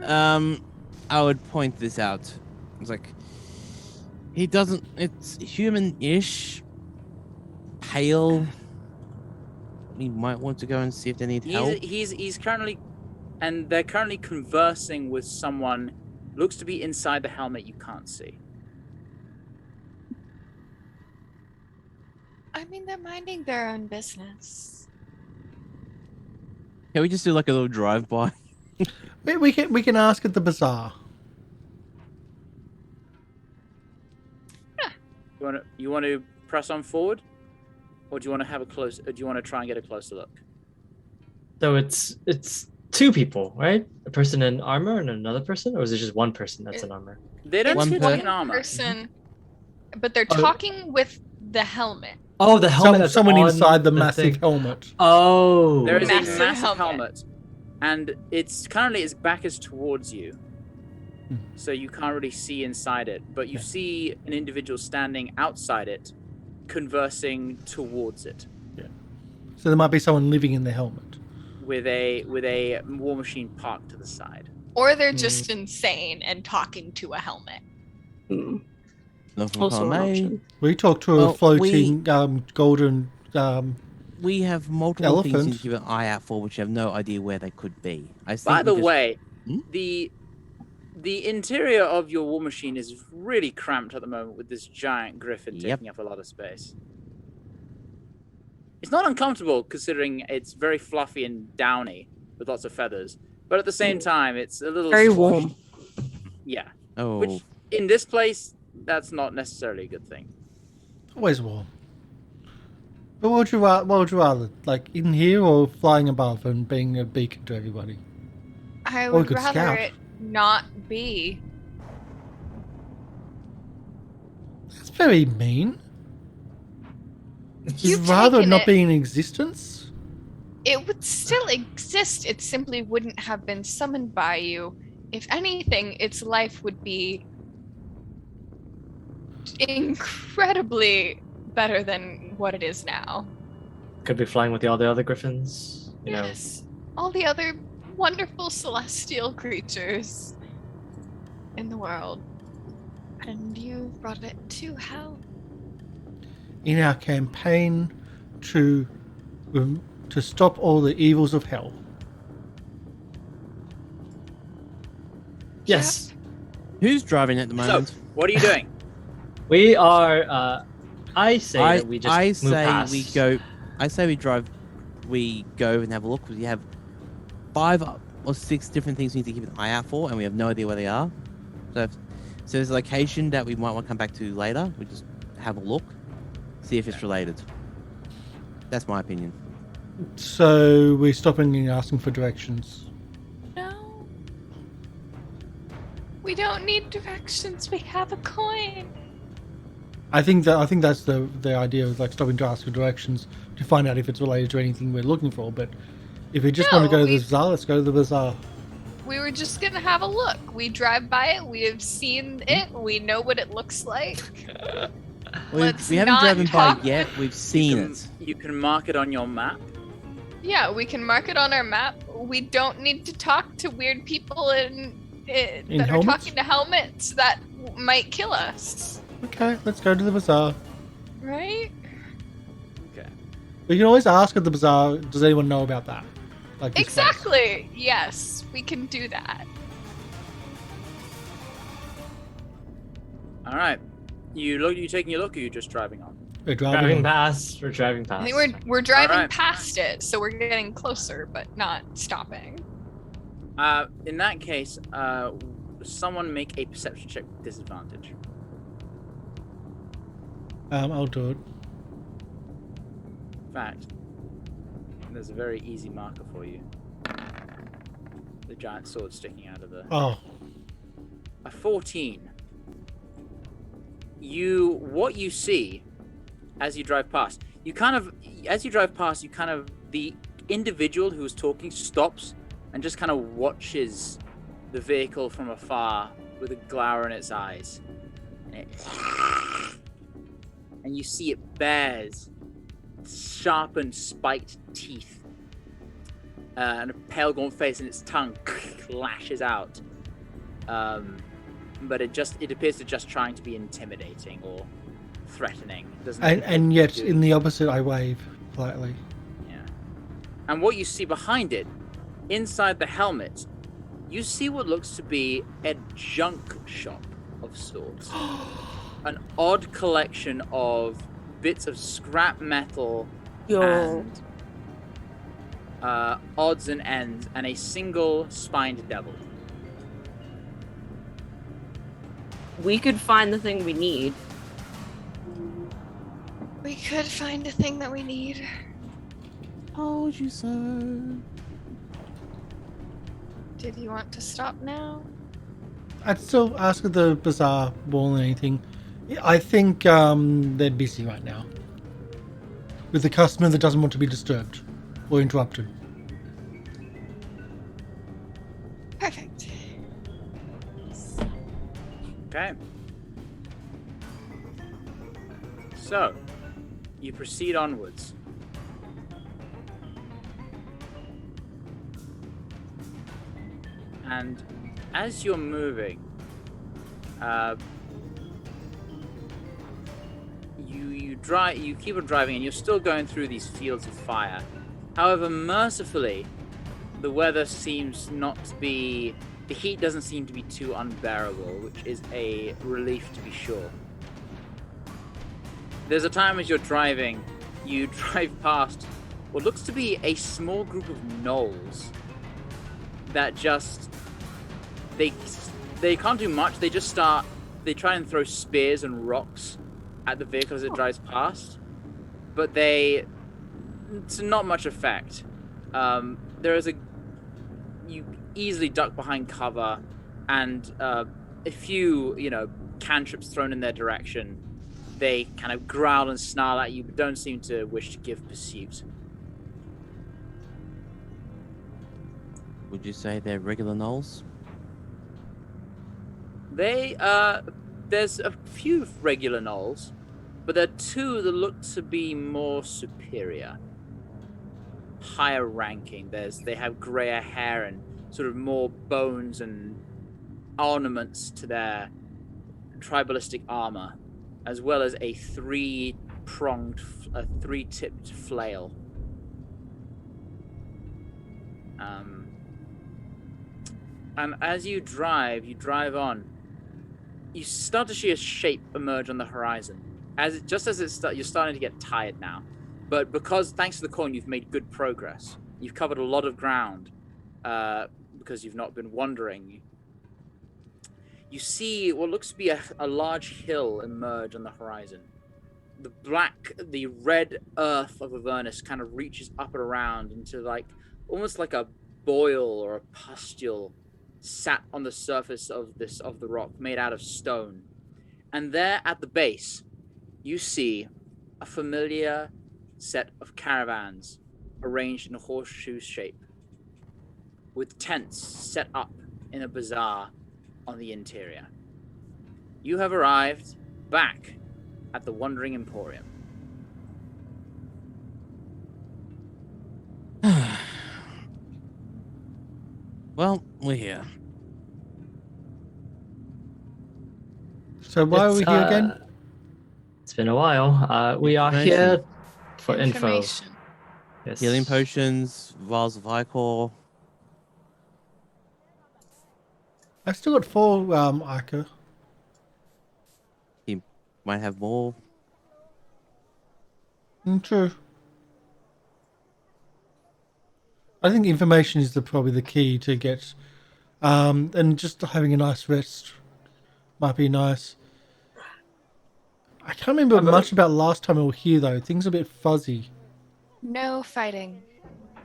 I would point this out. It's like it's human-ish, pale. We might want to go and see if they need help. He's currently, and they're currently conversing with someone. Looks to be inside the helmet you can't see. I mean, they're minding their own business. Can we just do like a little drive-by? We can ask at the bazaar. You want to press on forward, or do you want to have a close? Or do you want to try and get a closer look? So it's two people, right? A person in armor and another person, or is it just one person that's in armor? They don't One seem per- in armor. Person, but they're Oh. talking with the helmet. Oh, the helmet. that's Someone on inside the massive thing. helmet. Oh. There is Massive a massive helmet. helmet, and it's currently its back is towards you, Hmm. so you can't really see inside it. But you see an individual standing outside it, conversing towards it So there might be someone living in the helmet. with a war machine parked to the side. Or they're just insane and talking to a helmet. Mm. Not from Also an column A. option. We talked to a Well, floating golden. We have multiple things Elephant. to keep an eye out for, which you have no idea where they could be. I think By the we just- way, Hmm? the interior of your war machine is really cramped at the moment with this giant griffin Yep. taking up a lot of space. It's not uncomfortable considering it's very fluffy and downy with lots of feathers, but at the same time, it's a little Very squashed. warm. Yeah, oh, which in this place, that's not necessarily a good thing. Always warm. But what would you rather? Like in here or flying above and being a beacon to everybody? I Or a would good rather scout. it not be. That's very mean. You'd You've rather taken not it. be in existence? It would still exist. It simply wouldn't have been summoned by you. If anything, its life would be incredibly better than what it is now. Could be flying with all the other griffins. You know. Yes. All the other wonderful celestial creatures in the world. And you brought it to hell. In our campaign to stop all the evils of hell. Yes. who's driving at the So, moment? what are you doing? We are. I say that we just I move say past. we go. I say we drive. We go and have a look. We have 5 or 6 different things we need to keep an eye out for, and we have no idea where they are. So there's a location that we might want to come back to later. We just have a look, see if it's related. That's my opinion. So we're stopping and asking for directions. No. We don't need directions. We have a coin. I think that's the idea of like stopping to ask for directions to find out if it's related to anything we're looking for. But if we just want to No, go to the we- bazaar, let's go to the bazaar. We were just gonna have a look. We drive by it. We have seen it. We know what it looks like. Let's We haven't not driven by talk it yet. We've seen you it. You can mark it on your map. Yeah, we can mark it on our map. We don't need to talk to weird people that are helmets? talking to helmets that might kill us. Okay, let's go to the bazaar. Right? Okay. We can always ask at the bazaar, does anyone know about that? Like this place? Exactly. Yes, we can do that. All right. You taking a look, or you just driving on? We're Driving on. past. We're driving past. I think we're driving Alright. past it, so we're getting closer, but not stopping. In that case, someone make a perception check with disadvantage. I'll do it. In fact, there's a very easy marker for you. The giant sword sticking out of the... Oh, A 14. What you see as you drive past, the individual who was talking stops and just kind of watches the vehicle from afar with a glower in its eyes. And you see it bears sharpened, spiked teeth and a pale, gaunt face, and its tongue lashes out. But it appears to just trying to be intimidating or threatening. It doesn't. and yet in the opposite, I wave politely. Yeah. And what you see behind it, inside the helmet, you see what looks to be a junk shop of sorts. An odd collection of bits of scrap metal and odds and ends, and a single spined devil. We could find the thing we need. We could find a thing that we need. Told you so. Did you want to stop now? I'd still ask at the bazaar more than anything. I think they're busy right now with the customer that doesn't want to be disturbed or interrupted. Perfect. Okay. So, you proceed onwards. And as you're moving, you keep on driving, and you're still going through these fields of fire. However, mercifully, the weather seems not to be... The heat doesn't seem to be too unbearable, which is a relief to be sure. There's a time as you're driving, you drive past what looks to be a small group of gnolls that just... They can't do much, they try and throw spears and rocks at the vehicle as it drives past, but it's not much effect. You easily duck behind cover, and a few, cantrips thrown in their direction. They kind of growl and snarl at you, but don't seem to wish to give pursuit. Would you say they're regular gnolls? There's a few regular gnolls, but there are two that look to be more superior, higher ranking. They have grayer hair and sort of more bones and ornaments to their tribalistic armor, as well as a three-tipped flail. And as you drive on, you start to see a shape emerge on the horizon. You're starting to get tired now, but because thanks to the coin, you've made good progress. You've covered a lot of ground because you've not been wandering. You see what looks to be a large hill emerge on the horizon. The red earth of Avernus kind of reaches up and around into almost like a boil or a pustule sat on the surface of the rock made out of stone. And there at the base, you see a familiar set of caravans arranged in a horseshoe shape, with tents set up in a bazaar on the interior. You have arrived back at the Wandering Emporium. Well, we're here. So why are we here again? been a while. We are here for info. Information. Yes. Healing potions, vials of Ichor. I've still got 4 Ica. He might have more. True. I think information is probably the key to get, and just having a nice rest might be nice. I can't remember much about last time we were here though. Things are a bit fuzzy. No fighting.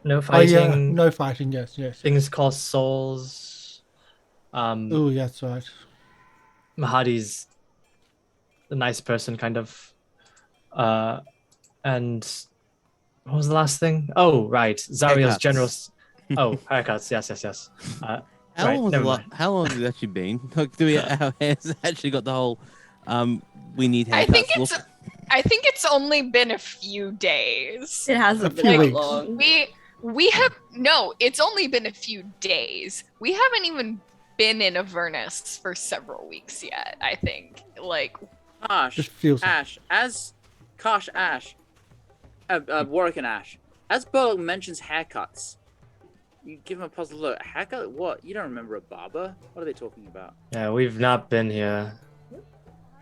No fighting. Oh, yeah, no fighting. Yes. Things called souls. Oh, yeah, that's right. Mahadi's a nice person, kind of. And what was the last thing? Oh, right. Zarya's Haircuts. general. Oh, haircuts. Yes. How long has it actually been? Like, do we our hairs actually got the whole we need haircuts I think it's only been a few days. It hasn't A been few that weeks. long. We have no, it's only been a few days. We haven't even been in Avernus for several weeks yet, I think. Like Karsh, Just feels like- Ashe, as Karsh, Ashe, Warwick and Ashe, as Burlock mentions haircuts, you give him a puzzled look. Haircut? What? You don't remember a barber? What are they talking about? Yeah, we've not been here.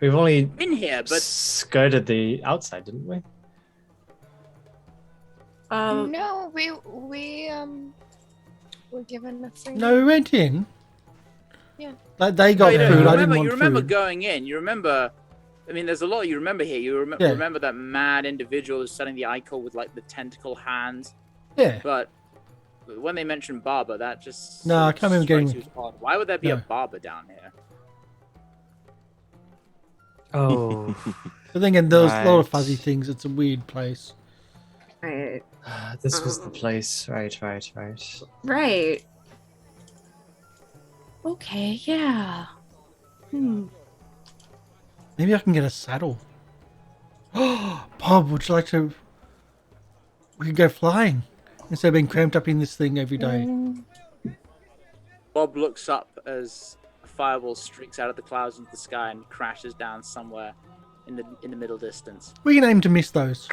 We've only Been here, but skirted the outside, didn't we? no, we were given a free. No, we went in. Yeah. Like they got you know, food. you I remember, didn't want you remember food. going in. You remember. I mean, there's a lot you remember here. You Yeah. remember that mad individual who's setting the icon with like the tentacle hands. Yeah. But when they mentioned barber, that just No, I can't remember strikes getting- you as odd. Why would there be a No. barber down here? Oh, But then again, there was a lot of Right. fuzzy things. It's a weird place. Right. this was the place. Right. Right. Okay, yeah. Maybe I can get a saddle. Bob, would you like to? We could go flying instead of being cramped up in this thing every day. Bob looks up as a fireball streaks out of the clouds into the sky and crashes down somewhere in the middle distance. We can aim to miss those.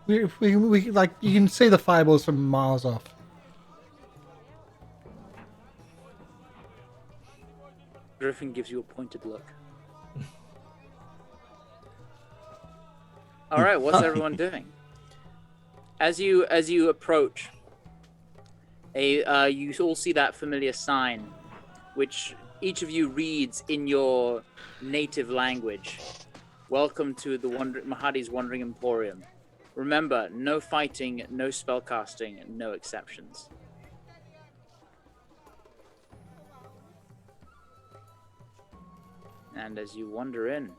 We like you can see the fireballs from miles off. Griffin gives you a pointed look. All right, what's everyone doing? As you approach, you all see that familiar sign, which each of you reads in your native language. Welcome to the Mahadi's Wandering Emporium. Remember, no fighting, no spellcasting, no exceptions. And as you wander in,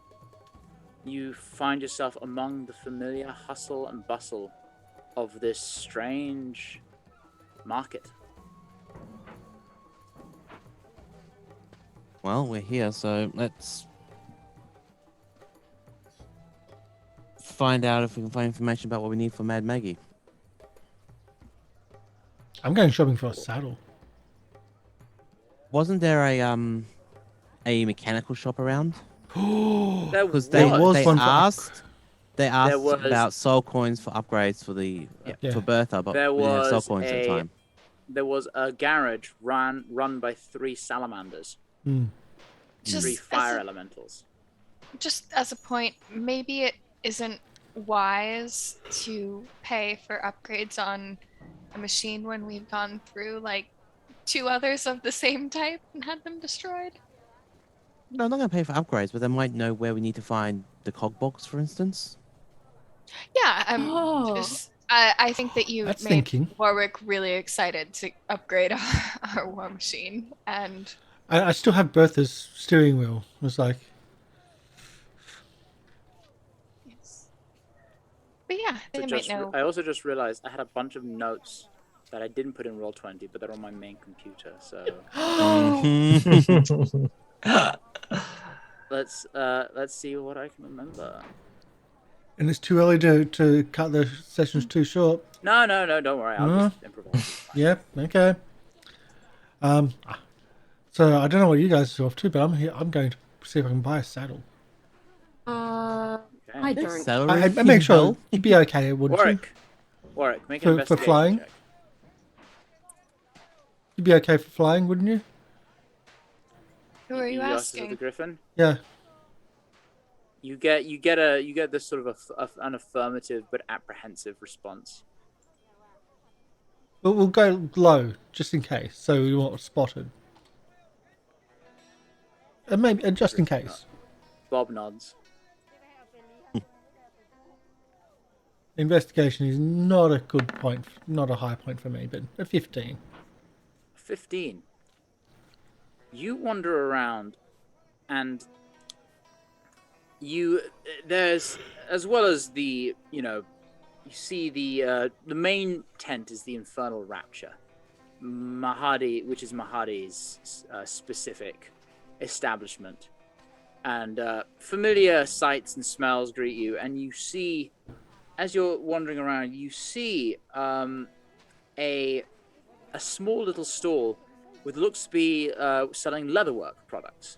you find yourself among the familiar hustle and bustle of this strange market. Well, we're here, so let's find out if we can find information about what we need for Mad Maggie. I'm going shopping for a saddle. Wasn't there a mechanical shop around? There Because was they one for asked was- about soul coins for upgrades for the Yeah. for Bertha, but There we didn't have soul was coins at the time. There was a garage run by 3 salamanders, 3 Just fire as elementals. just as a point, maybe it isn't wise to pay for upgrades on a machine when we've gone through like 2 others of the same type and had them destroyed. No, I'm not going to pay for upgrades, but they might know where we need to find the cog box, for instance. Yeah, Oh. I think that you That's made thinking. Warwick really excited to upgrade our war machine, and I still have Bertha's steering wheel. It was like, yes. But yeah, they might know. I also just realized I had a bunch of notes that I didn't put in Roll20, but they're on my main computer. So let's see what I can remember. and it's too early to cut the sessions too short. No, don't worry. I'll just improvise. Yep. Okay. So I don't know what you guys are off to, but I'm here. I'm going to see if I can buy a saddle. I don't. Saddle I room make in sure hell? you'd be okay, wouldn't you? Warwick, make an For investigation flying? check. You'd be okay for flying, wouldn't you? Who are you asked of the asking? Griffin. Yeah. You get this sort of an affirmative but apprehensive response. But we'll go low, just in case, so we won't spotted. And maybe just in case. Bob nods. Investigation is not a good point, not a high point for me, but a 15. 15. You wander around, and there's, as well as the, you see the main tent is the Infernal Rapture, which is Mahadi's specific establishment, and familiar sights and smells greet you, and you see, as you're wandering around, you see a small little stall with looks to be selling leatherwork products.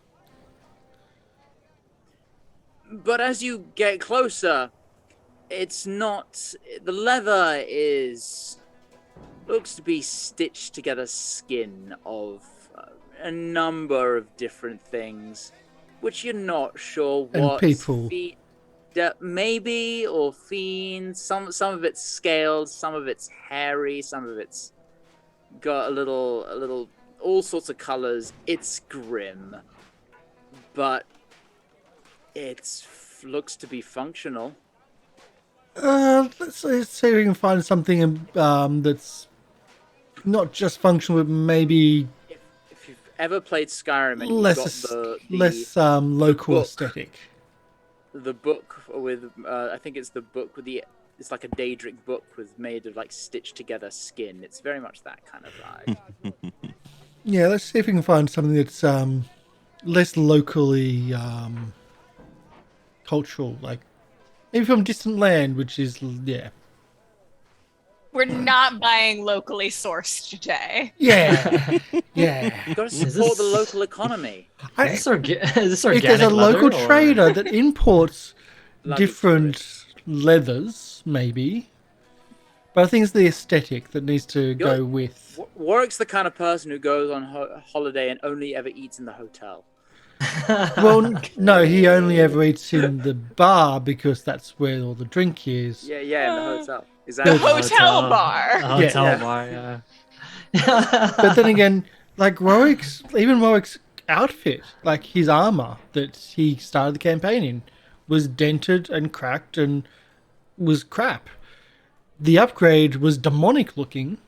But as you get closer, it's not. The leather looks to be stitched together skin of a number of different things, which you're not sure And what. people. Maybe, or fiends. Some of it's scaled, some of it's hairy, some of it's got a little, all sorts of colors. It's grim, but looks to be functional. Let's see if we can find something that's not just functional, but maybe If you've ever played Skyrim, and you've less got less local book. aesthetic. The book with I think it's the book with it's like a Daedric book made of like stitched together skin. It's very much that kind of vibe. Yeah, let's see if we can find something that's less locally cultural, like maybe from distant land, which is We're not buying locally sourced today. yeah. You've got to support the local economy. Is this If there's a organic leather, local or- trader that imports Bloody different leathers, maybe. But I think it's the aesthetic that needs to go with. Warwick's the kind of person who goes on holiday and only ever eats in the hotel. Well, no, he only ever eats in the bar because that's where all the drink is. Yeah, in the hotel. The Exactly. hotel bar. A hotel Yeah. bar, yeah. But then again, like Warwick's outfit, like his armor that he started the campaign in, was dented and cracked and was crap. The upgrade was demonic looking,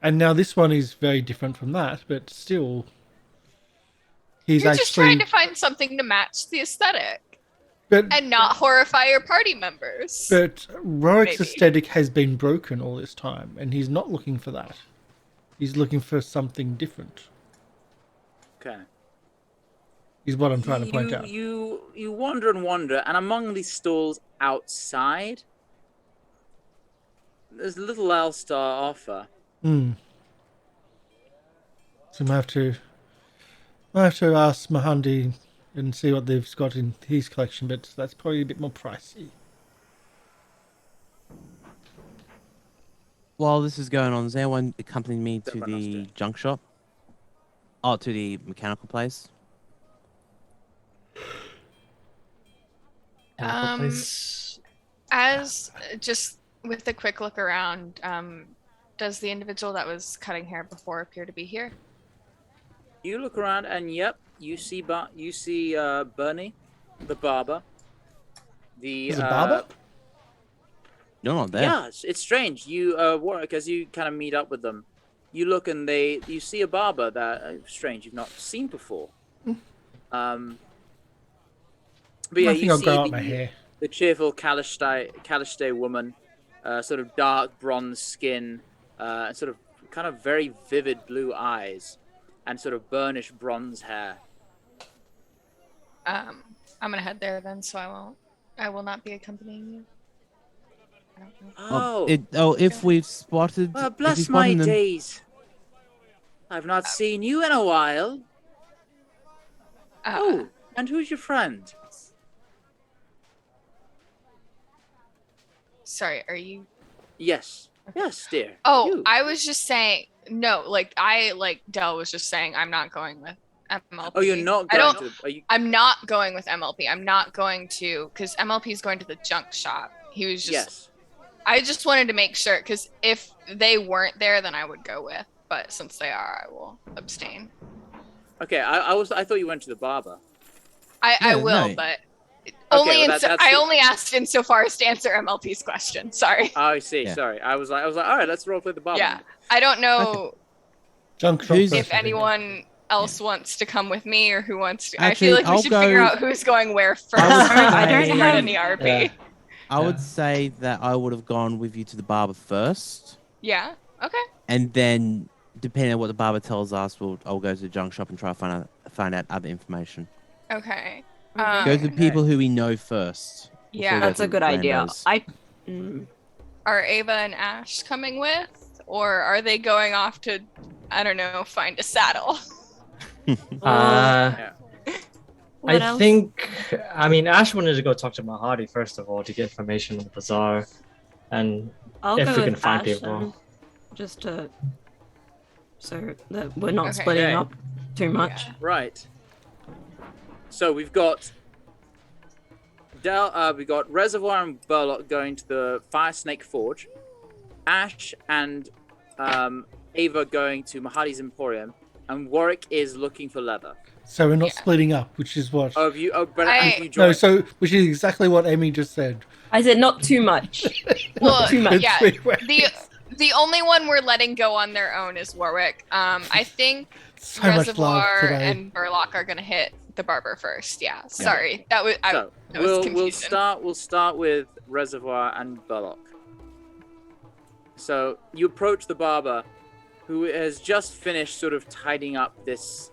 and now this one is very different from that, but still, he's You're actually. just trying to find something to match the aesthetic but and not horrify your party members. but Warwick's Maybe. aesthetic has been broken all this time, and he's not looking for that. He's looking for something different. Okay. Is what I'm trying to point out. You wander and wander, and among these stalls outside, there's little else to offer. So I have to ask Mahandi and see what they've got in his collection, but that's probably a bit more pricey. While this is going on, is anyone accompanying me to Everyone else the doing. junk shop? Oh, to the mechanical place? Place. As just with a quick look around, does the individual that was cutting hair before appear to be here? You look around, and yep, you see Bernie, the barber. Is it barber? No, not there. Yeah, it's strange. You, Warwick, as you kind of meet up with them, you look and you see a barber that strange you've not seen before. But yeah, I think you I'll see grow out my hair. the cheerful Kalishte woman, sort of dark bronze skin, and sort of kind of very vivid blue eyes, and sort of burnished bronze hair. I'm gonna head there then, so I will not be accompanying you. I don't know. Oh, If we've spotted. if bless we've my spotted them- days. I've not seen you in a while. Oh, and who's your friend? Sorry, are you? Yes. Yes, dear. Oh, You. I was just saying, no, Del was just saying I'm not going with MLP. Oh, you're not going to. Are you... I'm not going with MLP. I'm not going to, because MLP is going to the junk shop. He was just. Yes. I just wanted to make sure, because if they weren't there, then I would go with. But since they are, I will abstain. Okay, I thought you went to the barber. I will, no. but Okay, I only asked insofar as to answer MLP's question. Sorry. Oh, I see. Yeah. Sorry, I was like, all right, let's roleplay the barber. Yeah, I don't know Junk shop Who's- person, if anyone else wants to come with me or who wants to. Actually, I feel like we should figure out who's going where first. I don't Start have- in the RP. Yeah. I would say that I would have gone with you to the barber first, Yeah. Okay. and then depending on what the barber tells us, I'll go to the junk shop and try to find out other information. Okay. Go to the people who we know first. before Yeah. we go That's to a good the idea. randos. Are Ava and Ashe coming with, or are they going off to, I don't know, find a saddle? What I else? think, I mean, Ash wanted to go talk to Mahadi first of all to get information on the bazaar, and I'll if go we with can find Ashe people. then, just to so that we're not Okay. splitting Okay. up too much. Right. So we've got we got Reservoir and Burlock going to the Fire Snake Forge. Ashe and Ava going to Mahadi's Emporium, and Warwick is looking for leather. So we're not splitting up, which is what. Oh, have you? Oh, but I- have you No, joined? so which is exactly what Emi just said. I said not too much. Well, too much. yeah. Three ways. The only one we're letting go on their own is Warwick. I think So much love Reservoir today. and Burlock are gonna hit the barber first. Yeah. Sorry, that was So that was we'll confusing. we'll start with Reservoir and Burlock. So you approach the barber, who has just finished sort of tidying up this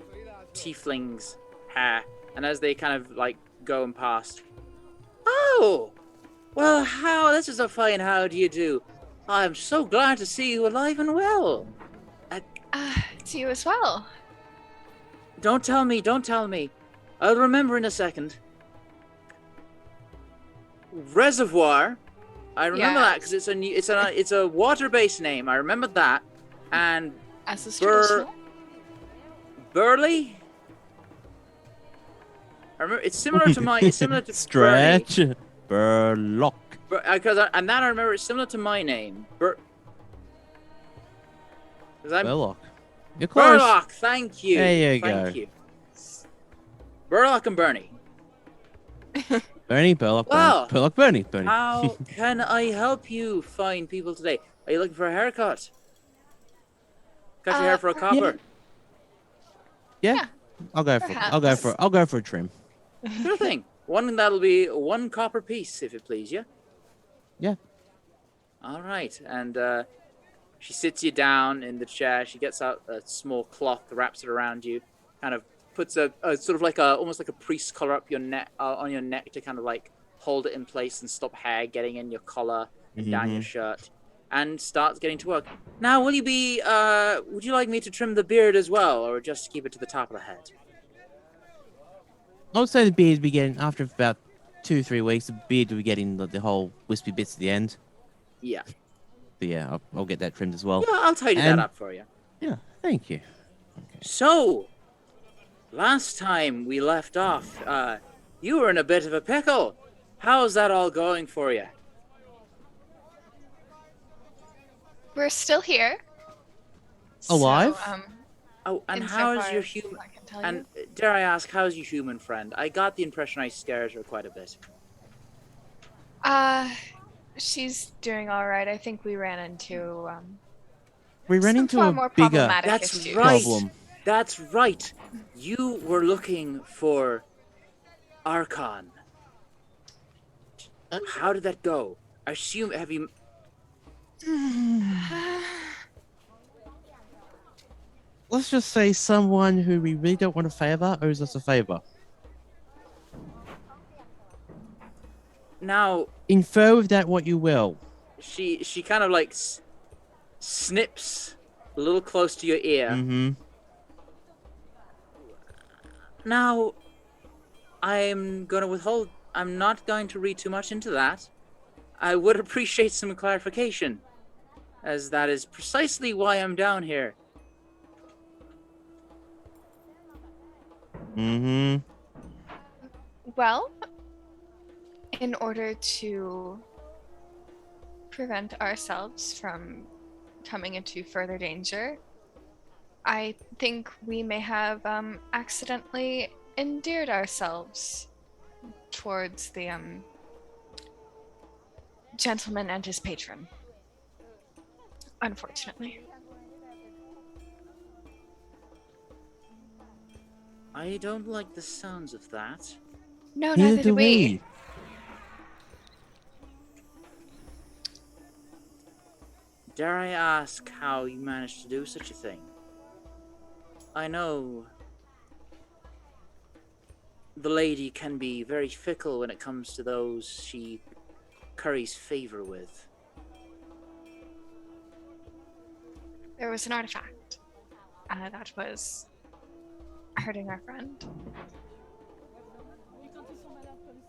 tiefling's hair, and as they kind of like go and pass, oh, well, how this is a fine how do you do? I'm so glad to see you alive and well. To you as well. Don't tell me. I'll remember in a second. Reservoir. I remember Yeah. that because it's a water-based name. I remember that. And As is Bur- traditional. Burley. I remember it's similar to Burley. Stretch. Burlock. And that I remember it's similar to my name. Burlock. You're close. Burlock. Thank you. There you Thank go. you. Burlock and Bernie. Bernie, Burlock, Well, Bernie. Burlock, Bernie. Bernie. How can I help you fine people today? Are you looking for a haircut? Cut your hair for a copper. Yeah. I'll go for a trim. Sure thing. That'll be 1 copper piece, if it please you. Yeah. All right. And she sits you down in the chair. She gets out a small cloth, wraps it around you, kind of puts a sort of like almost like a priest collar up your neck on your neck to kind of like hold it in place and stop hair getting in your collar and down your shirt, and starts getting to work. Now, would you like me to trim the beard as well, or just keep it to the top of the head? I would say the beard be getting, after about 2-3 weeks, the beard will be getting the whole wispy bits at the end. Yeah. But yeah, I'll get that trimmed as well. Yeah, I'll tidy that And- up for you. Yeah, thank you. So, last time we left off, you were in a bit of a pickle. How's that all going for you? We're still here. Alive? So, Oh, and insofar how's your as human? I can tell And you. dare I ask, how's your human friend? I got the impression I scared her quite a bit. She's doing all right. I think we ran into We ran some into far a more bigger problematic That's issues. right. problem. That's right. You were looking for Archon. How did that go? Have you? Let's just say someone who we really don't want to favor owes us a favor. Now Infer with that what you will. she kind of like snips a little close to your ear. Mm-hmm. Now, I'm going to withhold. I'm not going to read too much into that. I would appreciate some clarification, as that is precisely why I'm down here. Mm-hmm. Well, in order to prevent ourselves from coming into further danger, I think we may have accidentally endeared ourselves towards the gentleman and his patron. Unfortunately. I don't like the sounds of that. No, Neither neither do we. Dare I ask how you managed to do such a thing? I know the lady can be very fickle when it comes to those she curries favor with. There was an artifact that was hurting our friend.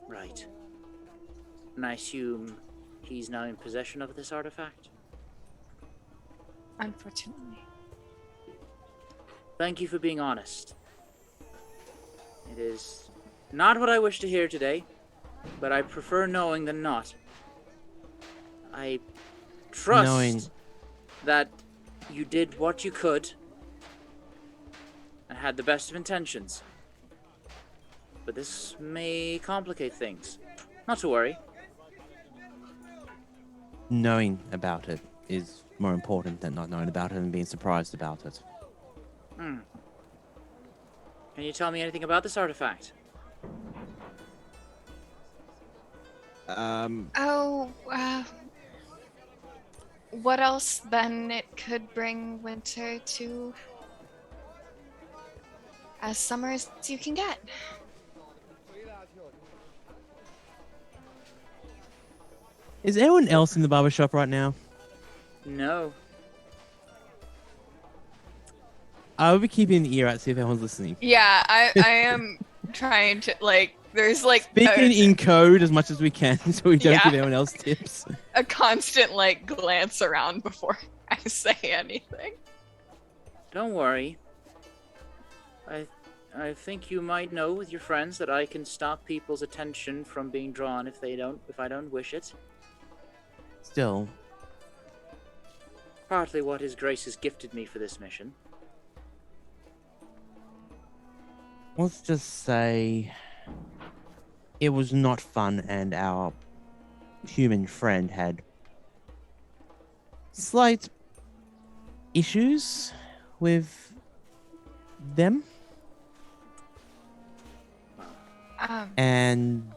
Right. And I assume he's now in possession of this artifact? Unfortunately. Thank you for being honest. It is not what I wish to hear today, but I prefer knowing than not. I trust that you did what you could and had the best of intentions. But this may complicate things. Not to worry. Knowing about it is more important than not knowing about it and being surprised about it. Can you tell me anything about this artifact? What else then it could bring winter to as summer as you can get? Is anyone else in the barbershop right now? No. I will be keeping an ear out to see if anyone's listening. Yeah, I am trying to, like, there's like Speaking in code as much as we can so we don't give anyone else tips. a constant like glance around before I say anything. Don't worry. I think you might know with your friends that I can stop people's attention from being drawn if I don't wish it. Still. Partly what His Grace has gifted me for this mission. Let's just say it was not fun and our human friend had slight issues with them. And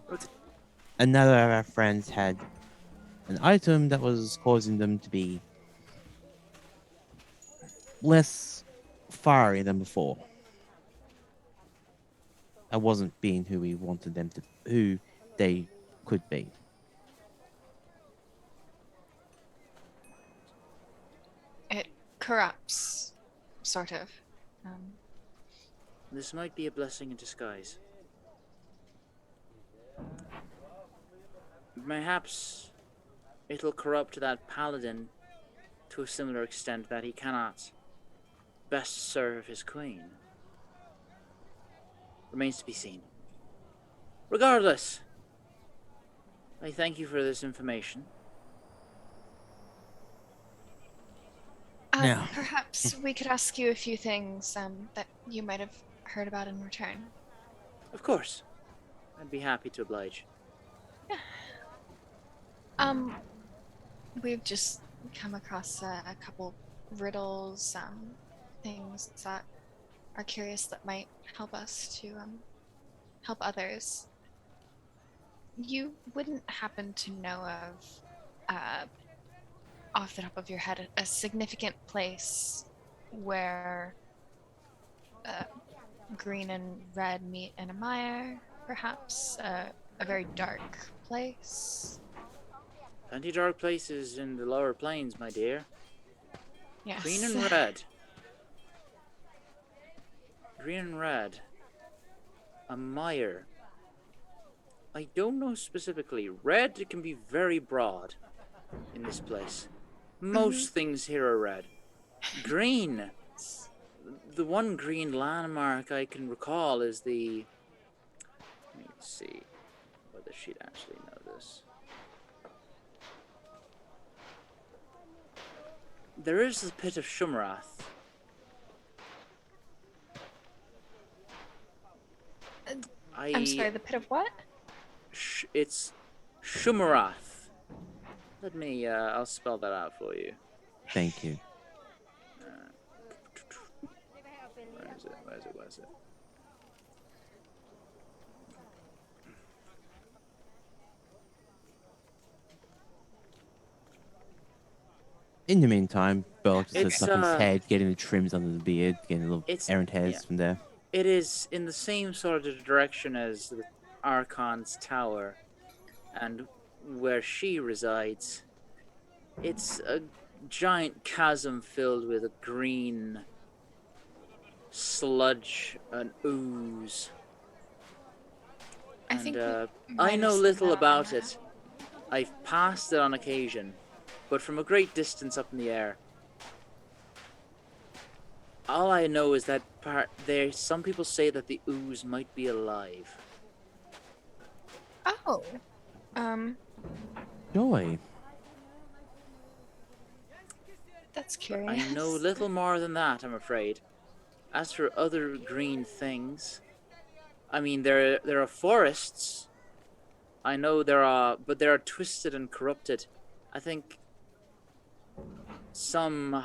another of our friends had an item that was causing them to be less fiery than before. I wasn't being who we wanted them to, who they could be. It corrupts, sort of. This might be a blessing in disguise. Perhaps it'll corrupt that paladin to a similar extent that he cannot best serve his queen. Remains to be seen. Regardless, I thank you for this information. Now. Perhaps we could ask you a few things that you might have heard about in return. Of course. I'd be happy to oblige. Yeah. We've just come across a couple riddles, things that are curious that might help us to help others. You wouldn't happen to know of, off the top of your head, a significant place where green and red meet in a mire, perhaps? A very dark place? Plenty dark places in the lower plains, my dear. Yes. Green and red. Green and red. A mire. I don't know specifically. Red can be very broad in this place. Most things here are red. Green. The one green landmark I can recall is the... Let me see whether she'd actually know this. There is the pit of Shumarath. I'm sorry, the pit of what? It's Shumarath. Let me, I'll spell that out for you. Thank you. Where is it? In the meantime, Burlock just It's, sits up his head, getting the trims under the beard, getting little errant hairs from there. It is in the same sort of direction as the Archon's tower, and where she resides. It's a giant chasm filled with a green sludge, an ooze. I think I know little about it. I've passed it on occasion, but from a great distance up in the air. All I know is that some people say that the ooze might be alive. Oh. Joy. That's curious. I know little more than that, I'm afraid. As for other green things, I mean, there are forests. I know there are, but they are twisted and corrupted. I think some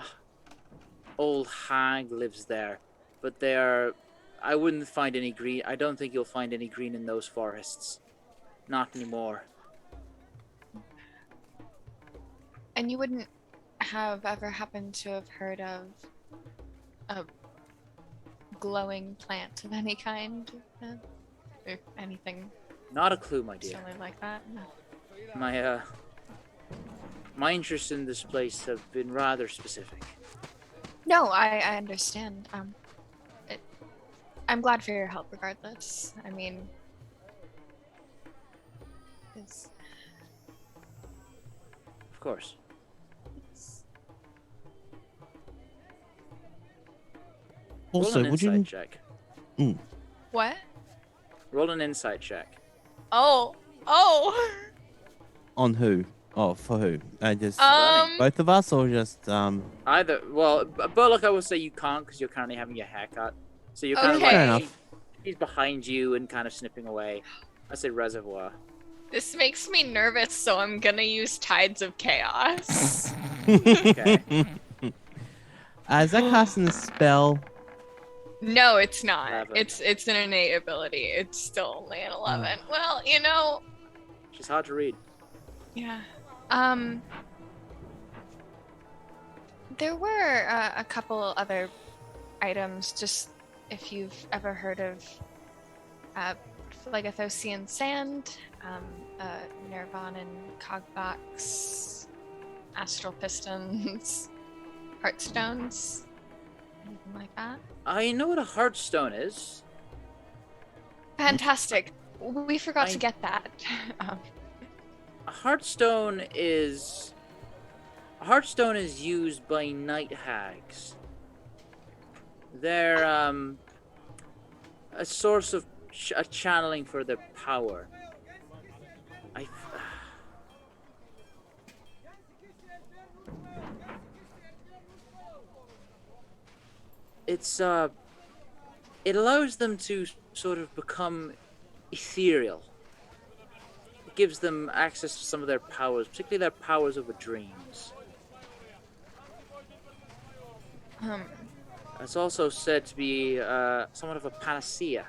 old hag lives there, but I wouldn't find any green. I don't think you'll find any green in those forests. Not anymore. And you wouldn't have ever happened to have heard of a glowing plant of any kind? Or anything Not a clue, my dear. silly like that? No. My interest in this place have been rather specific. No, I understand. I'm glad for your help regardless. I mean, it's... Of course. Also, Roll an would you... insight check. What? Roll an insight check. Oh! On who? Oh, for who? Just Um, both of us, or just Either. Well, Burlock, I will say you can't because you're currently having your haircut. So you're kind of Okay. Fair like enough. he's behind you and kind of snipping away. I say Reservoir. This makes me nervous, so I'm gonna use Tides of Chaos. Okay. Is that casting a spell? No, it's not. 11. It's an innate ability. It's still only an 11. Well, you know, She's hard to read. yeah. There were a couple other items, just if you've ever heard of Phlegothosian sand, Nirvanan cogbox, astral pistons, heartstones, anything like that. I know what a heartstone is. Fantastic. We forgot to get that. A heartstone is used by night hags. They're a source of a channeling for their power. It allows them to sort of become ethereal. It gives them access to some of their powers, particularly their powers over dreams. It's also said to be somewhat of a panacea.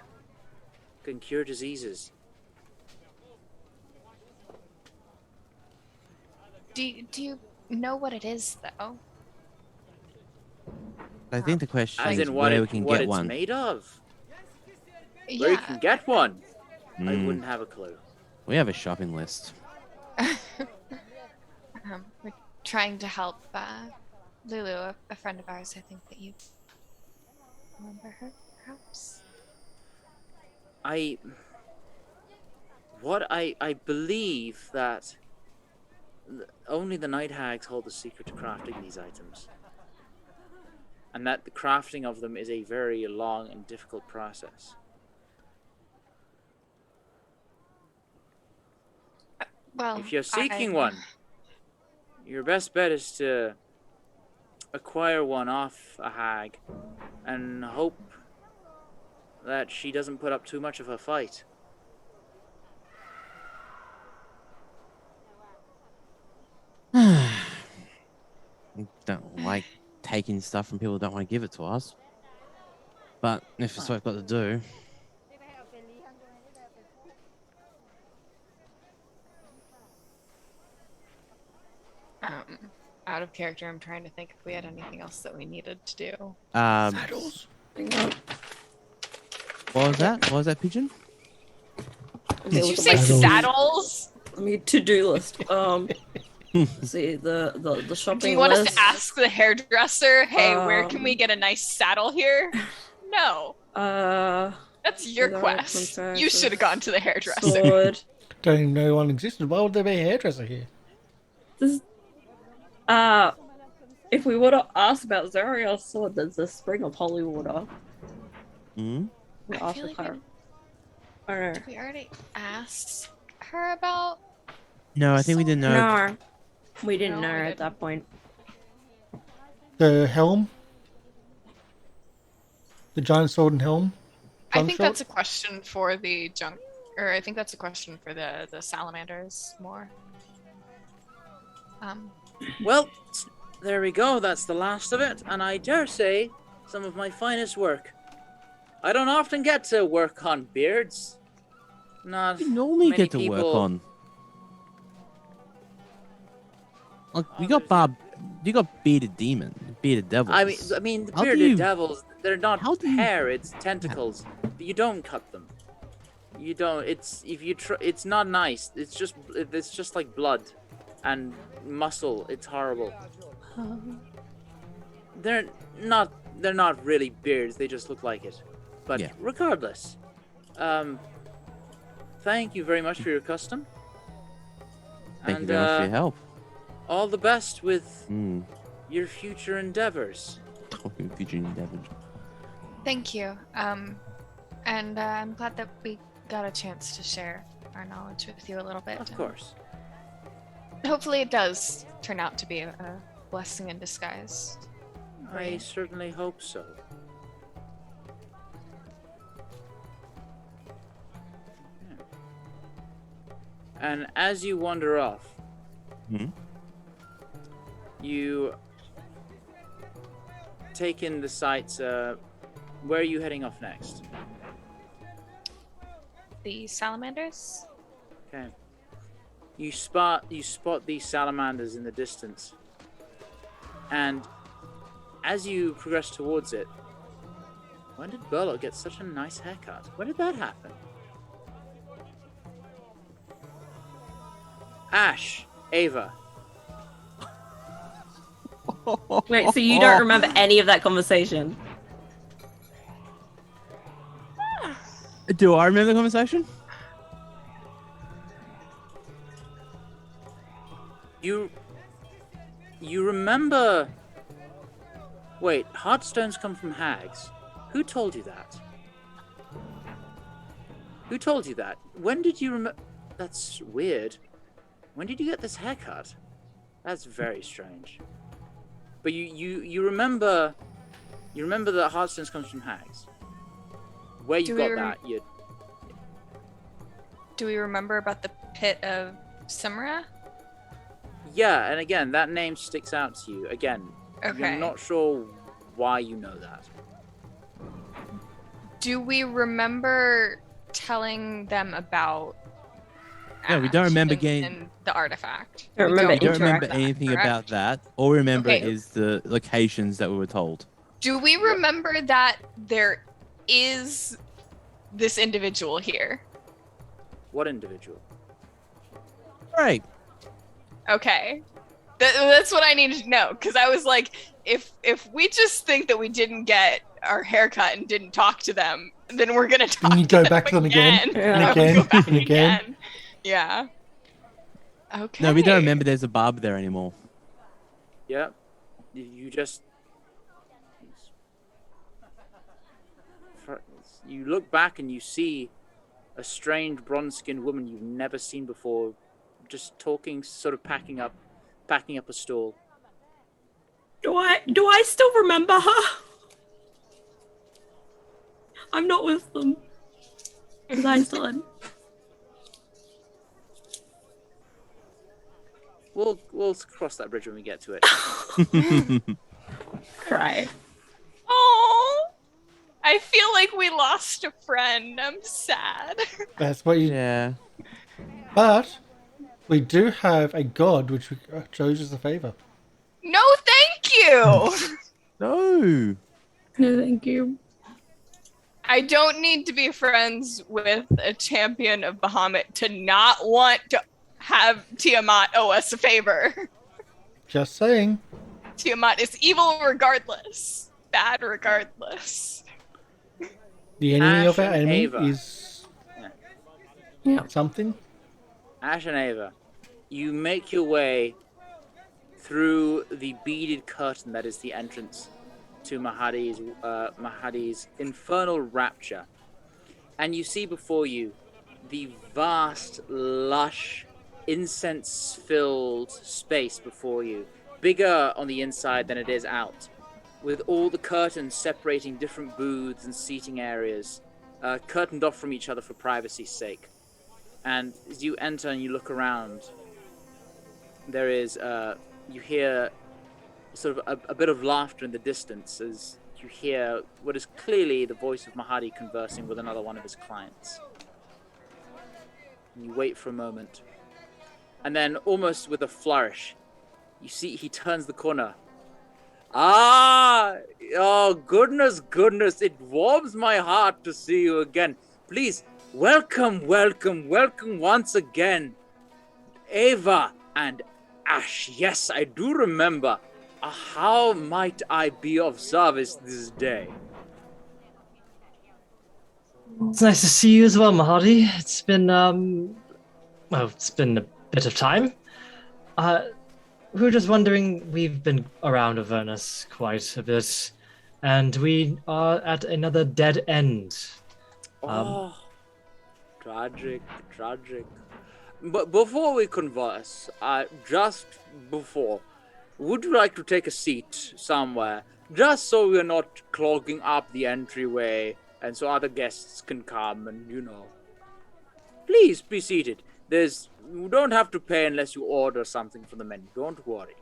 Can cure diseases. Do you know what it is, though? I think the question As is in what where we can what get it's one. made of. Where you can get one. I Mm. wouldn't have a clue. We have a shopping list. We're trying to help Lulu, a friend of ours. I think that you remember her, perhaps. I believe that only the Night Hags hold the secret to crafting these items. And that the crafting of them is a very long and difficult process. Well, If you're seeking one, your best bet is to acquire one off a hag and hope that she doesn't put up too much of a fight. Don't like taking stuff from people who don't want to give it to us. But if it's what I've got to do. Out of character, I'm trying to think if we had anything else that we needed to do. Saddles. What was that? What was that, Pigeon? Did you say saddles? I mean, to-do list. See the shopping list. Do you want us to ask the hairdresser, hey, where can we get a nice saddle here? No. That's your quest. You should have gone to the hairdresser. Sword. Don't even know one existed. Why would there be a hairdresser here? This, if we would have asked about Zarya's sword, there's a spring of holy water. Hmm? I feel like her. I don't know. we already asked her about. No, I think we didn't know. No, we didn't No, know we at didn't. that point. The helm? The giant sword and helm? I think Gunshot? that's a question for the junk, or I think that's a question for the salamanders more. Well, there we go. That's the last of it. And I dare say, some of my finest work. I don't often get to work on beards. Not You normally many get to work people- on. Like, Oh, you got bearded demon, bearded devils. I mean, the How do bearded you- devils, they're not how do you- hair, it's tentacles. You don't cut them. You don't, it's not nice. It's just like blood and muscle. It's horrible. They're not really beards, they just look like it. But Yeah. regardless, thank you very much for your custom. Thank you very much for your help. All the best with Mm. your future endeavors. Future endeavors. Thank you. And I'm glad that we got a chance to share our knowledge with you a little bit. Of course. Hopefully, it does turn out to be a blessing in disguise. I certainly hope so. Yeah. And as you wander off, Hmm? you take in the sights. Where are you heading off next? The salamanders. Okay. You spot these salamanders in the distance, and as you progress towards it, when did Burlock get such a nice haircut? When did that happen? Ashe, Ava. Wait, so you don't remember any of that conversation? Do I remember the conversation? You remember? Wait, heartstones come from hags. Who told you that? Who told you that? When did you remember? That's weird. When did you get this haircut? That's very strange. But you remember? You remember that heartstones comes from hags. Where you Do we got rem- that? You. Do we remember about the pit of Cemarhy? Yeah, and again, that name sticks out to you. Again, Okay. you're not sure why you know that. Do we remember telling them about? Yeah, we don't Ashe remember and- getting- and the artifact. Don't remember We don't remember Interact, anything correct? about that. All we remember Okay. is the locations that we were told. Do we remember that there is this individual here? What individual? Right. Okay. That's what I needed to know, because I was like, if we just think that we didn't get our haircut and didn't talk to them, then we're gonna talk. And you go back to them again, and again, Go back and again. Yeah. Okay. No, we don't remember there's a barb there anymore. Yeah. You just... You look back and you see a strange bronze-skinned woman you've never seen before, just talking, sort of packing up a stall. Do I still remember her? I'm not with them. Because I'm still in. We'll cross that bridge when we get to it. Cry. Oh, I feel like we lost a friend. I'm sad. That's what you. Yeah. But we do have a god which we chose as a favor. No, thank you. No. No, thank you. I don't need to be friends with a champion of Bahamut to not want to have Tiamat owe us a favor. Just saying. Tiamat is evil regardless. Bad regardless. The enemy of Ashe our and enemy Ava. is Yeah. something. Ashe and Ava, you make your way through the beaded curtain that is the entrance to Mahadi's infernal rapture, and you see before you the vast, lush, incense-filled space before you, bigger on the inside than it is out, with all the curtains separating different booths and seating areas, curtained off from each other for privacy's sake. And as you enter and you look around, there is, you hear sort of a bit of laughter in the distance as you hear what is clearly the voice of Mahadi conversing with another one of his clients. And you wait for a moment. And then, almost with a flourish, you see he turns the corner. Ah! Oh, goodness, it warms my heart to see you again. Please, welcome once again. Ava and Ashe. Yes, I do remember. How might I be of service this day? It's nice to see you as well, Mahadi. It's been, it's been a bit of time. We were just wondering, we've been around Avernus quite a bit, and we are at another dead end. Tragic. But before we converse, would you like to take a seat somewhere, just so we're not clogging up the entryway, and so other guests can come and, Please be seated. You don't have to pay unless you order something from the menu. Don't worry.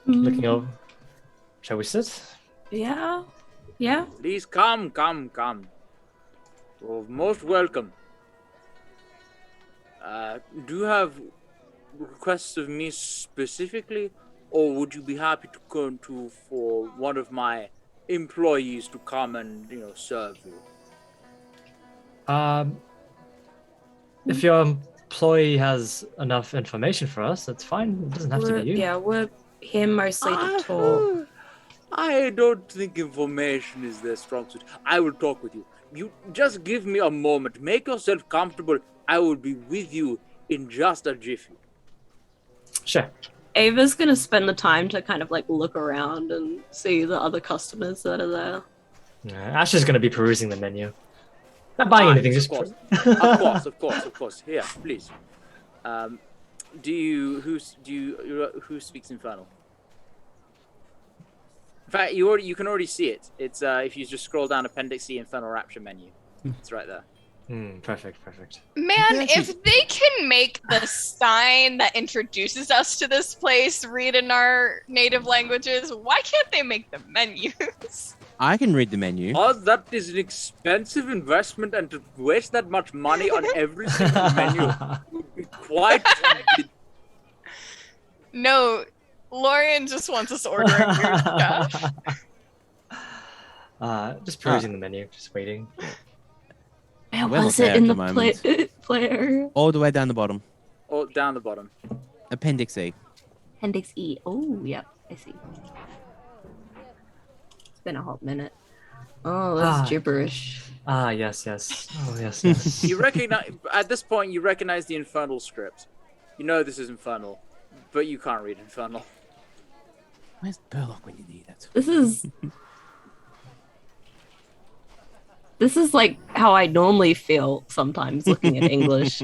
Looking over. Shall we sit? Yeah. Please come. You're most welcome. Do you have requests of me specifically, or would you be happy to come for one of my employees to come and, serve you? If your employee has enough information for us, that's fine. It doesn't have to be you. Yeah, we're here mostly to talk. I don't think information is their strong suit. I will talk with you. You just give me a moment. Make yourself comfortable. I will be with you in just a jiffy. Sure. Ava's gonna spend the time to kind of look around and see the other customers that are there. Ashe is going to be perusing the menu. Not buying anything, Of just... course. Of course. Here, please. Who speaks Infernal? In fact, you can already see it. It's if you just scroll down Appendix E Infernal Rapture menu. It's right there. Perfect. Man, if they can make the sign that introduces us to this place read in our native languages, why can't they make the menus? I can read the menu. Oh, that is an expensive investment, and to waste that much money on every single menu would be quite... No, Lorian just wants us ordering weird stuff. Just perusing the menu, just waiting. Where Well, was okay, it in at the the player? All the way down the bottom. Oh, down the bottom. Appendix E. Appendix E. Oh, yeah, I see. It's been a hot minute. Oh, that's gibberish. Ah, yes. Oh, yes. You recognize at this point. You recognize the Infernal script. You know this is Infernal, but you can't read Infernal. Where's Burlock when you need it? This is like how I normally feel sometimes looking at English.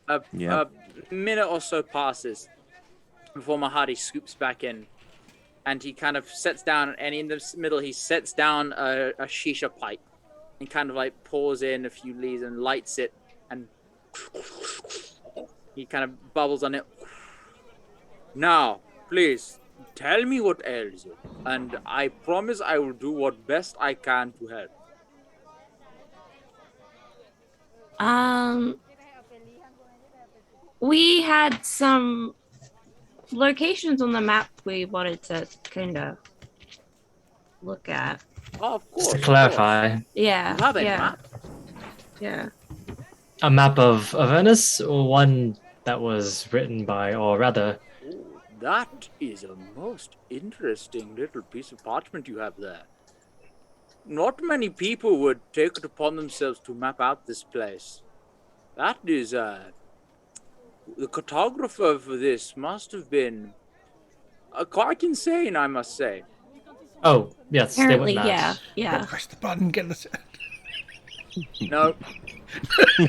A minute or so passes before Mahadi scoops back in, and he kind of sets down, and in the middle he sets down a shisha pipe and kind of like pours in a few leaves and lights it, and he kind of bubbles on it. Now, please, tell me what ails you, and I promise I will do what best I can to help. We had some locations on the map we wanted to kind of look at. Oh, of course. Just to clarify. Yeah. You have a map? Yeah. A map of Avernus, or one that was written by, or rather... That is a most interesting little piece of parchment you have there. Not many people would take it upon themselves to map out this place. That is, the cartographer for this must have been quite insane, I must say. Oh, yes, Apparently, they wouldn't yeah. Press the button, get this. No.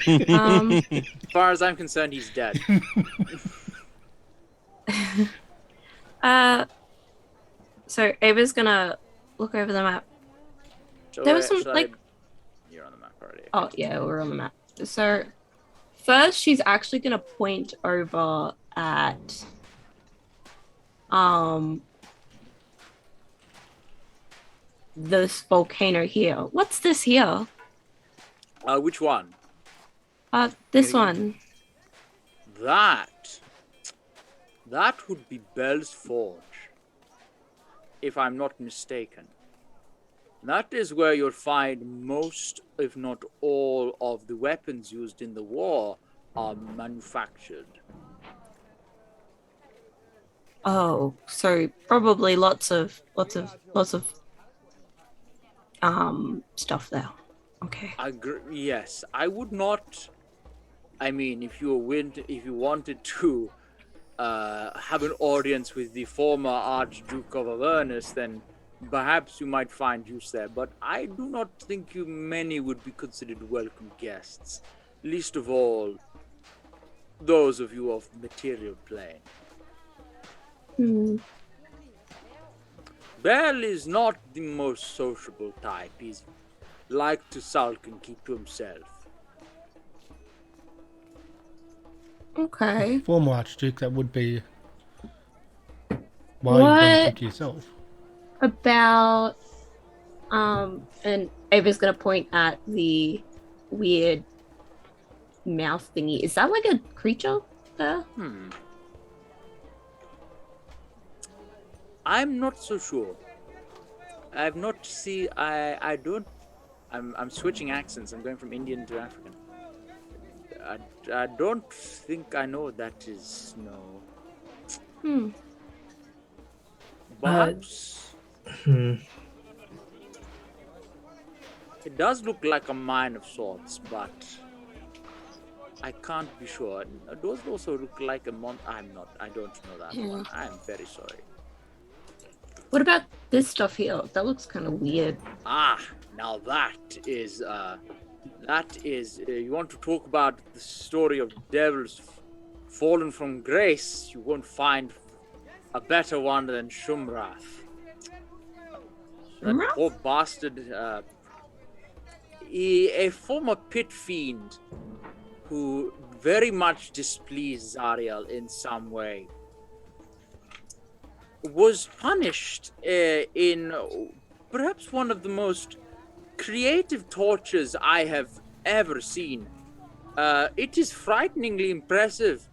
As far as I'm concerned, he's dead. So Ava's gonna look over the map. There was some You're on the map already. Oh yeah, we're on the map. So first, she's actually gonna point over at this volcano here. What's this here? Which one? This one. That would be Bell's Forge, if I'm not mistaken. That is where you'll find most, if not all, of the weapons used in the war are manufactured. Oh, so probably lots of stuff there. Okay. Yes, I would not. I mean, if you wanted to have an audience with the former Archduke of Avernus, then perhaps you might find use there. But I do not think many would be considered welcome guests. Least of all, those of you of material plane. Bell is not the most sociable type. He's like to sulk and keep to himself. Okay. Former Archduke, that would be why you don't keep to yourself. About and Ava's gonna point at the weird mouth thingy. Is that like a creature there? I'm not so sure. I've not seen. I don't. I'm switching accents. I'm going from Indian to African. I don't think I know what that is. No. Perhaps. It does look like a mine of sorts, but I can't be sure. Does it also look like a I don't know that one. I'm very sorry. What about this stuff here? That looks kind of weird. Now that is, you want to talk about the story of devils fallen from grace, you won't find a better one than Shumrath. That poor bastard, a former pit fiend who very much displeased Zariel in some way, was punished in perhaps one of the most creative tortures I have ever seen. It is frighteningly impressive.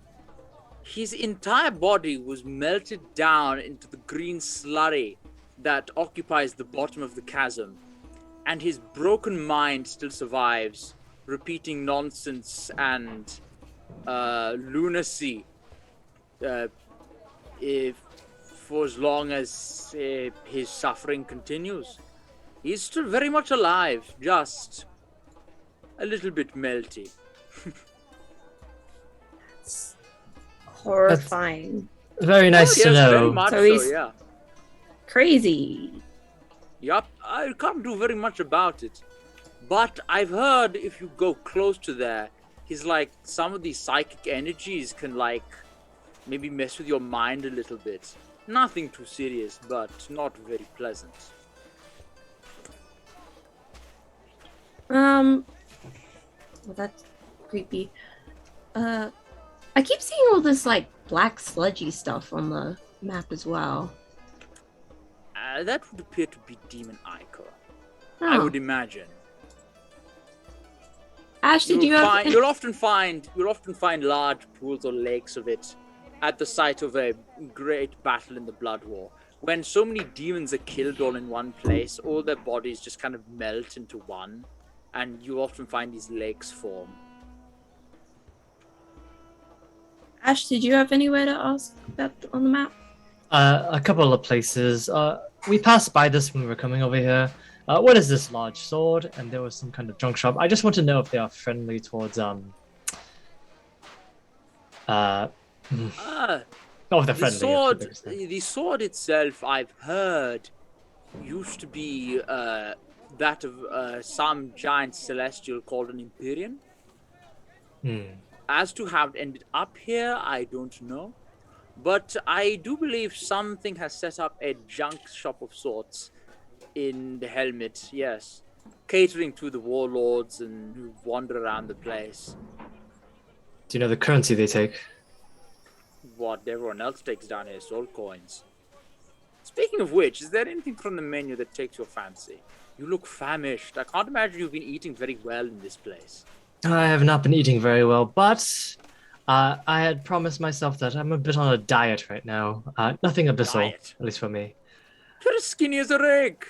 His entire body was melted down into the green slurry that occupies the bottom of the chasm, and his broken mind still survives, repeating nonsense and for as long as his suffering continues. He's still very much alive, just a little bit melty. It's horrifying. Very nice to Very know. much So so, he's- yeah. Crazy. Yup, I can't do very much about it. But I've heard if you go close to there, he's like, some of these psychic energies can like, maybe mess with your mind a little bit. Nothing too serious, but not very pleasant. Well, that's creepy. I keep seeing all this like black sludgy stuff on the map as well. That would appear to be Demon Ichor, I Oh. would imagine. Ash, did you have? You'll often find large pools or lakes of it at the site of a great battle in the Blood War. When so many demons are killed all in one place, all their bodies just kind of melt into one, and you often find these lakes form. Ash, did you have anywhere to ask about on the map? A couple of places. We passed by this when we were coming over here. What is this large sword? And there was some kind of junk shop. I just want to know if they are friendly towards Oh, they're friendly. The sword itself, I've heard, used to be that of some giant celestial called an Empyrean. As to how it ended up here, I don't know. But I do believe something has set up a junk shop of sorts in the Helmet, yes. Catering to the warlords and who wander around the place. Do you know the currency they take? What everyone else takes down here, soul coins. Speaking of which, is there anything from the menu that takes your fancy? You look famished. I can't imagine you've been eating very well in this place. I have not been eating very well, but I had promised myself that I'm a bit on a diet right now. Nothing abyssal, Diet? at least for me. You're as skinny as a rake.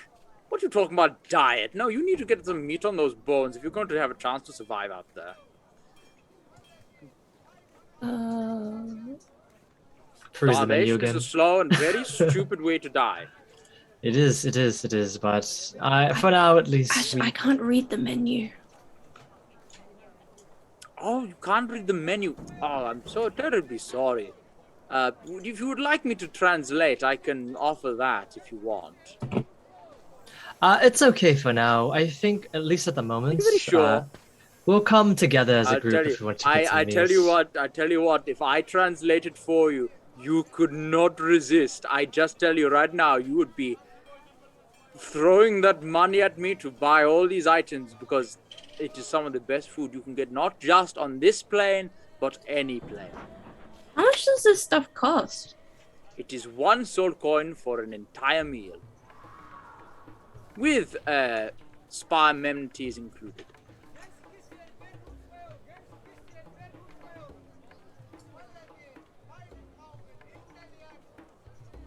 What are you talking about diet? No, you need to get some meat on those bones if you're going to have a chance to survive out there. Peruse the menu Starvation again. is a slow and very stupid way to die. It is, but for now at least. Ash, I can't read the menu. Oh, you can't read the menu. Oh, I'm so terribly sorry. If you would like me to translate, I can offer that if you want. It's okay for now. I think, at least at the moment, Are you very sure? We'll come together as a I'll group tell if you, we want to get some I tell you meals. what, if I translated for you, you could not resist. I just tell you right now, you would be throwing that money at me to buy all these items because it is some of the best food you can get, not just on this plane, but any plane. How much does this stuff cost? It is 1 soul coin for an entire meal. With spa amenities included.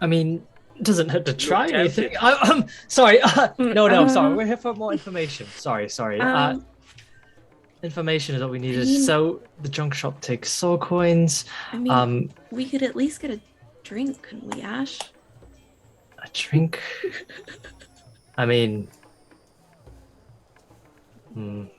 I mean, it doesn't hurt to try tempted. anything. Sorry. No, sorry. We're here for more information. Sorry. Information is what we needed. So the junk shop takes soul coins. I mean, we could at least get a drink, couldn't we, Ash? A drink. I mean. I'm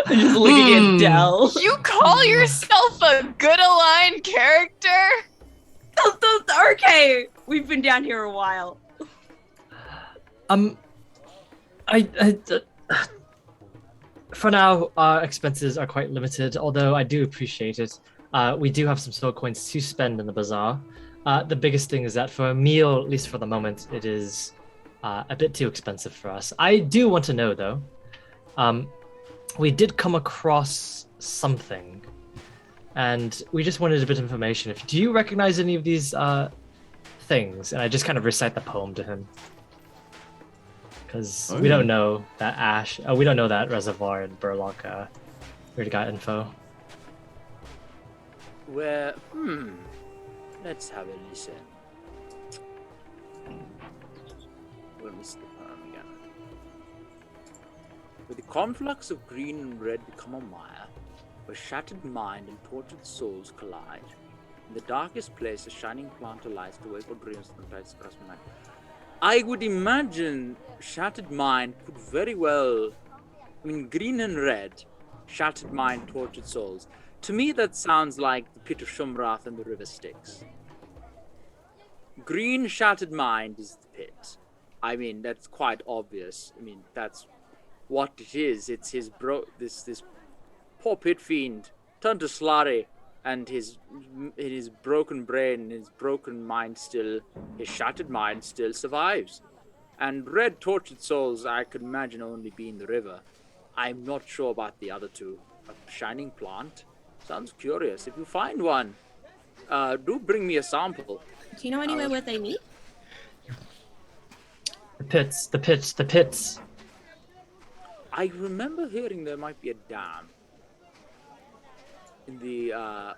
just looking at Dell. You call yourself a good aligned character? Okay, we've been down here a while. For now, our expenses are quite limited, although I do appreciate it. We do have some soul coins to spend in the bazaar. The biggest thing is that for a meal, at least for the moment, it is a bit too expensive for us. I do want to know, though. We did come across something, and we just wanted a bit of information. Do you recognize any of these things? And I just kind of recite the poem to him. Because we don't know that Ashe, we don't know that Reservoir and Burlock already got info. Well, let's have a listen. Where is the poem again? Where the conflux of green and red become a mire, where shattered mind and tortured souls collide, In the darkest place, a shining plant lies to wake or dreams of the place across my mind. I would imagine Shattered Mind could very well, I mean, green and red, Shattered Mind, Tortured Souls. To me, that sounds like the Pit of Shumrath and the River Styx. Green Shattered Mind is the pit. I mean, that's quite obvious. I mean, that's what it is. It's his this poor pit fiend turned to slurry, and his broken brain, his broken mind still, his shattered mind still survives. And red Tortured Souls, I could imagine only be in the river. I'm not sure about the other two. A shining plant sounds curious. If you find one, do bring me a sample. Do you know anywhere where they meet? The pits. I remember hearing there might be a dam in the I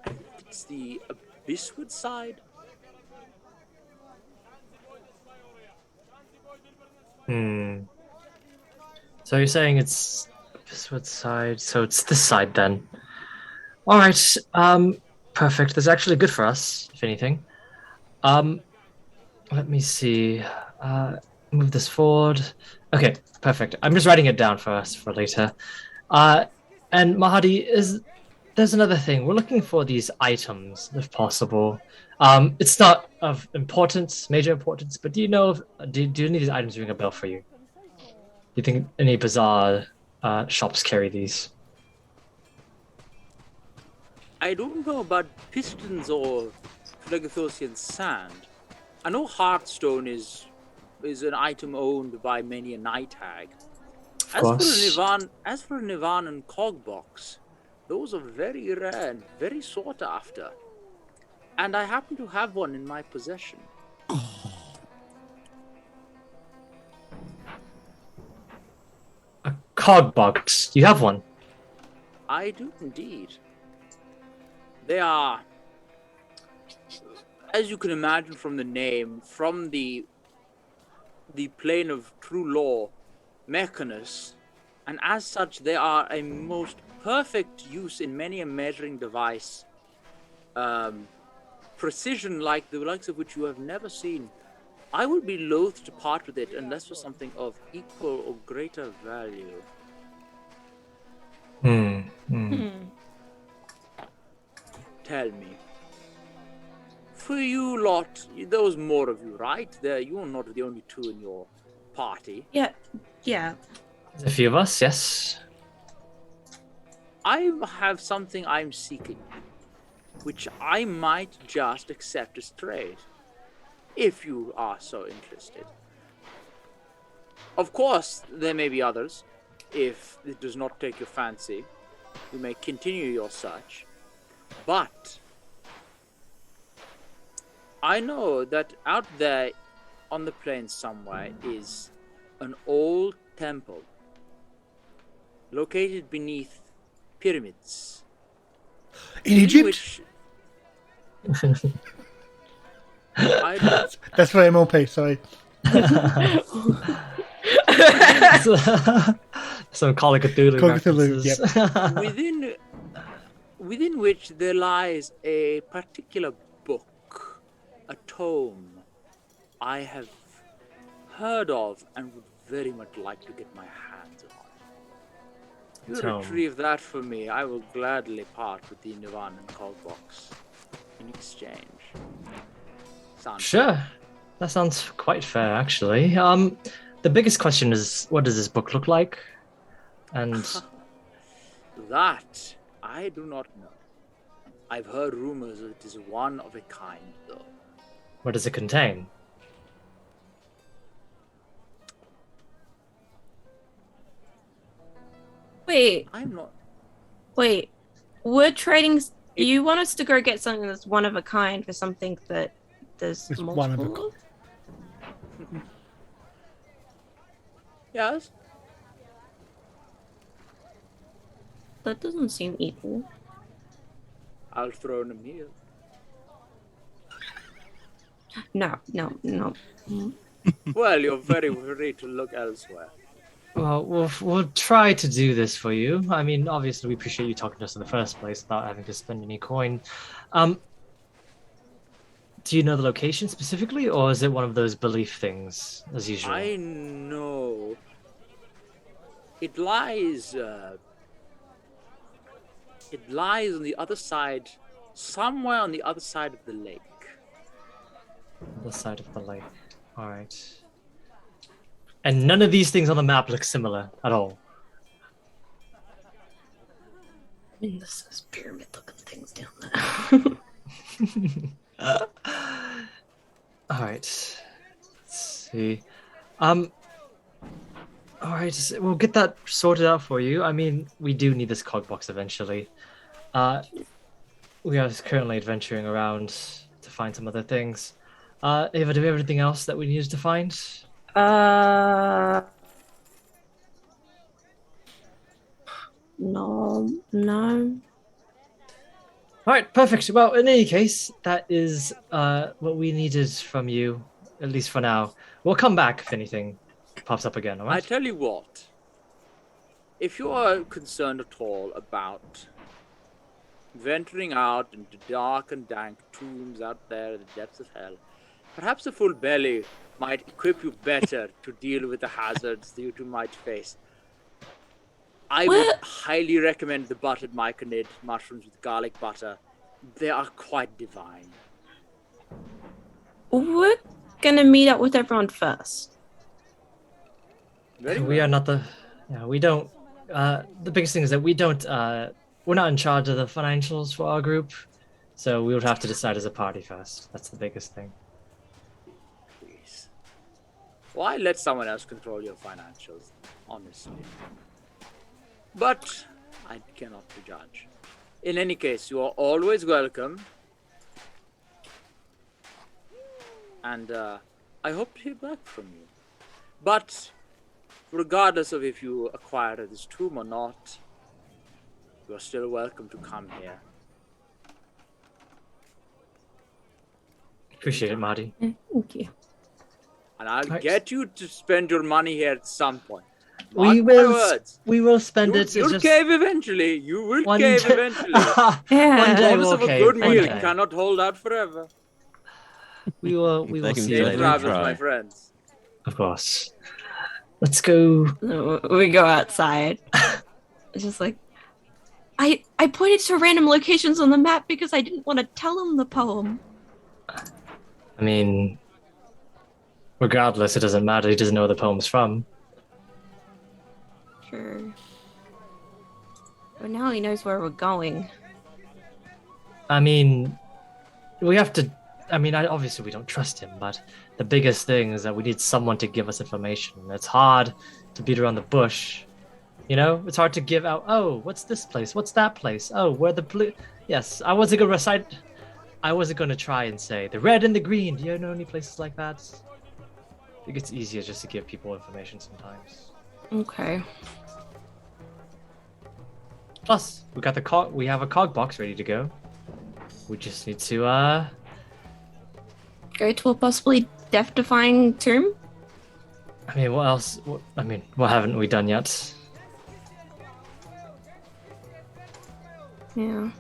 think it's the Abysswood side. So you're saying it's Abysswood side, so it's this side then. Alright, perfect. That's actually good for us, if anything. Let me see. Move this forward. Okay, perfect. I'm just writing it down for us for later. And Mahadi, there's another thing. We're looking for these items, if possible. It's not of importance, major importance, but do you know do any of these items ring a bell for you? Do you think any bazaar shops carry these? I don't know about pistons or Phlegothosian sand. I know Heartstone is an item owned by many a night hag. As for a Nivan and Cogbox, those are very rare and very sought after. And I happen to have one in my possession. A Cogbox? You have one? I do indeed. They are, as you can imagine from the name, from the plane of true law, Mechanus, and as such they are a most perfect use in many a measuring device. Precision like the likes of which you have never seen. I would be loath to part with it unless for something of equal or greater value. Tell me. For you lot, there was more of you, right? You're not the only two in your party. Yeah. There's a few of us, yes. I have something I'm seeking, which I might just accept as trade, if you are so interested. Of course, there may be others. If it does not take your fancy, you may continue your search. But I know that out there on the plains somewhere is an old temple located beneath pyramids. In Egypt? Which That's for MLP, sorry. Some Call of Cthulhu Cthulhu, within which there lies a particular book, a tome I have heard of and would very much like to get my hands on. If you retrieve that for me, I will gladly part with the Nivan and Cogbox in exchange. Sure. That sounds quite fair, actually. The biggest question is, what does this book look like? And that I do not know. I've heard rumors that it is one of a kind, though. What does it contain? Wait. I'm not. Wait. We're trading. You want us to go get something that's one of a kind for something that there's It's multiple one of a of? Yes? That doesn't seem equal. I'll throw in a meal. No. Well, you're very free to look elsewhere. Well, we'll try to do this for you. I mean, obviously, we appreciate you talking to us in the first place without having to spend any coin. Do you know the location specifically, or is it one of those belief things, as usual? I know. It lies. It lies on the other side, somewhere on the other side of the lake. The side of the lake. All right. And none of these things on the map look similar at all. I mean, this is pyramid-looking things down there. All right. Let's see. All right. We'll get that sorted out for you. I mean, we do need this cog box eventually. We are currently adventuring around to find some other things. Ava, do we have anything else that we needed to find? No. All right, perfect. Well, in any case, that is what we needed from you, at least for now. We'll come back if anything pops up again, all I right? tell you what. If you are concerned at all about venturing out into dark and dank tombs out there in the depths of hell, perhaps a full belly might equip you better to deal with the hazards that you two might face. I would highly recommend the buttered myconid mushrooms with garlic butter. They are quite divine. We're gonna meet up with everyone first. Very We well. are not the. Yeah, we don't. The biggest thing is that we don't. We're not in charge of the financials for our group, so we would have to decide as a party first. That's the biggest thing. Please. Why let someone else control your financials, honestly? But I cannot prejudge. In any case, you are always welcome. And I hope to hear back from you. But regardless of if you acquire this tomb or not, you are still welcome to come here. Appreciate it, Marty. Thank you. And I'll Thanks. get you to spend your money here at some point. We Mark my will. words. We will spend it. You'll just cave eventually. You will one cave day- eventually. Yeah. One day Promise we'll of a cave. good One meal day. cannot hold out forever. We will. We will They can see. do Safe that. later. travels, try. my friends. Of course. Let's go. We go outside. It's just like I pointed to random locations on the map because I didn't want to tell him the poem. I mean, regardless, it doesn't matter. He doesn't know where the poem's from. Sure. But now he knows where we're going. I mean, we have to. I mean, obviously we don't trust him, but the biggest thing is that we need someone to give us information. It's hard to beat around the bush. You know, it's hard to give out. Oh, what's this place? What's that place? Oh, where the blue? Yes, I wasn't gonna recite. I wasn't gonna try and say the red and the green. Do you know any places like that? I think it's easier just to give people information sometimes. Okay. Plus, we got the cog. We have a cog box ready to go. We just need to Go to a possibly death-defying tomb? I mean, what else? What haven't we done yet? Yeah.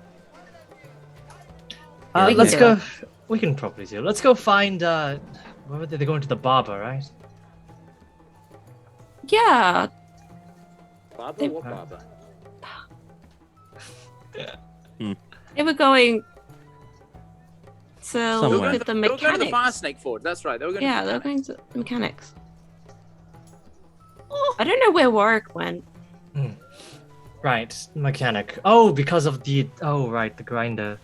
Yeah, we Let's can go. We can probably do it. Let's go find. Where were they? They're going to the barber, right? Yeah. Baba, what Baba? They were going to Somewhere. look at the They were going to the mechanics. Fire Snake Ford. That's right. They were going Yeah, to they're the going to the mechanics. I don't know where Warwick went. Right, mechanic. Oh, because of the. Oh, right, the grinder.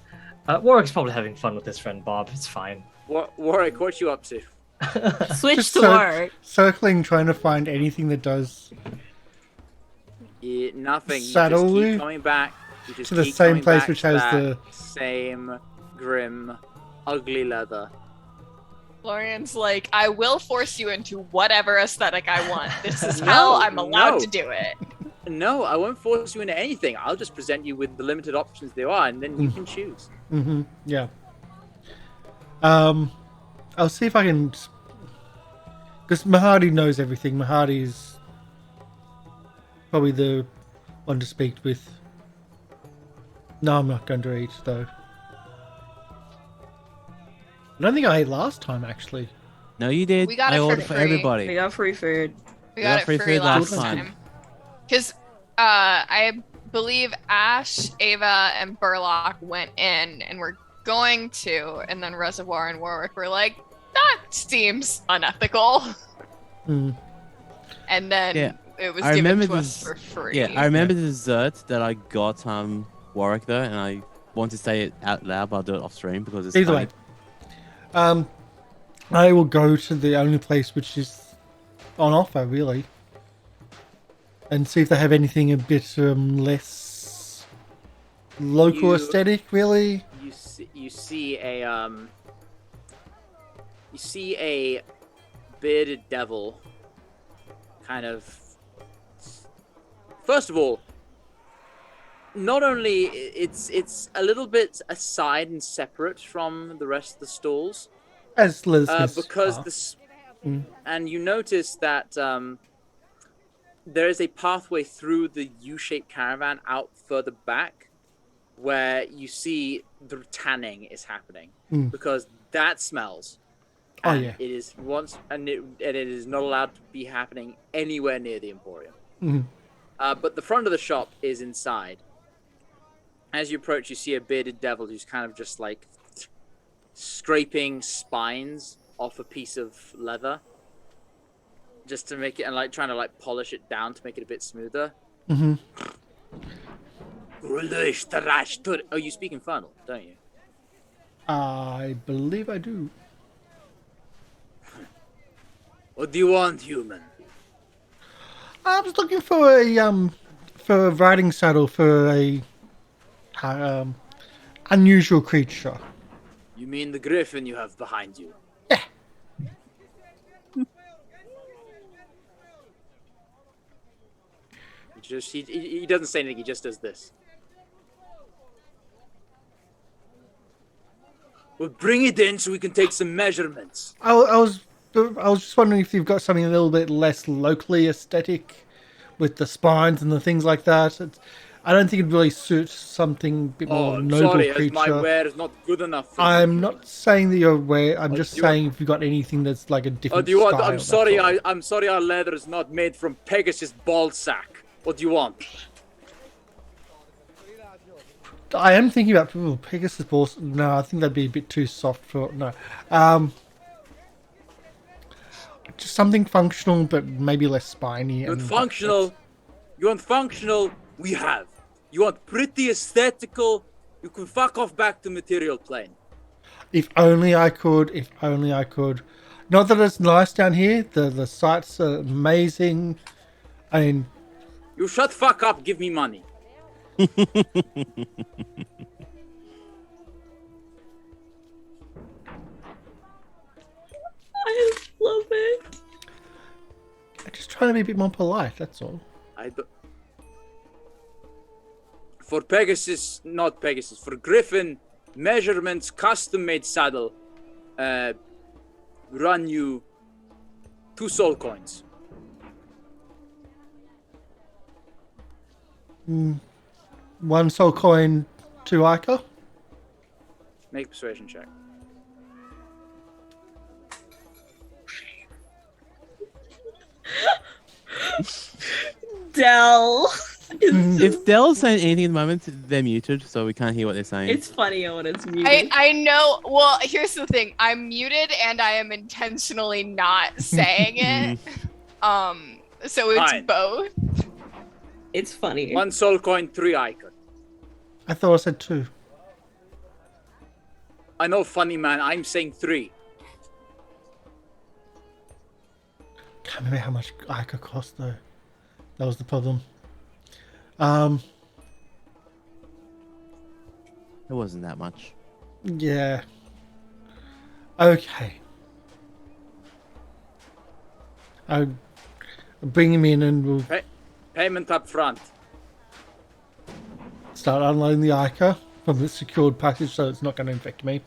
Warwick's probably having fun with his friend Bob. It's fine. Warwick, what you up to? Switch Just to work. circling, trying to find anything that does Yeah, nothing. You Saddle just we? keep coming back. You just to the keep same coming place back which to has that the. same grim, ugly leather. Lorian's like, I will force you into whatever aesthetic I want. This is how I'm allowed no. to do it. No, I won't force you into anything. I'll just present you with the limited options there are, and then you can choose. Mm-hmm. Yeah. I'll see if I can, because Mahadi knows everything. Mahadi's probably the one to speak with. No, I'm not going to eat though. I don't think I ate last time actually. No, you did. We got I it for ordered for free. everybody. We got free food. We got it free free food last last time. Because I believe Ashe, Ava, and Burlock went in and were going to, and then Reservoir and Warwick were like, that seems unethical. Mm. And then Yeah. it was I given remember to us this- for free. Yeah, I remember the dessert that I got Warwick though, and I want to say it out loud, but I'll do it off stream because it's Either way, I will go to the only place which is on offer really, and see if they have anything a bit less local aesthetic. Really, You see a bearded devil. Kind of. First of all, not only it's a little bit aside and separate from the rest of the stalls, as Liz because this, and you notice that there is a pathway through the U-shaped caravan out further back, where you see the tanning is happening because that smells. Oh And yeah. it is it is not allowed to be happening anywhere near the Emporium. Mhm. But the front of the shop is inside. As you approach, you see a bearded devil who's kind of just like scraping spines off a piece of leather, just to make it, and like trying to like polish it down to make it a bit smoother. Mhm. Oh, you speak Infernal, don't you? I believe I do. What do you want, human? I was looking for a riding saddle for a unusual creature. You mean the griffin you have behind you? Yeah. He doesn't say anything. He just does this. Well, bring it in so we can take some measurements. I was just wondering if you've got something a little bit less locally aesthetic, with the spines and the things like that. I don't think it really suits something a bit more I'm noble sorry, creature. as my wear is not good enough. For I'm you. not saying that you're aware. I'm Oh, just do you want- saying if you've got anything that's like a different Do you want? style. I'm that's sorry. all. I'm sorry. Our leather is not made from Pegasus ball sack. What do you want? I am thinking about Pegasus balls. No, I think that'd be a bit too soft for no. Just something functional, but maybe less spiny. You want and functional? You want functional? We have. You want pretty aesthetical? You can fuck off back to material plane. If only I could. If only I could. Not that it's nice down here. The sights are amazing. I mean, You shut fuck up. Give me money. I love it. I'm just trying to be a bit more polite. That's all. For Pegasus, not Pegasus. For Griffin, measurements, custom-made saddle. Run you 2 soul coins. One soul coin, 2 Ica. Make a persuasion check. Dell. If Dell's saying anything at the moment, they're muted, so we can't hear what they're saying. It's funny when it's muted. I know. Well, here's the thing. I'm muted and I am intentionally not saying it. So it's Fine. both. It's funny. 1 soul coin, 3 icon. I thought I said 2. I know, funny man. I'm saying 3. Can't remember how much Ica cost though. That was the problem. It wasn't that much. Yeah. Okay. I'll bring him in and we'll Payment up front. start unloading the Ica from the secured package so it's not going to infect me.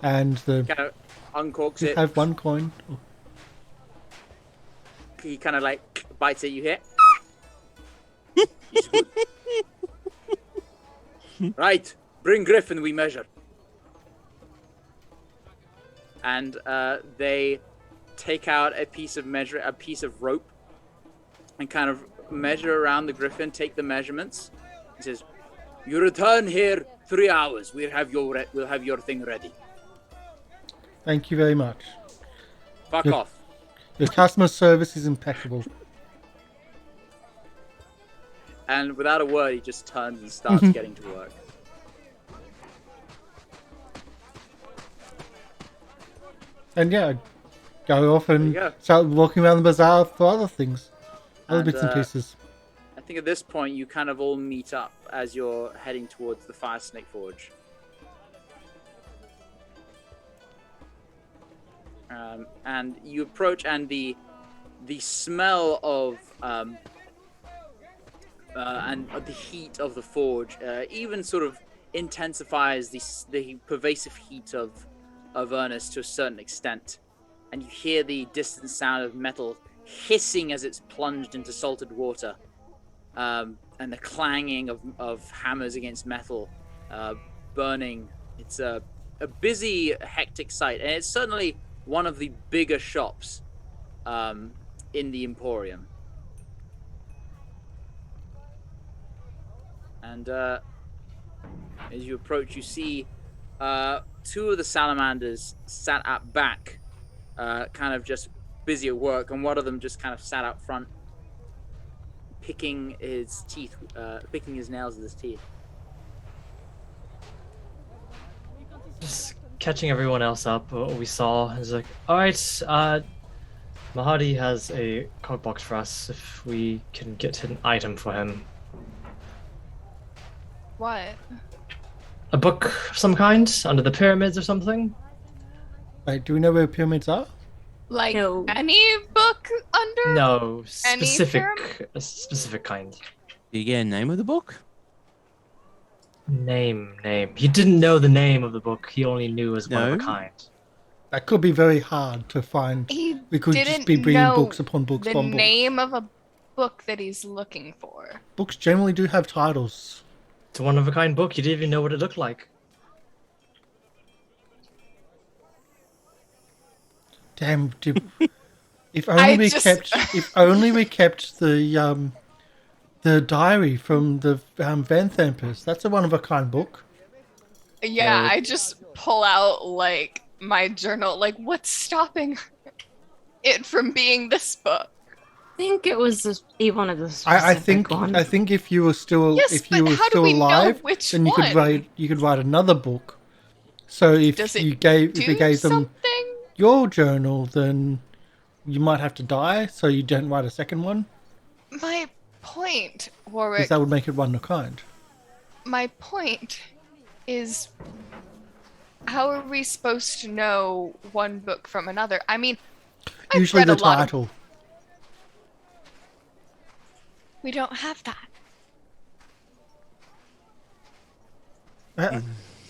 And the Kind of uncorks you it. have 1 coin. He kind of like bites it. You hear? It's good. Right, bring Griffin, we measure. And they take out a piece of rope, and kind of measure around the Griffin. Take the measurements. He says, "You return here 3 hours. We'll have your thing ready." Thank you very much. Fuck Your- off. Your customer service is impeccable. And without a word, he just turns and starts getting to work. And yeah, go off and There you go. start walking around the bazaar for other things, other And, bits and pieces. I think at this point you kind of all meet up as you're heading towards the Fire Snake Forge. And you approach, and the smell of and the heat of the forge even sort of intensifies the pervasive heat of Ernest to a certain extent, and you hear the distant sound of metal hissing as it's plunged into salted water, and the clanging of hammers against metal, burning. It's a busy, hectic sight, and it's certainly one of the bigger shops in the Emporium. And as you approach, you see two of the salamanders sat at back, kind of just busy at work, and one of them just kind of sat out front, picking his nails with his teeth. Just catching everyone else up, what we saw is like, all right, Mahadi has a code box for us if we can get an item for him. What? A book of some kind under the pyramids or something? Wait, do we know where pyramids are? Like No. any book under? No, Any a specific kind. Do you get a name of the book? Name. He didn't know the name of the book. He only knew as one of a No? kind. That could be very hard to find. He We could didn't just be bringing know books upon books the upon books. name of a book that he's looking for. Books generally do have titles. It's a one of a kind book. You didn't even know what it looked like. Damn! If only we kept. If only we kept the diary from the Van Thampers. That's a one of a kind book. Yeah, I just pull out like my journal. Like, what's stopping it from being this book? I think it was one of the I specific think ones. I think if you were still Yes, if you but were how do still we know alive, which then you could one? write another book. So if Does it you gave Do them something? your journal, then you might have to die. So you don't write a second one, My point, because Warwick. that would make it one of a kind. My point is, how are we supposed to know one book from another? I mean, I've Usually read the a lot of- title. we don't have that.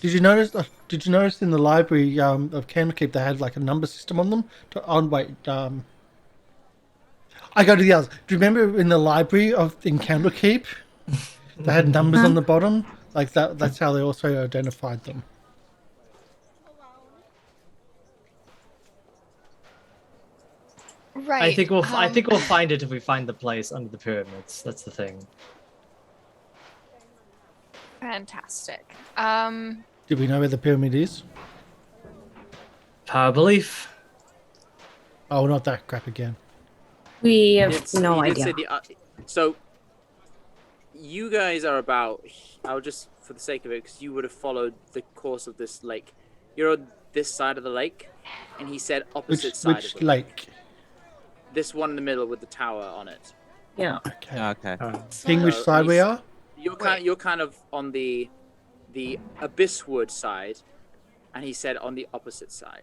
Did you notice? Did you notice in the library of Candlekeep they had like a number system on them? I go to the others. Do you remember in the library in Candlekeep they had numbers on the bottom? Like that. That's how they also identified them. Right. I think we'll find it if we find the place under the pyramids. That's the thing. Fantastic. Do we know where the pyramid is? Power belief. Oh, not that crap again. We have It's- no he did idea. say so you guys are about, I'll just, for the sake of it, because you would have followed the course of this lake. You're on this side of the lake, and he said opposite side Which of the lake? This one in the middle with the tower on it. Yeah. Okay. Okay. Ping which So side we he's- are? You're kind of on the Abysswood side, and he said on the opposite side.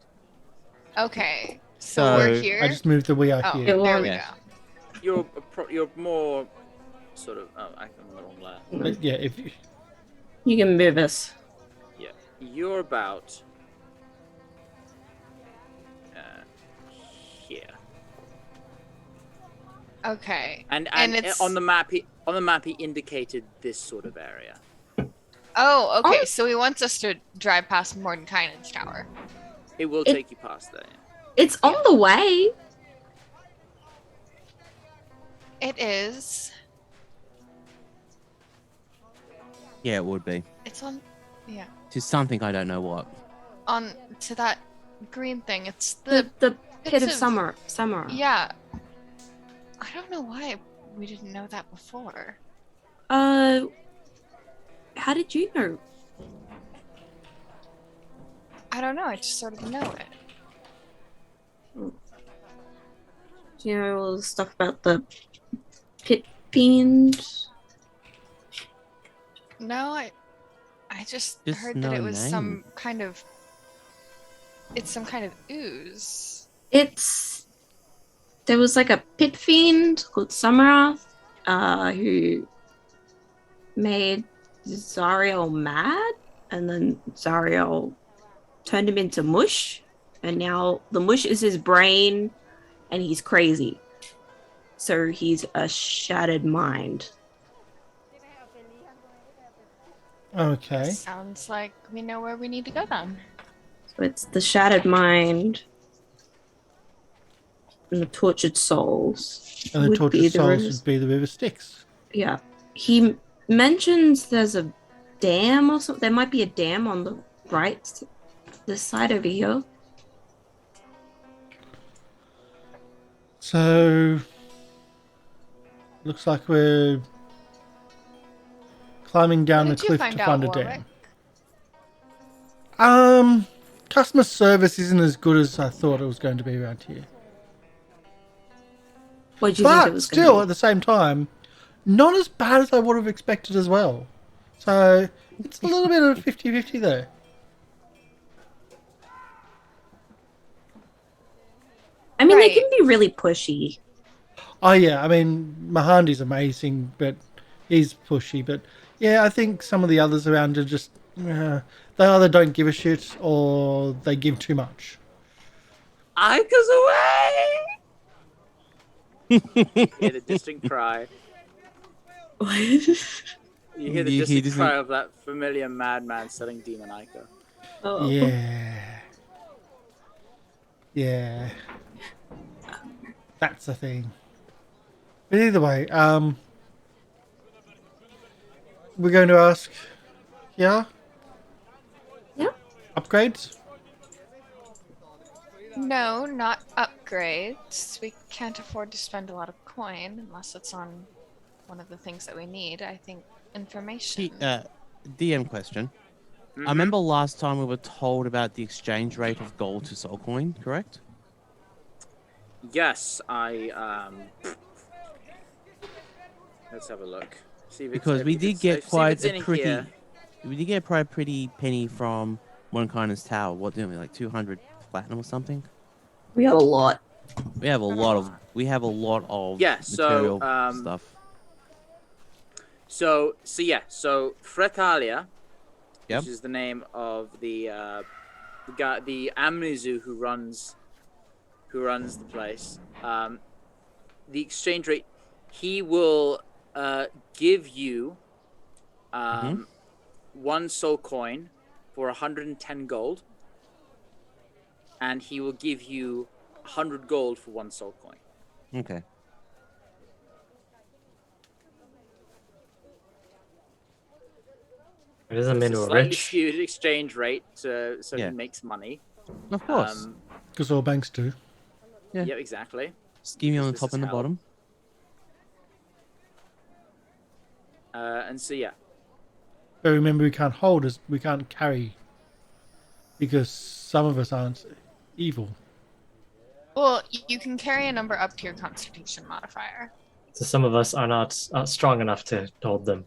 Okay. So So, we're here. I just moved the we are Oh, here. there we Yeah. go. You're more sort of. Oh, I'm the wrong layer. But yeah, if you, You can move us. Yeah, you're about here. Okay. And And it's- on the map, On the map, he indicated this sort of area. Oh, okay. So he wants us to drive past Mordenkainen's tower. It will take you past there. It's on the way. It is. Yeah, it would be. It's on. Yeah. To something I don't know what. On to that green thing. It's the Pit of Summer. Yeah. I don't know why we didn't know that before. How did you know? I don't know. I just sort of know it. Do you know all the stuff about the pit fiend? No, I just Just heard that no it was name. some kind of. It's some kind of ooze. There was like a pit fiend called Cemarhy, who made Zarya mad, and then Zarya turned him into mush, and now the mush is his brain, and he's crazy. So he's a shattered mind. Okay. Sounds like we know where we need to go then. So it's the shattered mind and the tortured souls. And the would tortured be souls rivers. would be the river Styx. Yeah. He mentions there's a dam or something. There might be a dam on the right, this side over here. So, looks like we're climbing down What the did you cliff find to out, find a Warwick? dam. Customer service isn't as good as I thought it was going to be around here. What do you think it But was still, gonna at the same time, not as bad as I would have expected as well. So, it's a little bit of 50-50 there. I mean, they Right. can be really pushy. Oh yeah, I mean, Mahandi's amazing, but he's pushy. But yeah, I think some of the others around are just they either don't give a shit or they give too much. Ika's away! You hear the distant cry. You hear the He distant doesn't- cry of that familiar madman selling demon Ika. Oh. Yeah, yeah, that's the thing. But either way, we're going to ask, yeah, upgrades. No, not upgrades. We can't afford to spend a lot of coin unless it's on one of the things that we need. I think information. DM question. I remember last time we were told about the exchange rate of gold to soul coin, correct? Yes, let's have a look. See if Because if we it's- did see if get it's quite in a pretty, here. we did get quite a pretty penny from Mordenkainen's tower. What didn't we, like 200 platinum or something? We have a lot. We have a lot of Yeah, so, material stuff. So Fretalia, Yep. which is the name of the guy, the Amnizu who runs the place. The exchange rate, he will give you one soul coin for 110 gold, and he will give you 100 gold for one soul coin. Okay. It doesn't mean It's a we're slightly rich. skewed exchange rate, so Yeah. he makes money. Of course. Because all banks do. Yeah. Yeah, exactly. Just give me on the this top is and the how- bottom. And so yeah, But remember, we can't carry, because some of us aren't evil. Well, you can carry a number up to your Constitution modifier. So some of us are not strong enough to hold them.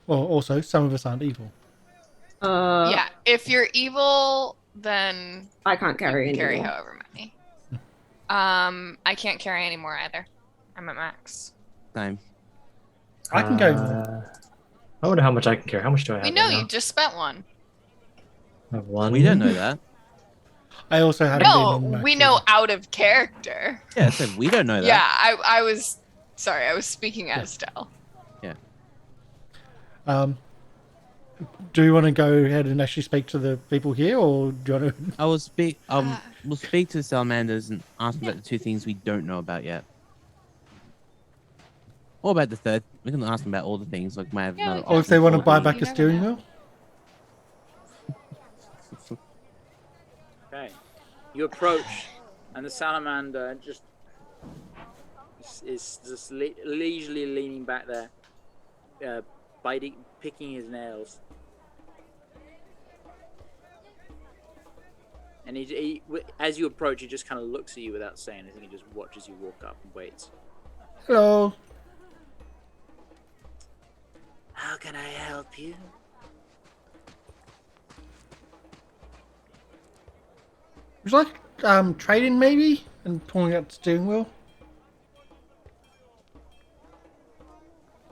Well, also, some of us aren't evil. Yeah, if you're evil, then I can't carry you can carry anymore. however many. I can't carry any more either. I'm at max. Same. I can carry more. I wonder how much I can carry. How much do I have? We know right you now? just spent one. I have one. We don't know that. I also had No, a demon we max know either. out of character. Yeah, I said we don't know that. Yeah, I was sorry. I was speaking as Del. Do you want to go ahead and actually speak to the people here, or do you want to? I will speak. We'll speak to the salamanders and ask them about the two things we don't know about yet. Or about the third. We can ask them about all the things. Like, might have Yeah, another we can. Or if they want to option buy for the- back You a never steering know. wheel? Okay. You approach, and the salamander just is just leisurely leaning back there, picking his nails. And as you approach, he just kind of looks at you without saying anything. He just watches you walk up and waits. Hello. How can I help you? Would you like trading maybe? And pulling out the steering wheel?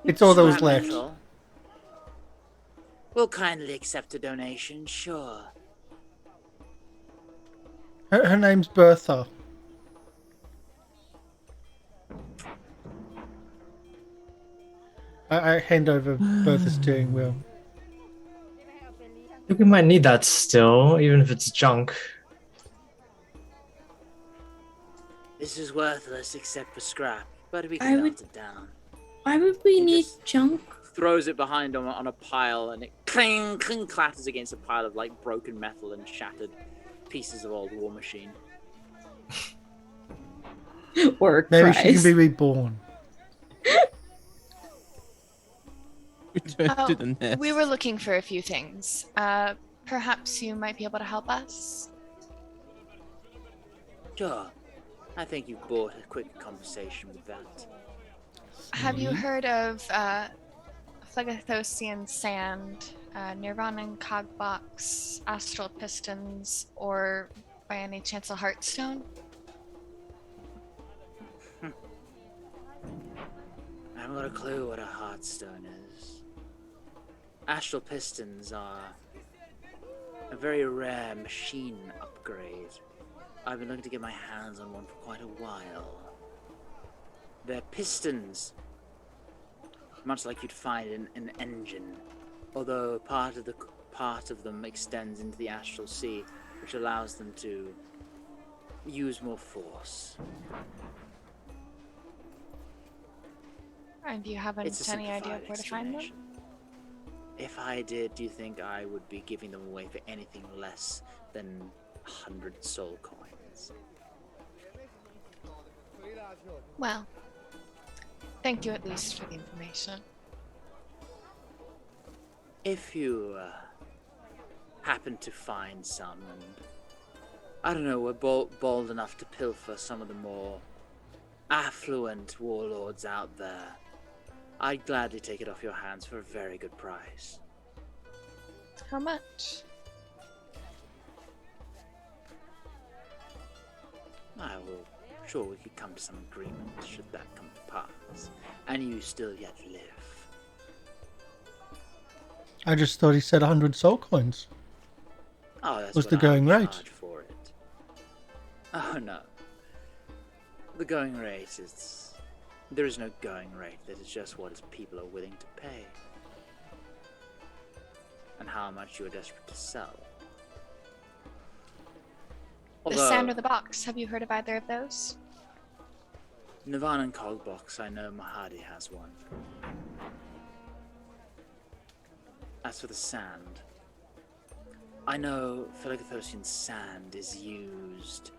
It's all that was Scrap left. metal. We'll kindly accept a donation, sure. Her name's Bertha. I hand over Bertha's steering wheel. I think we might need that still, even if it's junk. This is worthless except for scrap, but we I can would- melt it down. Why would we He need just- junk? Throws it behind on a pile, and it cling, cling, clatters against a pile of like broken metal and shattered pieces of old war machine. Or Maybe she can be reborn. Return to the nest. We were looking for a few things. Perhaps you might be able to help us. Sure. I think you bought a quick conversation with that. Have you heard of Phlegethosian sand, Nirvanan cogbox, astral pistons, or by any chance a heartstone? I haven't got a clue what a heartstone is. Astral pistons are a very rare machine upgrade. I've been looking to get my hands on one for quite a while. They're pistons, much like you'd find in an engine, although part of them extends into the astral sea, which allows them to use more force. And do you have It's a any idea simplified of where to find them? explanation. If I did, do you think I would be giving them away for anything less than 100 soul coins? Well, thank you at least for the information. If you happen to find some, and I don't know, were bold enough to pilfer some of the more affluent warlords out there, I'd gladly take it off your hands for a very good price. How much? Sure we could come to some agreement should that come to pass, and you still yet live. I just thought he said 100 soul coins. Oh, that's Was what the going I would rate? charge for it. Oh no. The going rate is... There is no going rate. That is just what people are willing to pay. And how much you are desperate to sell. The sand or the box. Have you heard of either of those? Nirvana and Cogbox, I know Mahadi has one. As for the sand, I know Phlegethosian sand is used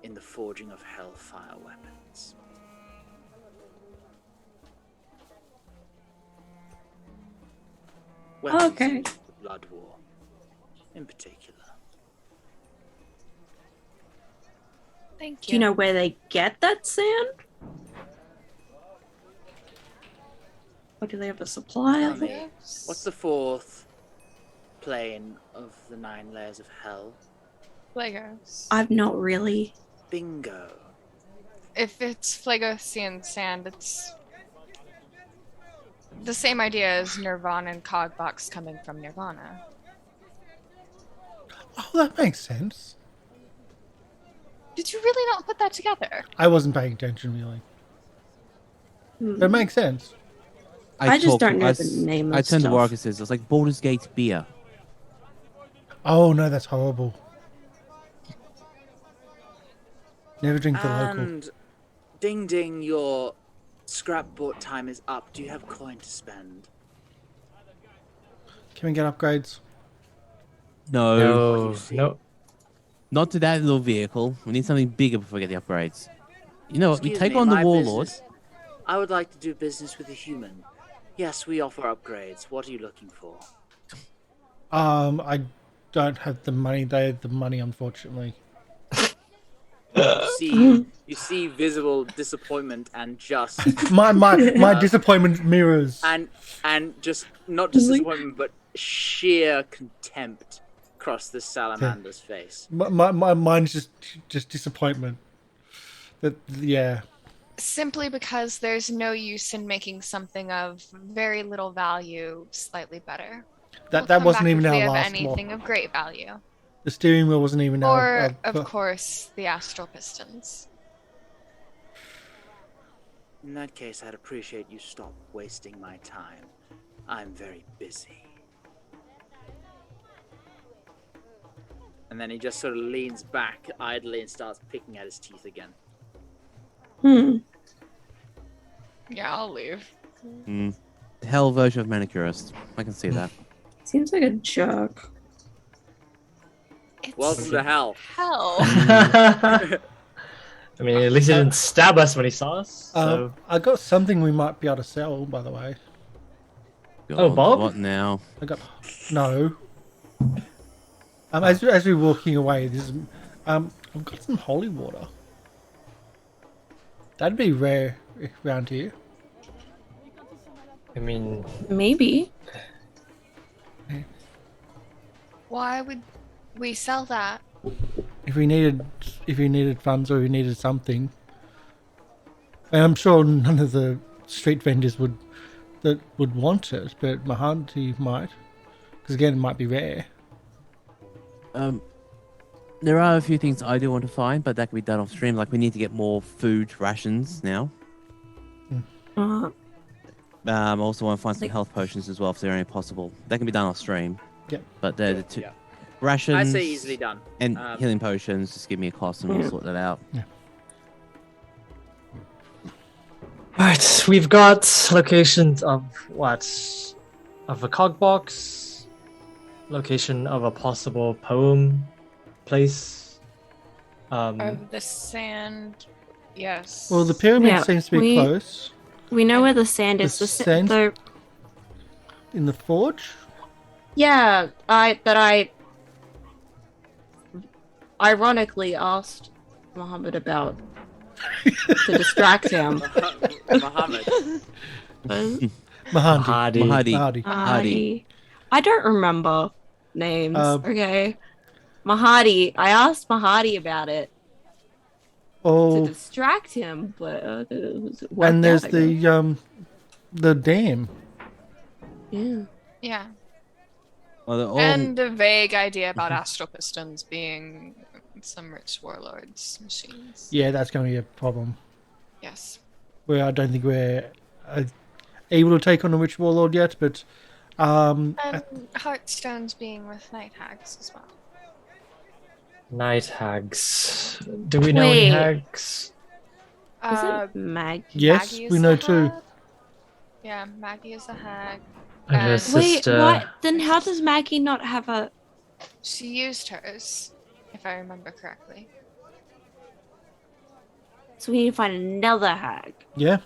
in the forging of hellfire weapons. Weapons Okay. used for the Blood War, in particular. Thank you. Do you know where they get that sand? Or do they have a supply Tell of me, it? what's the fourth plane of the 9 layers of hell? Legos. I've not really. Bingo. If it's Phlegethosian sand, it's the same idea as Nirvana and Cogbox coming from Nirvana. Oh, that makes sense. Did you really not put that together? I wasn't paying attention really. Hmm. That makes sense. I just don't know the name of I turned to stuff. Warwick and says, it's like Baldur's Gate beer. Oh no, that's horrible. Never drink the local. And ding ding, your scrapbook time is up. Do you have coin to spend? Can we get upgrades? No. No. Not to that little vehicle. We need something bigger before we get the upgrades. You know what? We Excuse take me, on the my Warlord. business- I would like to do business with a human. Yes, we offer upgrades. What are you looking for? I don't have the money. They have the money, unfortunately. You see visible disappointment and just My disappointment mirrors. and just not just disappointment but sheer contempt across this salamander's face. Mine's just disappointment. That yeah. Simply because there's no use in making something of very little value slightly better. That We'll come wasn't back even if we our have last anything one. of great value. The steering wheel wasn't even Or, our. of course, the astral pistons. In that case, I'd appreciate you stop wasting my time. I'm very busy. And then he just sort of leans back idly and starts picking at his teeth again. Yeah, I'll leave. The hell version of manicurist. I can see that. Seems like a jerk. It's Welcome to hell. hell. I mean, at least he didn't stab us when he saw us. So. I got something we might be able to sell, by the way. Oh, Bob? What now? I got no. As we're walking away, this is I've got some holy water. That'd be rare around here. I mean, Maybe. Why would we sell that? If we needed funds or we needed something, and I'm sure none of the street vendors would want it, but Mahadi might, because again, it might be rare. There are a few things I do want to find, but that can be done off stream. Like we need to get more food rations now. I also want to find some health potions as well, if they're only possible. That can be done off stream. Yep. But they're the two Yeah. rations. I'd say easily done. And healing potions. Just give me a cost, and we'll sort that out. Yeah. alright, we've got locations of what? Of a cog box, location of a possible poem place. Of the sand, yes. Well, the pyramid Yeah, seems to be close. We know where the sand The is. sand? In the forge. Yeah, I ironically asked Muhammad about to distract him. Muhammad. Mahadi. I don't remember names. Um, Okay. Mahadi. I asked Mahadi about it to Oh, distract him, but it was and there's worked out, I guess. the dam. Yeah. Yeah. Well, they're all... And a vague idea about astral pistons being some rich warlord's machines. Yeah, that's going to be a problem. Yes. Where I don't think we're able to take on a rich warlord yet, but And Heartstones being with night hags as well. Night hags. Do we know any Wait. hags? Is it Mag? yes, Maggie we is know the too. hag. Yeah, Maggie is a hag. And her Wait, sister. Wait, what? Then how does Maggie not have a? She used hers, if I remember correctly. So we need to find another hag. Yeah,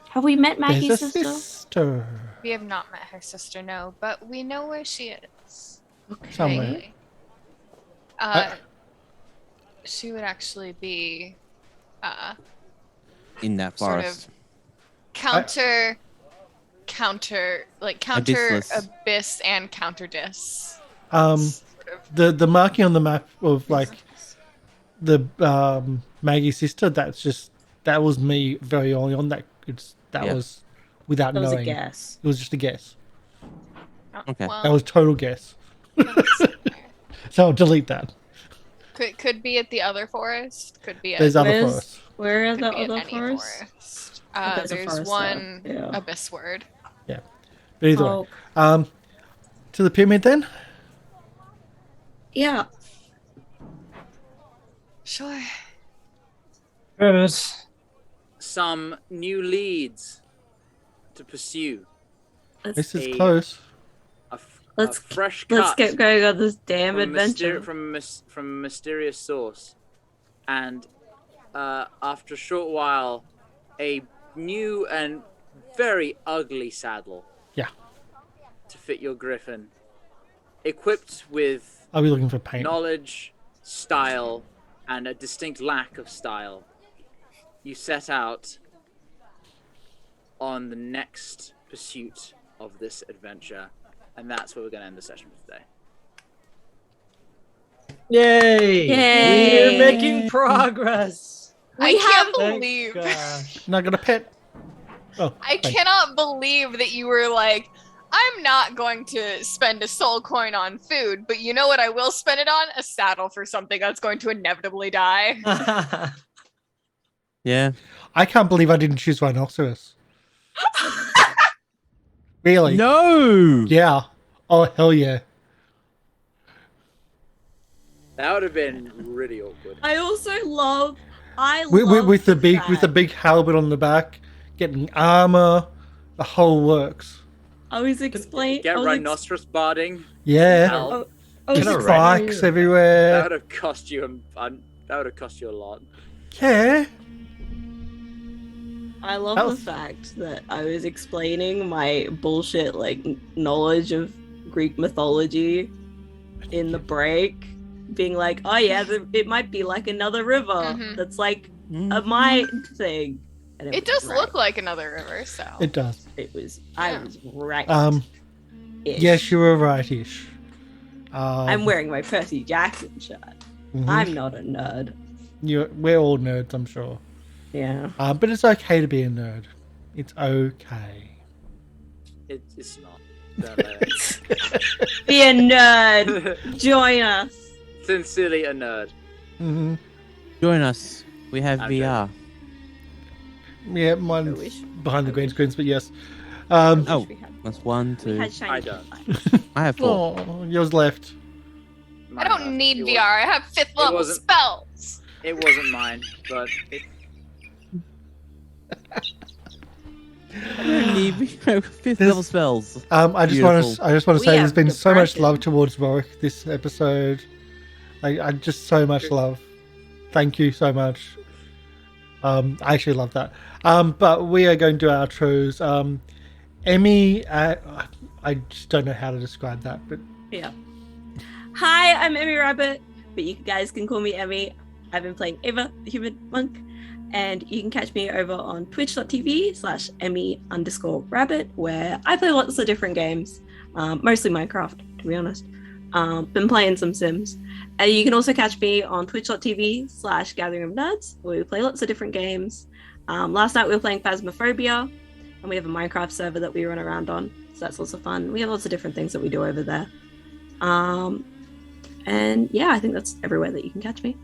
Have we met there's Maggie's a sister? sister. We have not met her sister, no, but we know where she is. Okay. Somewhere. Vaguely. She would actually be in that sort forest. of counter Abyssless. abyss and counter dis. The marking on the map of like the Maggie's sister. That was me very early on. That Yeah. was without That was knowing. a guess. It was just a guess. Okay. Well, That was total guess. So I'll delete that. could be at the other forest. Could be at There's other Where's- forests. Where are could the be at other any forests? forest. That's a There's forest one there, yeah. abyss word. Yeah. But either way. Oh, To the pyramid then? yeah. Sure. Pyramids. Some new leads to pursue. This is A- close. A Let's fresh cut. Let's get going on this damn from adventure. from a mysterious source, and after a short while, a new and very ugly saddle. Yeah. To fit your griffin, equipped with Are we looking for paint? knowledge, style, and a distinct lack of style. You set out on the next pursuit of this adventure, and that's where we're going to end the session for today. Yay! Yay! We're making progress. I We can't have- Thank believe. gosh. Not gonna pet. Oh, I fine. cannot believe that you were like, I'm not going to spend a soul coin on food, but you know what I will spend it on? A saddle for something that's going to inevitably die. Yeah. I can't believe I didn't choose rhinoceros. Really? No. Yeah. Oh hell yeah. That would have been really awkward. I also love. With the big fact- halberd on the back, getting armor, the whole works. I was explaining. Get rhinoceros barding. Yeah. Hell, Just Get a spikes rhino. that everywhere. would have cost you that would have cost you a lot. Yeah. I love That the was- fact that I was explaining my bullshit like knowledge of Greek mythology in the break, being like, "Oh yeah, it might be like another river Mhm. that's like Mm. a mind thing." And It was does right. look like another river, so. It does. It was. I Yeah. was right. Ish. Yes, you were right-ish. I'm wearing my Percy Jackson shirt. Mhm. I'm not a nerd. We're all nerds, I'm sure. Yeah. But it's okay to be a nerd. It's okay. It's not. Don't let it. Be a nerd. Join us. Sincerely a nerd. hmm Join us. We have I'm VR. Yeah, I mine's wish. behind the green screens, but yes. Oh. We had, That's one, we two. had shiny I don't. flashlights. I have four. Oh, yours left. I don't need It VR. I have 5th level wasn't- spells. It wasn't mine, but I don't need fifth level spells. I just want Beautiful. to We say there's have been so much depression. love towards Warwick this episode. I just so much love. Thank you so much. I actually love that. But we are going to do our outros. Emi, I just don't know how to describe that, but Yeah. Hi, I'm Emi Rabbit, but you guys can call me Emi. I've been playing Eva, the human monk, and you can catch me over on twitch.tv/Emi_Rabbit, where I play lots of different games, mostly Minecraft, to be honest. Been playing some Sims. And you can also catch me on twitch.tv/Gathering of Nerds, where we play lots of different games. Last night we were playing Phasmophobia, and we have a Minecraft server that we run around on, so that's lots of fun. We have lots of different things that we do over there. And yeah, I think that's everywhere that you can catch me.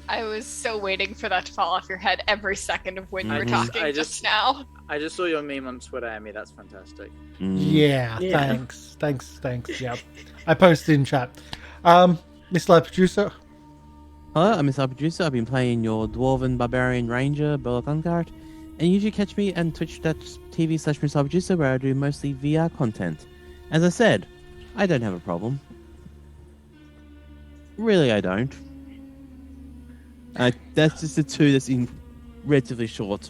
I was so waiting for that to fall off your head every second of when you were Mhm. talking I just just- now. I just saw your meme on Twitter, Emi. That's fantastic. Mm. yeah, Yeah. thanks. Yeah, I posted in chat. MrLiveProducer. Hello, I'm MrLiveProducer. I've been playing your Dwarven Barbarian Ranger, Burlock, and you usually catch me on twitch.tv/MrLiveProducer, where I do mostly VR content. As I said, I don't have a problem. Really, I don't. That's just the two that's in relatively short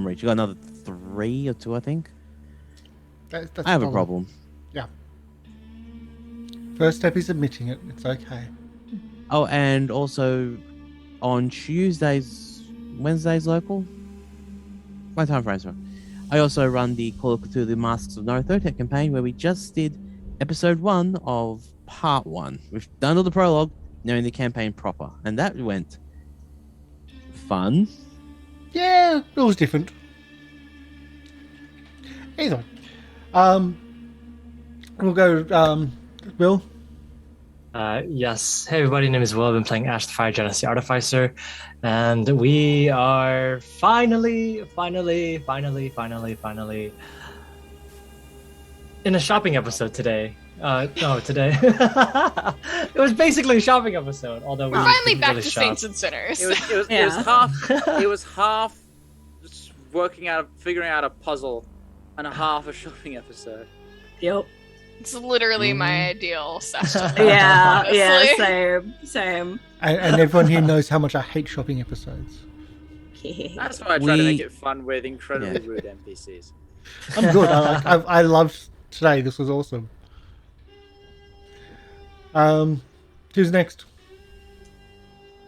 reach. You got another 3 or 2, I think. That's I have the a problem. First step is admitting it. It's okay. Oh, and also on Wednesdays local. My time frames are. I also run the Call of Cthulhu Masks of Naruto campaign, where we just did episode 1 of part 1. We've done all the prologue, knowing the campaign proper, and that went fun. Yeah, it was different. Either way. We'll go, Will. Yes. Hey everybody, my name is Will. I've been playing Ashe the Fire Genesis Artificer, and we are finally in a shopping episode today. No, today. It was basically a shopping episode, although we We're finally didn't back really to shop. Saints and Sinners. It was Yeah. half just figuring out a puzzle, and a half a shopping episode. Yep. It's literally my Mm. ideal session. Yeah, yeah, honestly. same. And everyone here knows how much I hate shopping episodes. That's why I try to make We- it fun with incredibly rude NPCs. I'm good. I loved today. This was awesome. Who's next?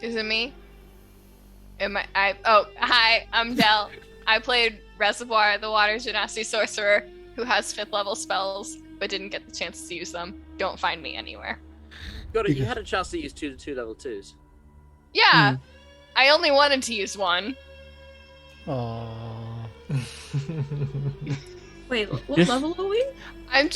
Is it me? Oh, hi, I'm Del. I played Reservoir, the Water Genasi sorcerer who has 5th level spells but didn't get the chance to use them. Don't find me anywhere. You had a chance to use 2 level 2s. Yeah, I only wanted to use one. Oh, Wait, what Just- level are we? I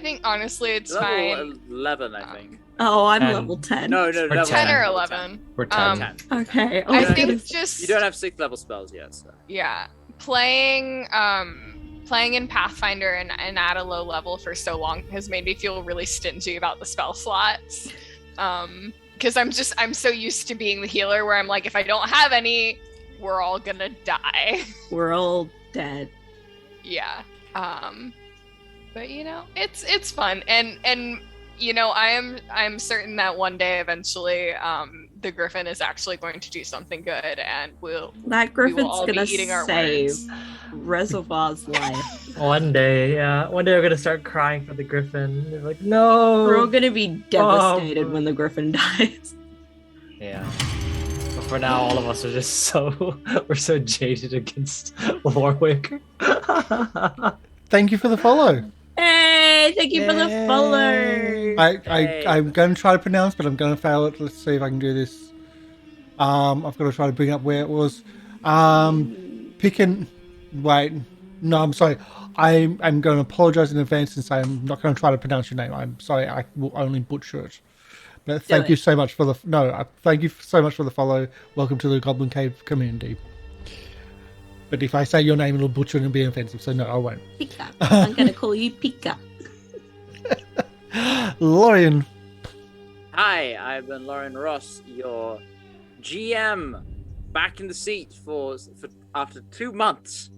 think honestly it's fine. Level 11, I think. Oh, I'm 10. level 10. No, Or level 10 or level 11. We're 10. 10. 10. Okay. I Yeah. think just You don't have 6th level spells yet, so. yeah, playing in Pathfinder and at a low level for so long has made me feel really stingy about the spell slots. Because I'm so used to being the healer where I'm like, if I don't have any, we're all gonna die. We're all dead. Yeah. But you know, it's fun, and you know, I'm certain that one day eventually, the Griffin is actually going to do something good, and That we will Griffin's all be gonna eating our save words. Reservoir's life. One day, yeah. One day we're gonna start crying for the Griffin. They're like, no. We're all gonna be devastated when the Griffin dies. Yeah. But for now, all of us are just we're so jaded against Warwick. thank you for the follow. Hey, thank you for the Yay. follow. I'm going to try to pronounce, but I'm going to fail it. Let's see if I can do this. I've got to try to bring up where it was. Wait, no, I'm sorry. I'm going to apologize in advance and say I'm not going to try to pronounce your name. I'm sorry. I will only butcher it. But thank you so much for the thank you so much for the follow. Welcome to the Goblin Cave community. But if I say your name, it'll butcher and it'll be offensive. So no, I won't. Pika. I'm gonna call you Pika. Lorian. Hi, I've been Lorian Ross, your GM, back in the seat for after 2 months,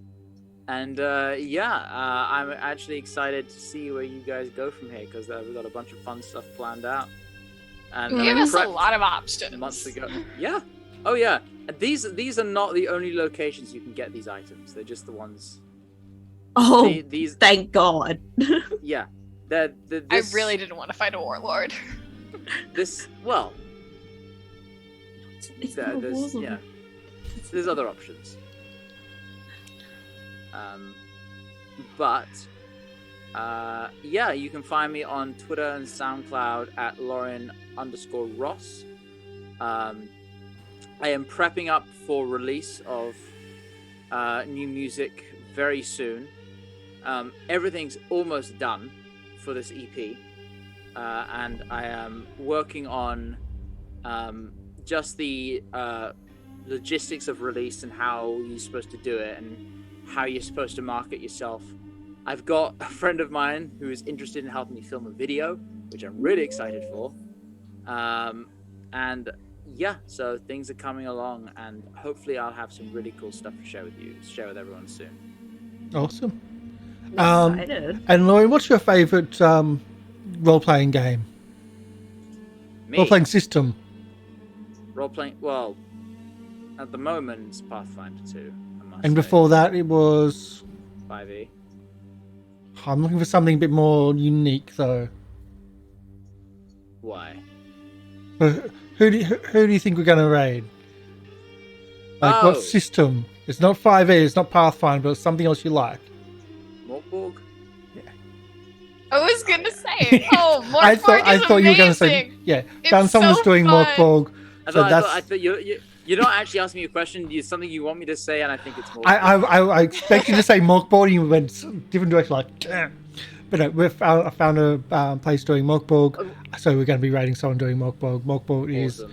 and I'm actually excited to see where you guys go from here because we've got a bunch of fun stuff planned out. And Give us a prepped lot of options. months ago. Yeah. Oh yeah. And these are not the only locations you can get these items. They're just the ones. Oh, These. thank God. Yeah. I This, really didn't want to fight a warlord. This. Well. It's not a There's, warlord. yeah. There's other options. But yeah, you can find me on Twitter and SoundCloud at Lorian_Ross. I am prepping up for release of new music very soon. Everything's almost done for this EP, and I am working on just the logistics of release and how you're supposed to do it and how you're supposed to market yourself. I've got a friend of mine who is interested in helping me film a video, which I'm really excited for. And yeah, so things are coming along, and hopefully I'll have some really cool stuff to share with everyone soon. Awesome. I'm excited. And Lorian, what's your favourite role-playing game? Me, Role-playing system? role-playing, well, at the moment it's Pathfinder 2, I must And say. before that, it was... 5e. I'm looking for something a bit more unique, though. Why? Who do you think we're going to raid? Like, Oh. what system? It's not 5e, it's not Pathfinder, but it's something else you like. Morkborg? I was gonna say, oh, Morkborg I is thought you were going to say... amazing. Yeah, It's found someone so who's doing fun. Morkborg. I So thought you're not actually asking me a question. It's something you want me to say, and I think it's more. I expected you to say Morkborg, and you went different direction, like... "Damn." But no, I found a place doing Morkborg, so we're going to be rating someone doing Morkborg. Morkborg is,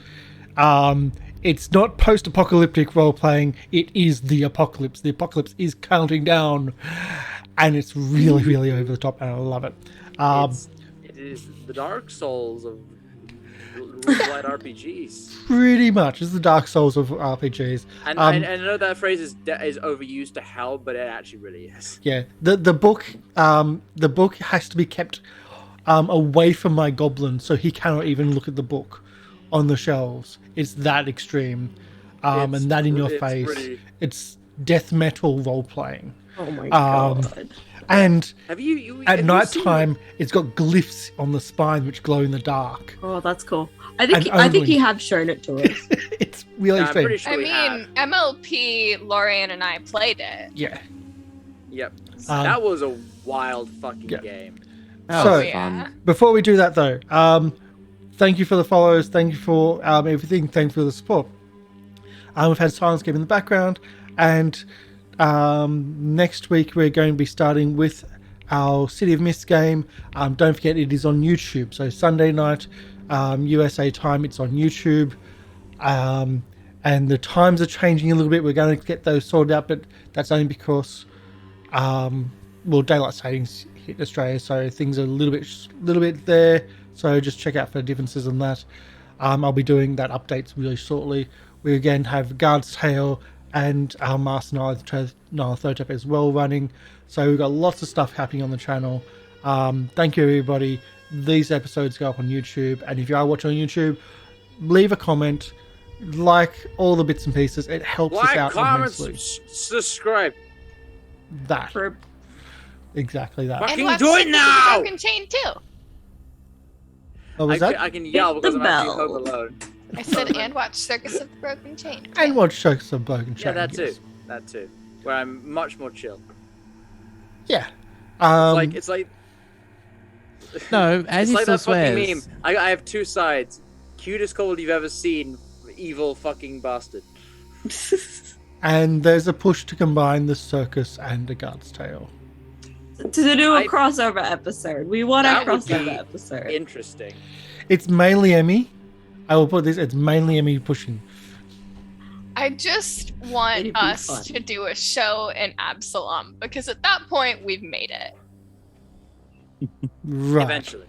it's not post-apocalyptic role-playing, it is the apocalypse. The apocalypse is counting down, and it's really, really over the top, and I love it. It is the Dark Souls of roguelite RPGs. Pretty much, it's the Dark Souls of RPGs. And I know that phrase is overused to hell, but it actually really is. Yeah, the book has to be kept away from my goblin, so he cannot even look at the book on the shelves. It's that extreme, and that in your face. It's death metal role playing. Oh my god! And have you at night time, it's got glyphs on the spine which glow in the dark. Oh, that's cool. I think you have shown it to us. It's really I'm pretty strange. sure MLP, Lorian, and I played it. Yeah. Yep. That was a wild fucking game. So, before we do that though, thank you for the follows, thank you for everything, thank you for the support. We've had Syrinscape in the background, and next week we're going to be starting with our City of Mist game. Don't forget it is on YouTube, so Sunday night USA time, it's on YouTube. And the times are changing a little bit. We're going to get those sorted out, but that's only because daylight savings hit Australia, so things are a little bit there. So just check out for differences on that. I'll be doing that updates really shortly. We again have Guard's Tale and our Master Nyarlathotep as well running. So we've got lots of stuff happening on the channel. Thank you everybody. These episodes go up on YouTube, and if you are watching on YouTube, leave a comment, like all the bits and pieces. It helps us out immensely. Subscribe. That. Exactly that. And Fucking watch do it Circus of now! the Broken Chain too. What was that? I can yell Hit because the I'm actually bell. home alone. I said, and watch Circus of the Broken Chain. And watch Circus of the Broken Chain. Yeah, that too. yes. That too. Where I'm much more chill. Yeah. It's like No, as it's he like still that fucking swears. meme. I have two sides. Cutest cold you've ever seen, evil fucking bastard. And there's a push to combine the Circus and the Guard's Tale. To do a crossover episode. We want a That would crossover be episode. Interesting. It's mainly Emi. I will put this. It's mainly Emi pushing. I just It'd want be us fun. to do a show in Absalom because at that point we've made it. Right. Eventually.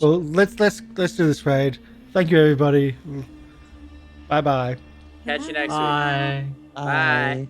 Well, let's do this raid. Thank you everybody. Bye bye. Catch you next week. Bye. Bye.